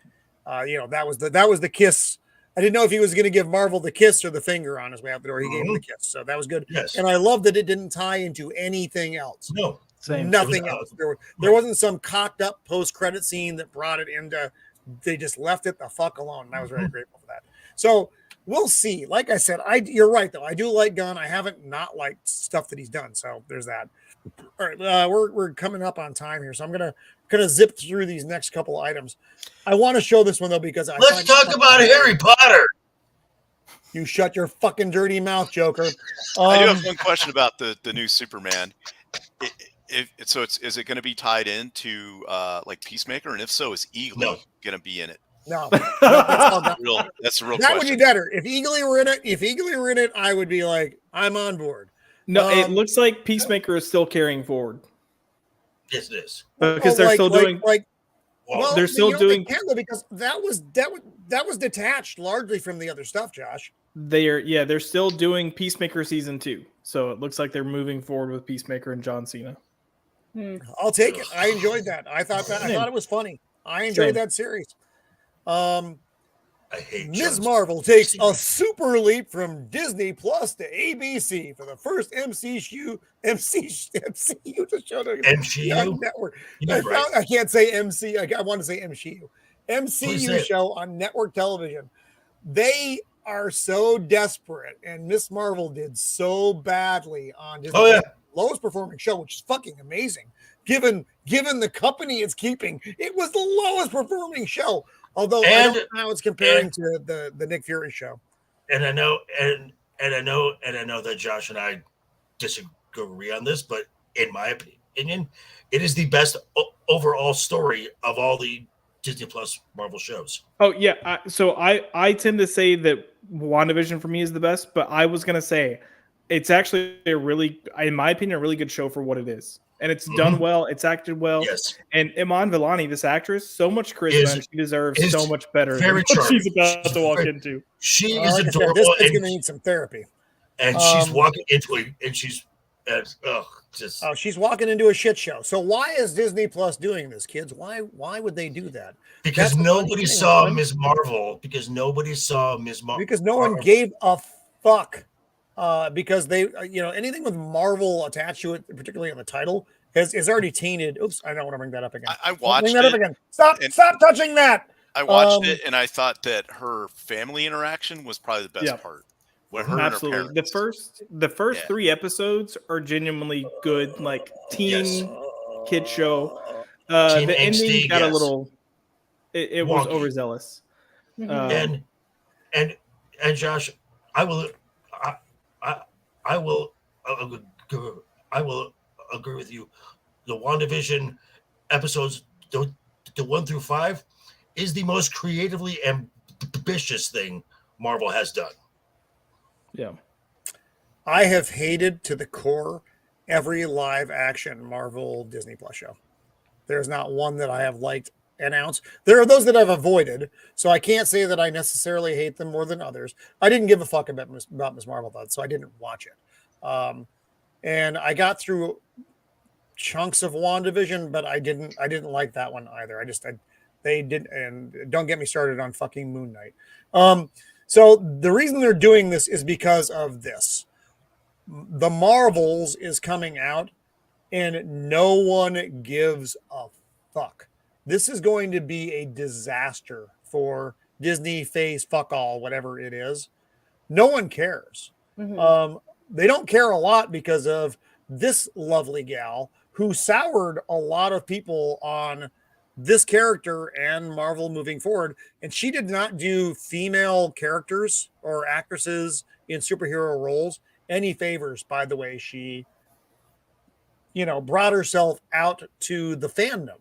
That was the kiss. I didn't know if he was going to give Marvel the kiss or the finger on his way out the door. He gave him the kiss, so that was good. Yes. And I love that it didn't tie into anything else. No, nothing else. There wasn't some cocked up post credit scene that brought it into. They just left it the fuck alone, and I was very grateful for that. So we'll see. Like I said, you're right though. I do like Gunn. I haven't not liked stuff that he's done. So there's that. All right, we're coming up on time here, so I'm gonna zip through these next couple items. I want to show this one though because let's talk about Harry Potter. You shut your fucking dirty mouth, Joker. I do have one question about the new Superman. Is it going to be tied into like Peacemaker, and if so, is Eagly going to be in it? No, that's the real that question. Would be better if Eagly were in it. I would be like, I'm on board. No, it looks like Peacemaker is still carrying forward. Yes, it is. Because they're still doing. Well, they're still doing because that was detached largely from the other stuff, Josh. They're still doing Peacemaker season 2. So it looks like they're moving forward with Peacemaker and John Cena. I'll take it. I enjoyed that. I thought it was funny. I enjoyed that series. I hate Ms. Marvel takes a super leap from Disney Plus to ABC for the first MCU show MCU network. Right. I can't say MC. I want to say MCU show on network television. They are so desperate, and Ms. Marvel did so badly on Disney. Oh yeah, lowest performing show, which is fucking amazing. Given the company it's keeping, it was the lowest performing show. Although I don't know how it's comparing to the Nick Fury show. And I know that Josh and I disagree on this, but in my opinion, it is the best overall story of all the Disney Plus Marvel shows. Oh yeah, so I tend to say that WandaVision for me is the best, but I was gonna say it's actually in my opinion, a really good show for what it is. And it's done well. It's acted well. Yes. And Iman Vellani, this actress, so much charisma. And she deserves so much better than what she's about to walk into. She is adorable. This is going to need some therapy. And she's walking into it, and she's she's walking into a shit show. So why is Disney Plus doing this, kids? Why would they do that? Because nobody saw Ms. Marvel. Because nobody saw Ms. Marvel. Because no one gave a fuck. Because they, anything with Marvel attached to it, particularly on the title, is already tainted. Oops, I don't want to bring that up again. I watched bring that up again. Stop touching that. I watched it, and I thought that her family interaction was probably the best part. Absolutely. The first 3 episodes are genuinely good, like teen kid show. The ending got a little. It was overzealous. And Josh, I will I will agree with you. The WandaVision episodes, the 1 through 5, is the most creatively ambitious thing Marvel has done. Yeah. I have hated to the core every live action Marvel Disney Plus show. There's not one that I have liked an ounce. There are those that I've avoided, so I can't say that I necessarily hate them more than others. I didn't give a fuck about Miss Marvel, though, so I didn't watch it. And I got through chunks of WandaVision, but I didn't like that one either. They didn't, and don't get me started on fucking Moon Knight. So the reason they're doing this is because of this. The Marvels is coming out, and no one gives a fuck. This is going to be a disaster for Disney, Phase, fuck all, whatever it is. No one cares. Mm-hmm. They don't care a lot because of this lovely gal who soured a lot of people on this character and Marvel moving forward. And she did not do female characters or actresses in superhero roles any favors by the way she brought herself out to the fandom.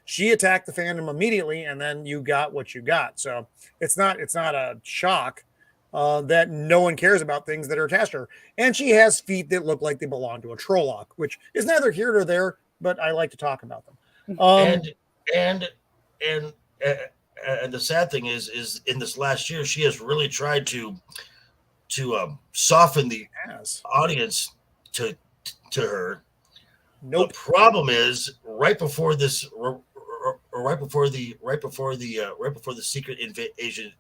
She attacked the fandom immediately, and then you got what you got. So it's not a shock that no one cares about things that are attached to her. And she has feet that look like they belong to a Trolloc, which is neither here nor there, but I like to talk about them. And the sad thing is in this last year, she has really tried to soften the audience to her. Nope. The problem is right before the Secret Invasion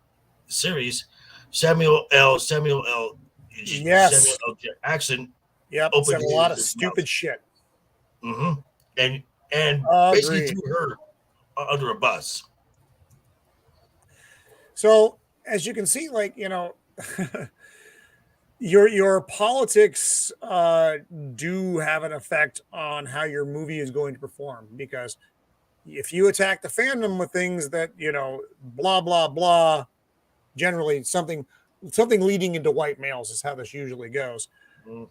series, Samuel L. Jackson. Yep, said a lot of stupid shit. Mm-hmm. And basically threw her under a bus. So as you can see, your politics do have an effect on how your movie is going to perform, because if you attack the fandom with things that blah blah blah, generally something leading into white males is how this usually goes. Mm.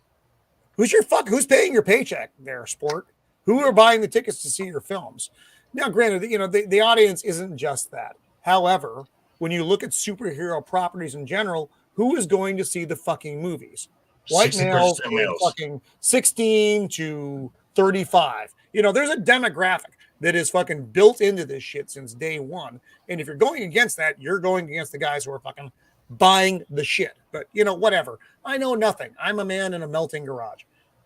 Who's paying your paycheck there, sport? Who are buying the tickets to see your films? Now, granted, the audience isn't just that. However, when you look at superhero properties in general, who is going to see the fucking movies? White males, fucking 16 to 35. There's a demographic that is fucking built into this shit since day one. And if you're going against that, you're going against the guys who are fucking buying the shit. But, whatever. I know nothing. I'm a man in a melting garage.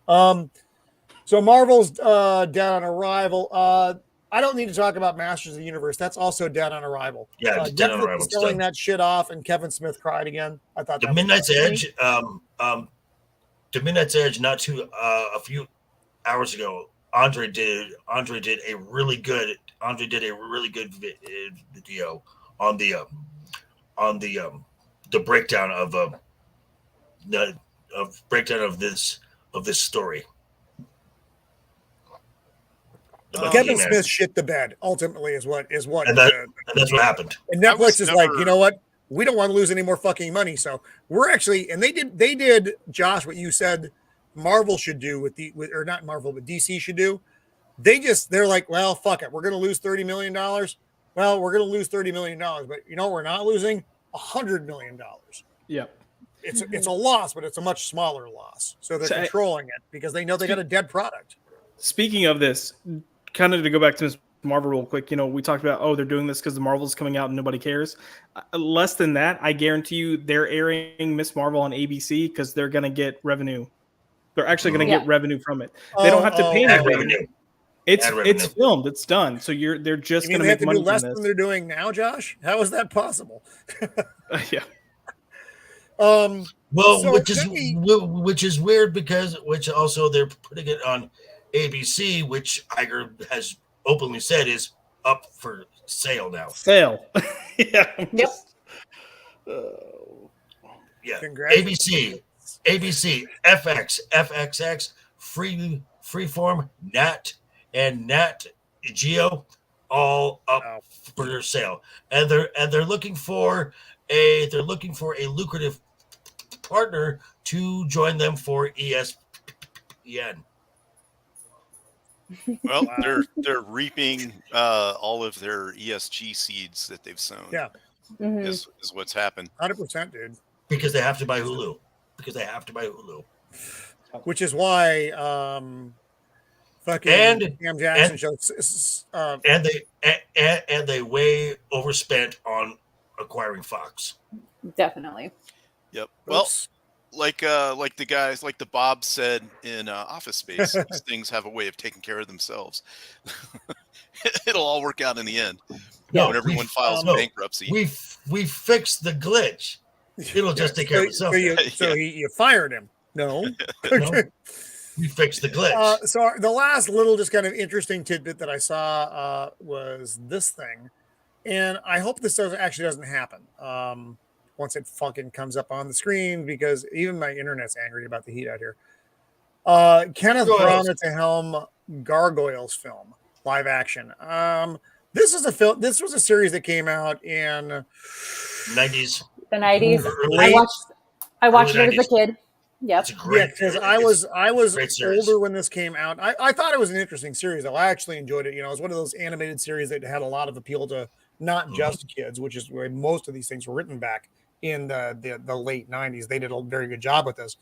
So Marvel's dead on arrival. I don't need to talk about Masters of the Universe. That's also dead on arrival. Yeah, dead on arrival. Selling that shit off, and Kevin Smith cried again. I thought the Midnight's Edge. The Midnight's Edge. Not too a few hours ago, Andre did a really good video on the breakdown of this story. Kevin Smith shit the bed. Ultimately, is what, and that's what happened. And Netflix is like, you know what? We don't want to lose any more fucking money, so we're actually. And they did, Josh, what you said Marvel should do or not Marvel, but DC should do. They're like, well, fuck it, we're going to lose $30 million. Well, we're going to lose $30 million, but we're not losing $100 million. Yep. It's a loss, but it's a much smaller loss. So they're controlling it because they know they got a dead product. Speaking of this, kind of to go back to Ms. Marvel real quick, we talked about, they're doing this because the Marvel's coming out and nobody cares. Less than that, I guarantee you they're airing Ms. Marvel on ABC because they're going to get revenue. They're actually going to get revenue from it. They don't have to pay any revenue. It's filmed. It's done. So they're just going to make money do less than they're doing now, Josh? How is that possible? Yeah. Which is weird which also they're putting it on ABC, which Iger has openly said is up for sale now. Yeah. Yep. Yeah. ABC, FX, FXX, Freeform, Nat, and Nat Geo, all up for sale, and they're looking for a lucrative partner to join them for ESPN. Well, they're reaping all of their ESG seeds that they've sown. Yeah. Is what's happened. 100%, dude. Because they have to buy Hulu. Which is why fucking And- Cam Jackson shows And they way overspent on acquiring Fox. Definitely. Yep. Well, oops. like the guys, like the Bob said in Office Space, these things have a way of taking care of themselves. It'll all work out in the end. No, when everyone files bankruptcy. We fixed the glitch. It'll just take care of itself. So you fired him. No. No, we fixed the glitch. So the last little just kind of interesting tidbit that I saw was this thing. And I hope this actually doesn't happen once it fucking comes up on the screen, because even my internet's angry about the heat out here. Kenneth Branagh to helm Gargoyles film, live action. This is a film. This was a series that came out in 90s. The 90s. Late, I watched it early as a kid. Yep. It's a great. because I was great series. older when this came out. I thought it was an interesting series, though. I actually enjoyed it. You know, it was one of those animated series that had a lot of appeal to not just kids, which is where most of these things were written back in the late 90s. They did a very good job with this.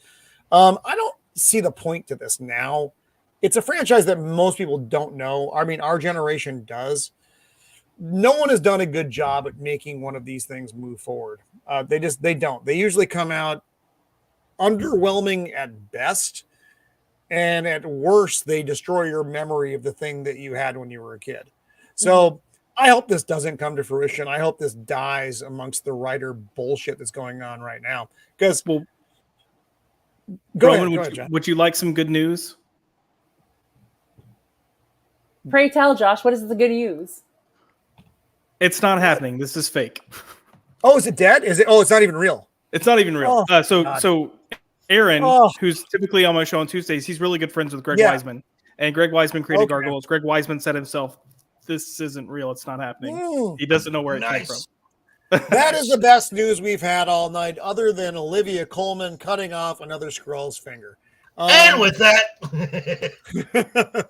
I don't see the point to this now. It's a franchise that most people don't know. I mean, our generation does. No one has done a good job at making one of these things move forward. They don't. They usually come out underwhelming at best, and at worst, they destroy your memory of the thing that you had when you were a kid. So I hope this doesn't come to fruition. I hope this dies amongst the writer bullshit that's going on right now. Because, would you like some good news? Pray tell, Josh, what is the good news? It's not happening. This is fake. Oh, is it dead? Is it? Oh, it's not even real. It's not even real. Oh, So Aaron, who's typically on my show on Tuesdays, he's really good friends with Greg Wiseman. And Greg Wiseman created Gargoyles. Greg Wiseman said himself, this isn't real. It's not happening. He doesn't know where it came from. That is the best news we've had all night, other than Olivia Colman cutting off another Skrull's finger. And with that.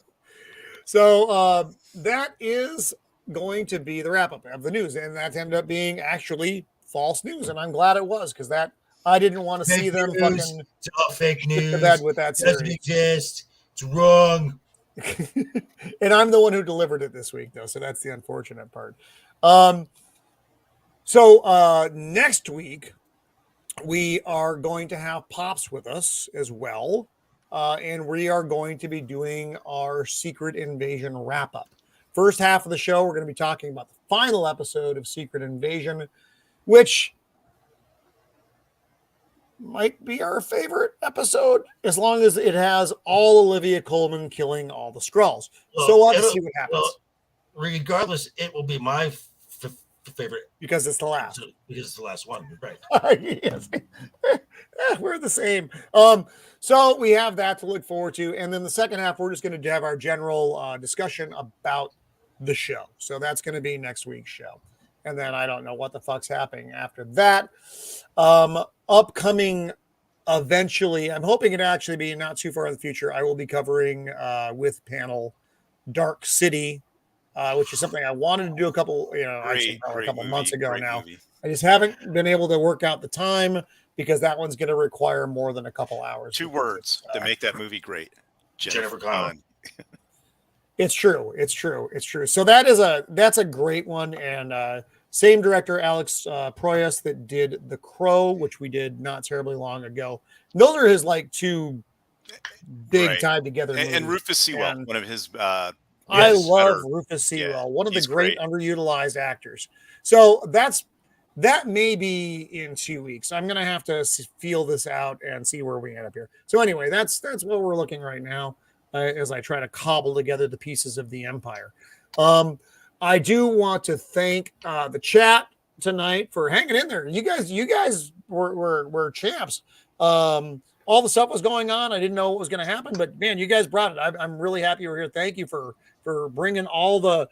So that is going to be the wrap-up of the news. And that ended up being actually false news. And I'm glad it was, because that I didn't want to see them fucking it's all fake news. to bed with that It doesn't series. exist. It's wrong. And I'm the one who delivered it this week, though. So that's the unfortunate part. So next week, we are going to have Pops with us as well. And we are going to be doing our Secret Invasion wrap-up. First half of the show, we're going to be talking about the final episode of Secret Invasion, which might be our favorite episode, as long as it has all Olivia Colman killing all the Skrulls. So we'll have to see what happens. Well, regardless, it will be my favorite. Because it's the last. Because it's the last one, right? Yes. We're the same. So we have that to look forward to. And then the second half, we're just going to have our general discussion about the show. So that's going to be next week's show. And then I don't know what the fuck's happening after that. Upcoming eventually, I'm hoping it actually be not too far in the future, I will be covering with panel Dark City, which is something I wanted to do a couple months ago now. Movie. I just haven't been able to work out the time, because that one's going to require more than a couple hours. Two words to make that movie great. Jennifer Connelly. It's true. So that's a great one. And same director, Alex Proyas, that did The Crow, which we did not terribly long ago. Those are his like two big tied together movies. And Rufus Sewell, one of his I love Rufus Sewell, one of the great underutilized actors. So that may be in 2 weeks. I'm going to have to feel this out and see where we end up here. So anyway, that's what we're looking right now as I try to cobble together the pieces of the Empire. I do want to thank the chat tonight for hanging in there. You guys were champs. All the stuff was going on. I didn't know what was going to happen, but man, you guys brought it. I'm really happy you're here. Thank you for bringing all the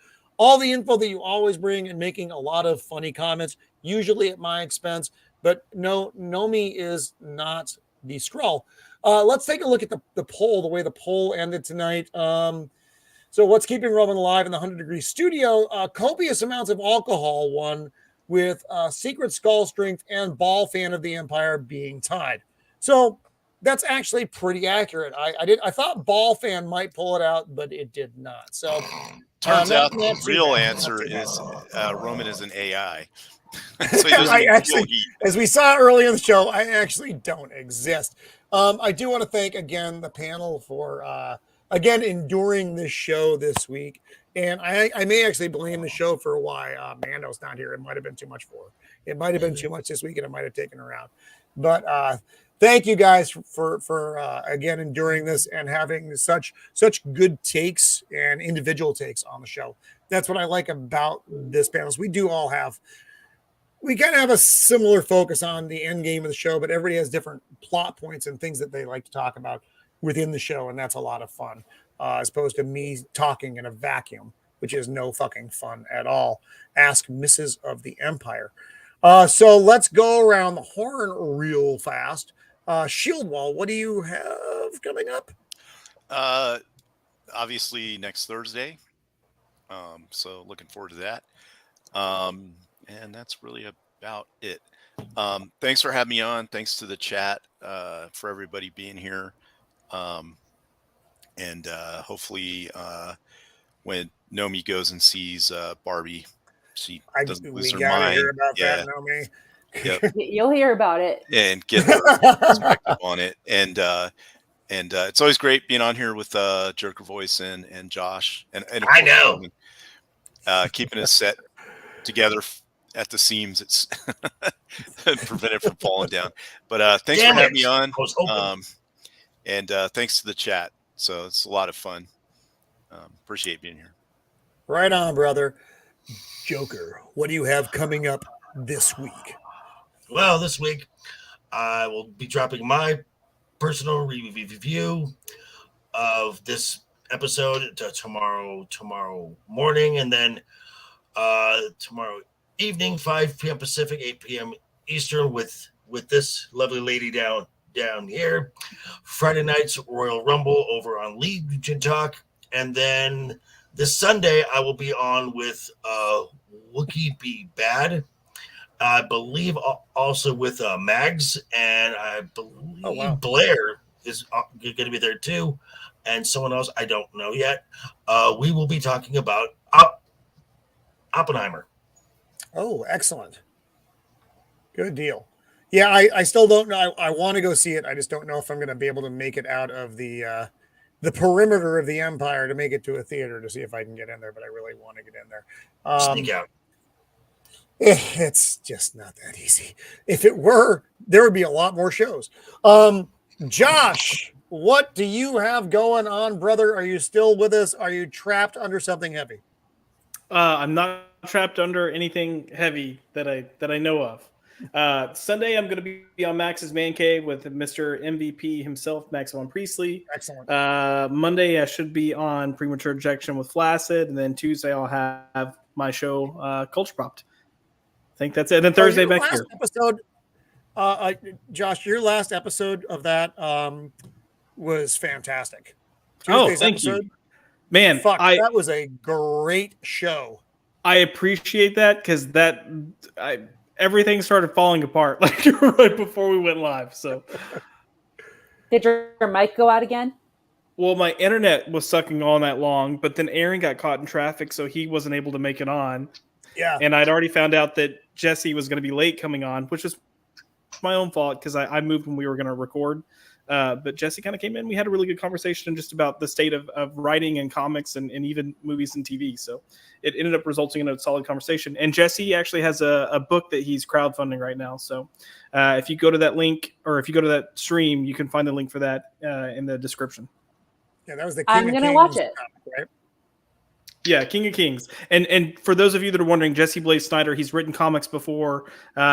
info that you always bring and making a lot of funny comments, usually at my expense. But no, Nomi is not the Skrull. Let's take a look at the poll, the way the poll ended tonight. So what's keeping Roman alive in the 100-degree studio? Copious amounts of alcohol won, with Secret Skull Strength and Ball Fan of the Empire being tied. So that's actually pretty accurate. I thought Ball Fan might pull it out, but it did not. So turns out the not too real bad. answer Not too is Roman is an AI. bad. So he doesn't even feel heat. As we saw earlier in the show, I actually don't exist. I do want to thank again the panel for again enduring this show this week. And I may actually blame the show for why Mando's not here. It might have been too much for her. It might have been too much this week, and it might have taken her out. But thank you guys for again enduring this and having such good takes and individual takes on the show. That's what I like about this panel. We do all have. We kind of have a similar focus on the end game of the show, but everybody has different plot points and things that they like to talk about within the show, and that's a lot of fun. As opposed to me talking in a vacuum, which is no fucking fun at all. Ask Mrs. of the Empire. So let's go around the horn real fast. Shieldwall, what do you have coming up? Obviously next Thursday. So looking forward to that. And that's really about it. Thanks for having me on. Thanks to the chat for everybody being here. And hopefully when Nomi goes and sees Barbie, she doesn't lose her mind. Hear about that, Nomi. Yep. You'll hear about it And get her perspective on it. And it's always great being on here with Jerker Voice and Josh. And of I course, know. keeping it set together at the seams. It's prevent it from falling down. But thanks for having me on. And thanks to the chat. So it's a lot of fun. Appreciate being here. Right on, brother. Joker, what do you have coming up this week? Well, this week I will be dropping my personal review of this episode tomorrow morning, and then tomorrow evening, 5 p.m. Pacific, 8 p.m. Eastern, with this lovely lady down here. Friday night's Royal Rumble over on Legion Talk, and then this Sunday I will be on with Wookie Be Bad. I believe also with Mags, and I believe Blair is going to be there too, and someone else I don't know yet. We will be talking about Oppenheimer. Oh, excellent. Good deal. Yeah, I still don't know. I want to go see it. I just don't know if I'm going to be able to make it out of the perimeter of the Empire to make it to a theater to see if I can get in there, but I really want to get in there. Sneak out. It's just not that easy. If it were, there would be a lot more shows. Josh, what do you have going on, brother? Are you still with us? Are you trapped under something heavy? I'm not trapped under anything heavy that I know of. Sunday, I'm going to be on Max's Man Cave with Mr. MVP himself, Maximum Priestley. Excellent. Monday, I should be on Premature Ejection with Flaccid, and then Tuesday, I'll have my show Culture Popped. I think that's it. And then Thursday back here. Episode, Josh, your last episode of that was fantastic. Tuesday's thank you. Man, that was a great show. I appreciate that because everything started falling apart like right before we went live. So, did your mic go out again? Well, my internet was sucking all that long, but then Aaron got caught in traffic, so he wasn't able to make it on. Yeah, and I'd already found out that Jesse was going to be late coming on, which was my own fault because I moved when we were going to record. But Jesse kind of came in. We had a really good conversation just about the state of writing and comics and even movies and TV. So it ended up resulting in a solid conversation. And Jesse actually has a book that he's crowdfunding right now. So if you go to that link or if you go to that stream, you can find the link for that in the description. Yeah, that was the I'm going to watch it. Comic, right? Yeah, King of Kings. And for those of you that are wondering, Jesse Blaze Snyder, he's written comics before.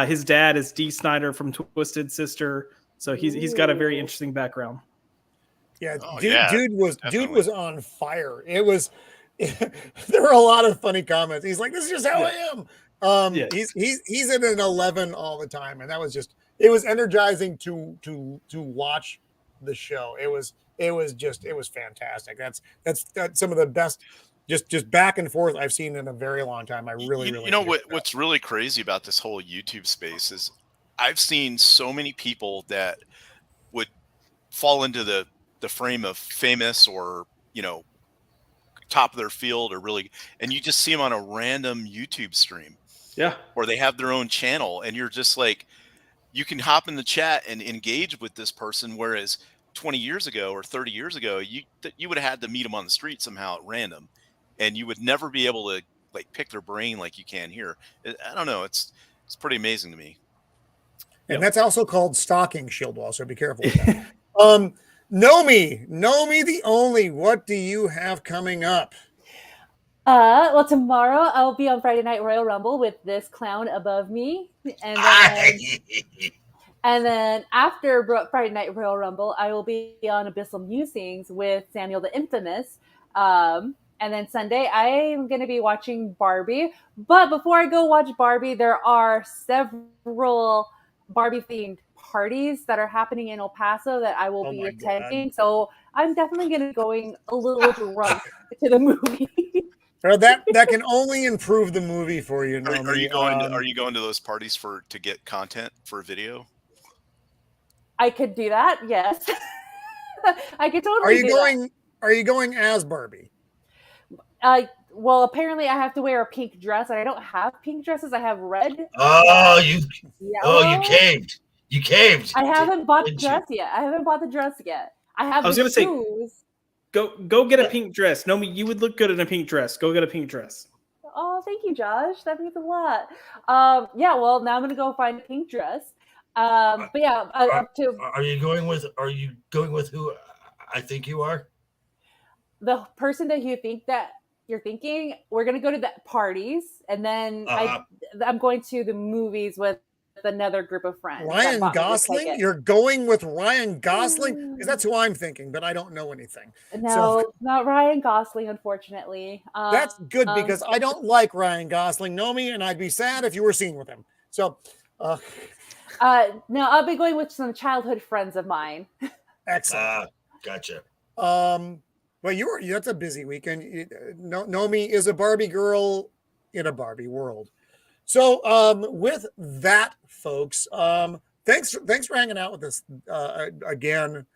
His dad is Dee Snyder from Twisted Sister. So he's got a very interesting background. Yeah, dude was on fire. It was there were a lot of funny comments. He's like, "This is just how I am." He's at an 11 all the time, and energizing to watch the show. It was fantastic. That's some of the best just back and forth I've seen in a very long time. I really you know what's really crazy about this whole YouTube space is I've seen so many people that would fall into the frame of famous or, you know, top of their field or really, and you just see them on a random YouTube stream. Yeah. Or they have their own channel and you're just like, you can hop in the chat and engage with this person. Whereas 20 years ago or 30 years ago, you would have had to meet them on the street somehow at random and you would never be able to like pick their brain like you can here. I don't know. It's pretty amazing to me. And that's also called stalking, Shieldwall, so be careful with that. Nomi the Only, what do you have coming up? Well, tomorrow I'll be on Friday Night Royal Rumble with this clown above me, and then after Friday Night Royal Rumble, I will be on Abyssal Musings with Samuel the Infamous. And then Sunday, I am going to be watching Barbie. But before I go watch Barbie, there are several Barbie-themed parties that are happening in El Paso that I will be attending. God. So I'm definitely going to be going a little drunk to the movie. Well, that can only improve the movie for you. Are you going to those parties to get content for a video? I could do that. Yes, I could totally. Are you going as Barbie? Well, apparently I have to wear a pink dress, and I don't have pink dresses. I have red. You caved. You caved. I haven't bought the dress yet. I was going to say, go get a pink dress. Nomi, you would look good in a pink dress. Go get a pink dress. Oh, thank you, Josh. That means a lot. Yeah. Well, now I'm going to go find a pink dress. But yeah, are you going with who I think you are? The person that you think that you're thinking. We're gonna go to the parties, and then I'm going to the movies with another group of friends. Ryan Gosling? You're going with Ryan Gosling? Because that's who I'm thinking, but I don't know anything. No, not Ryan Gosling, unfortunately. That's good because I don't like Ryan Gosling. Nomi, and I'd be sad if you were seen with him. So. No, I'll be going with some childhood friends of mine. Excellent. Gotcha. Well, that's a busy weekend. Nomi is a Barbie girl in a Barbie world. So with that, folks, thanks for hanging out with us again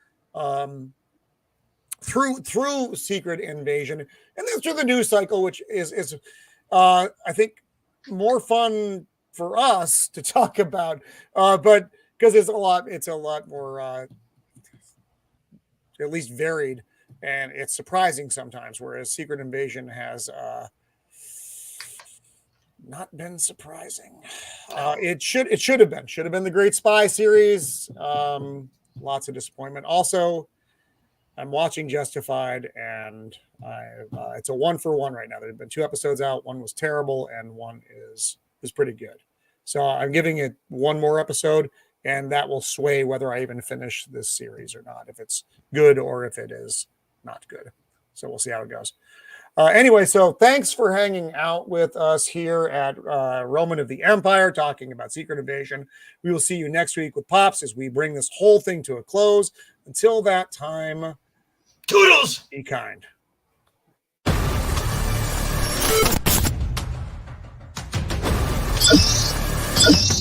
through Secret Invasion and then through the news cycle, which is I think more fun for us to talk about, but because it's a lot more at least varied, and it's surprising sometimes, whereas Secret Invasion has not been surprising. It should have been the Great Spy series. Lots of disappointment. Also, I'm watching Justified, and it's a 1-for-1 right now. There have been 2 episodes out. One was terrible, and one is pretty good. So I'm giving it one more episode, and that will sway whether I even finish this series or not, if it's good or if it is not good. So we'll see how it goes. Anyway, so thanks for hanging out with us here at Roman of the Empire, talking about Secret Invasion. We will see you next week with Pops as we bring this whole thing to a close. Until that time, toodles! Be kind. Yes.